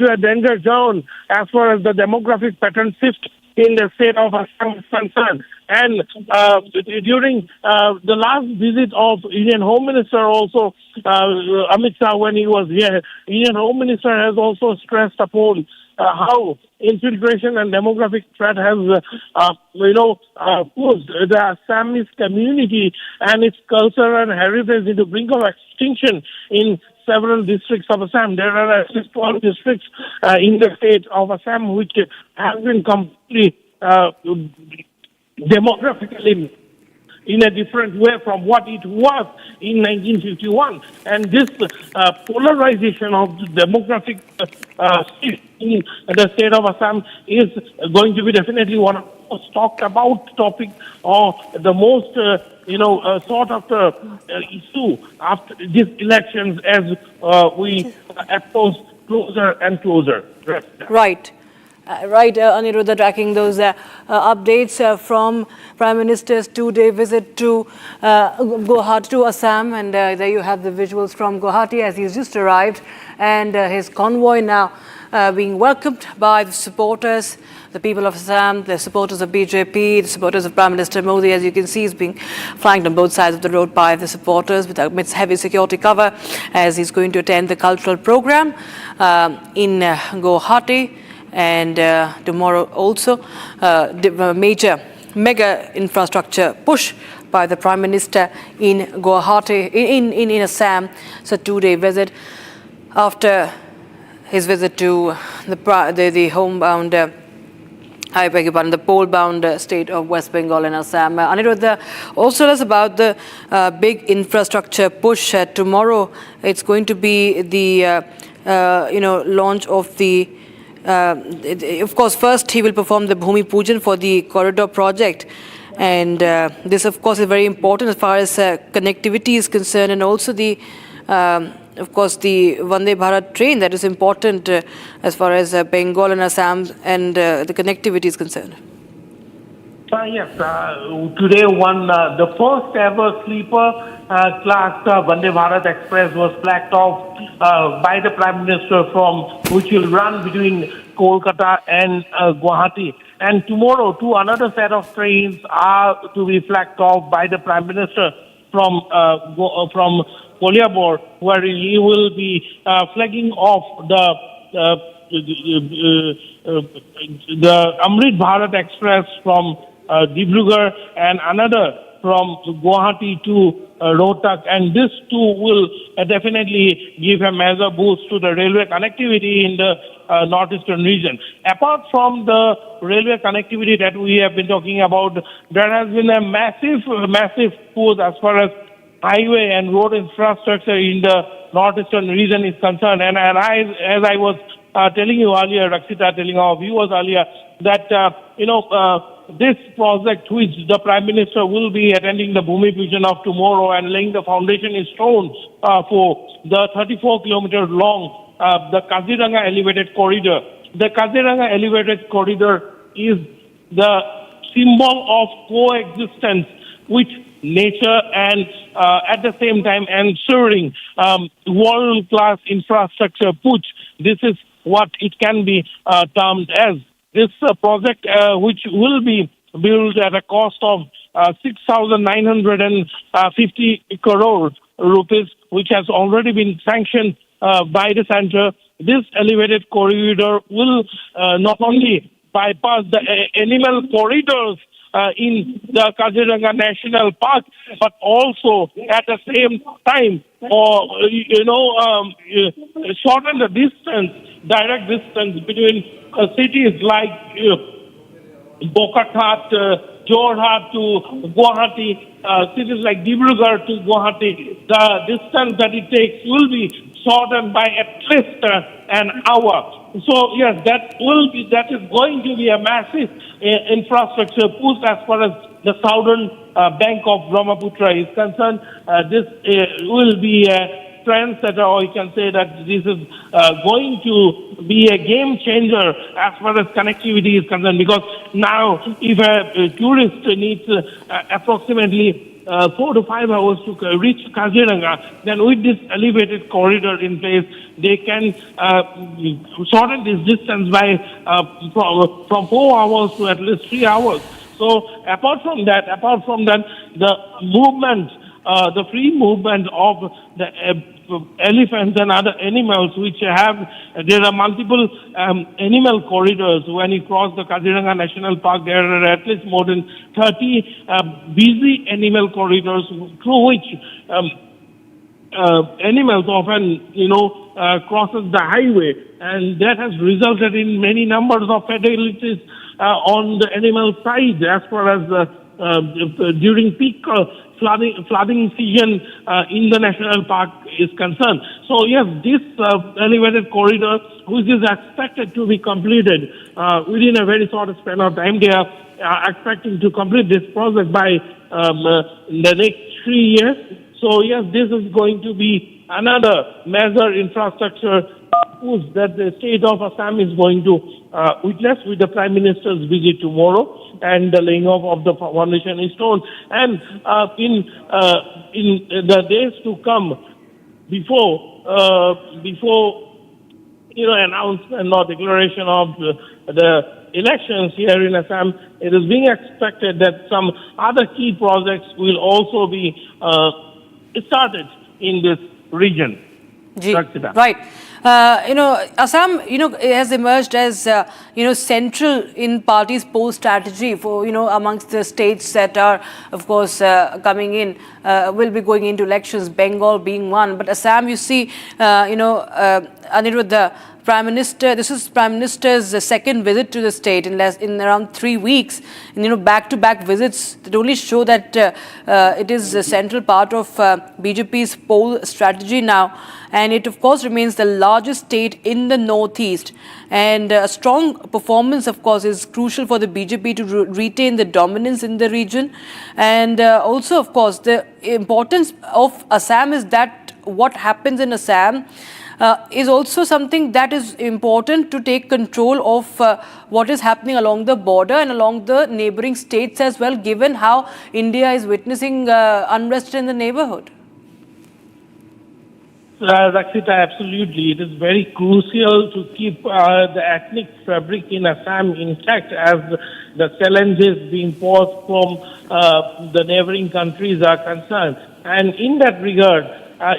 a danger zone as far as the demographic pattern shift in the state of Assam is concerned. And during the last visit of Indian Home Minister also, Amit Shah, when he was here, Indian Home Minister has also stressed upon how infiltration and demographic threat has, pushed the Assamese community and its culture and heritage into brink of extinction in several districts of Assam. There are at least 12 districts in the state of Assam which have been completely demographically in a different way from what it was in 1951. And this polarization of the demographic shift in the state of Assam is going to be definitely one of the most talked about topic, or the most, sought after issue after these elections as we approach closer and closer. Right. Aniruddha, tracking those updates from Prime Minister's two-day visit to Guwahati, to Assam, and there you have the visuals from Guwahati as he's just arrived, and his convoy now being welcomed by the supporters, the people of Assam, the supporters of BJP, the supporters of Prime Minister Modi. As you can see, he's being flanked on both sides of the road by the supporters amidst heavy security cover as he's going to attend the cultural program in Guwahati. And tomorrow also, mega infrastructure push by the Prime Minister in Guwahati, in Assam. It's a 2-day visit after his visit to the homebound, I beg your pardon, the pole-bound state of West Bengal and Assam. Anirudh, also tell us about the big infrastructure push. Tomorrow, it's going to be the launch of the. Of course, first he will perform the Bhumi Pujan for the corridor project, and this, of course, is very important as far as connectivity is concerned, and also the. Of course, the Vande Bharat train that is important as far as Bengal and Assam and the connectivity is concerned. Yes, today the first ever sleeper class Vande Bharat Express was flagged off by the Prime Minister which will run between Kolkata and Guwahati. And tomorrow, another set of trains are to be flagged off by the Prime Minister from Koliabor, where he will be flagging off the Amrit Bharat Express from Dibrugarh and another from Guwahati to Rohtak, and this too will definitely give a major boost to the railway connectivity in the northeastern region. Apart from the railway connectivity that we have been talking about, there has been a massive push as far as highway and road infrastructure in the northeastern region is concerned. And as I was telling you earlier, Rakshita, telling our viewers earlier, that this project, which the Prime Minister will be attending the Bhumi Pujan of tomorrow and laying the foundation in stone for the 34-kilometer long the Kaziranga elevated corridor. The Kaziranga elevated corridor is the symbol of coexistence with nature and at the same time ensuring world-class infrastructure push. This is what it can be termed as. This project, which will be built at a cost of 6,950 crore rupees, which has already been sanctioned by the center. This elevated corridor will not only bypass the animal corridors in the Kaziranga National Park, but also at the same time, shorten the direct distance between cities like Bokathat, Jorhat to Guwahati, cities like Dibrugarh to Guwahati. The distance that it takes will be shortened by at least an hour. So yes, that is going to be a massive infrastructure push as far as the southern bank of Brahmaputra is concerned. This will be a trendsetter, or you can say that this is going to be a game changer as far as connectivity is concerned, because now if a tourist needs approximately 4 to 5 hours to reach Kaziranga, then with this elevated corridor in place, they can shorten this distance by from 4 hours to at least 3 hours. So apart from that, the movement, the free movement of the elephants and other animals, there are multiple animal corridors. When you cross the Kaziranga National Park, there are at least more than 30 busy animal corridors through which animals often, crosses the highway, and that has resulted in many numbers of fatalities on the animal side as far as during peak flooding season in the national park is concerned. So yes, this elevated corridor, which is expected to be completed within a very short span of time, they are expecting to complete this project by the next 3 years. So yes, this is going to be another major infrastructure push that the state of Assam is going to witness with the Prime Minister's visit tomorrow and the laying off of the foundation in stone. And in the days to come, before announcement or declaration of the elections here in Assam, it is being expected that some other key projects will also be started in this region. Right. Assam, has emerged as, central in party's poll strategy for, amongst the states that are, of course, coming in, will be going into elections, Bengal being one. But Assam, you see, Aniruddha, Prime Minister, this is Prime Minister's second visit to the state in around 3 weeks. And, back-to-back visits that only show that it is a central part of BJP's poll strategy now. And it, of course, remains the largest state in the northeast. And a strong performance, of course, is crucial for the BJP to retain the dominance in the region. And also, of course, the importance of Assam is that what happens in Assam is also something that is important to take control of what is happening along the border and along the neighboring states as well, given how India is witnessing unrest in the neighborhood. Rakshita, absolutely. It is very crucial to keep the ethnic fabric in Assam intact as the challenges being posed from the neighboring countries are concerned. And in that regard,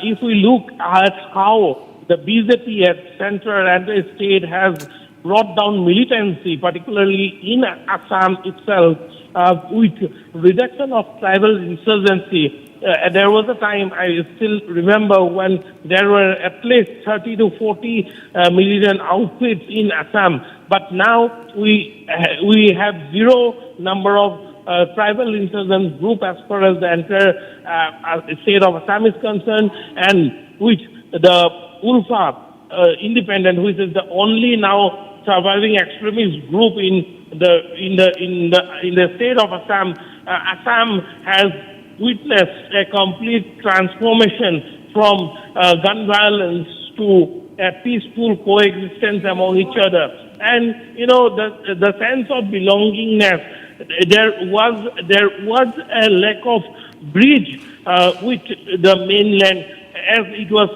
if we look at how the BJP at center and the state has brought down militancy, particularly in Assam itself, with reduction of tribal insurgency. There was a time, I still remember, when there were at least 30 to 40 militant outfits in Assam. But now we have zero number of tribal insurgent group as far as the entire state of Assam is concerned, and which the Ulfa independent, which is the only now surviving extremist group in the state of Assam. Assam has witnessed a complete transformation from gun violence to a peaceful coexistence among each other. And the sense of belongingness, there was a lack of bridge with the mainland, as it was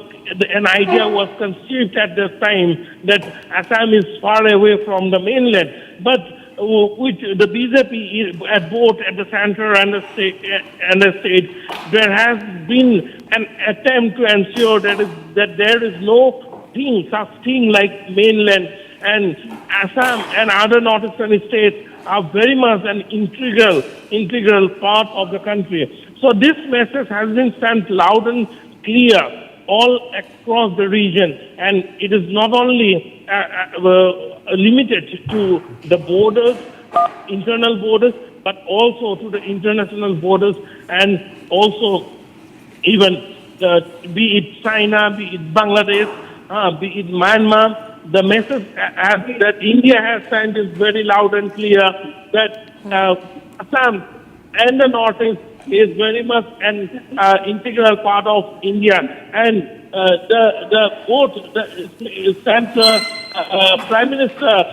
an idea was conceived at the time that Assam is far away from the mainland. But with the BJP at both at the center and the state, there has been an attempt to ensure that there is no such thing like mainland, and Assam and other northeastern states are very much an integral part of the country. So this message has been sent loud and clear all across the region, and it is not only limited to the borders, internal borders, but also to the international borders, and also even be it China, be it Bangladesh, be it Myanmar. The message that India has sent is very loud and clear that Assam and the Northeast is very much an integral part of India, and both the center Prime Minister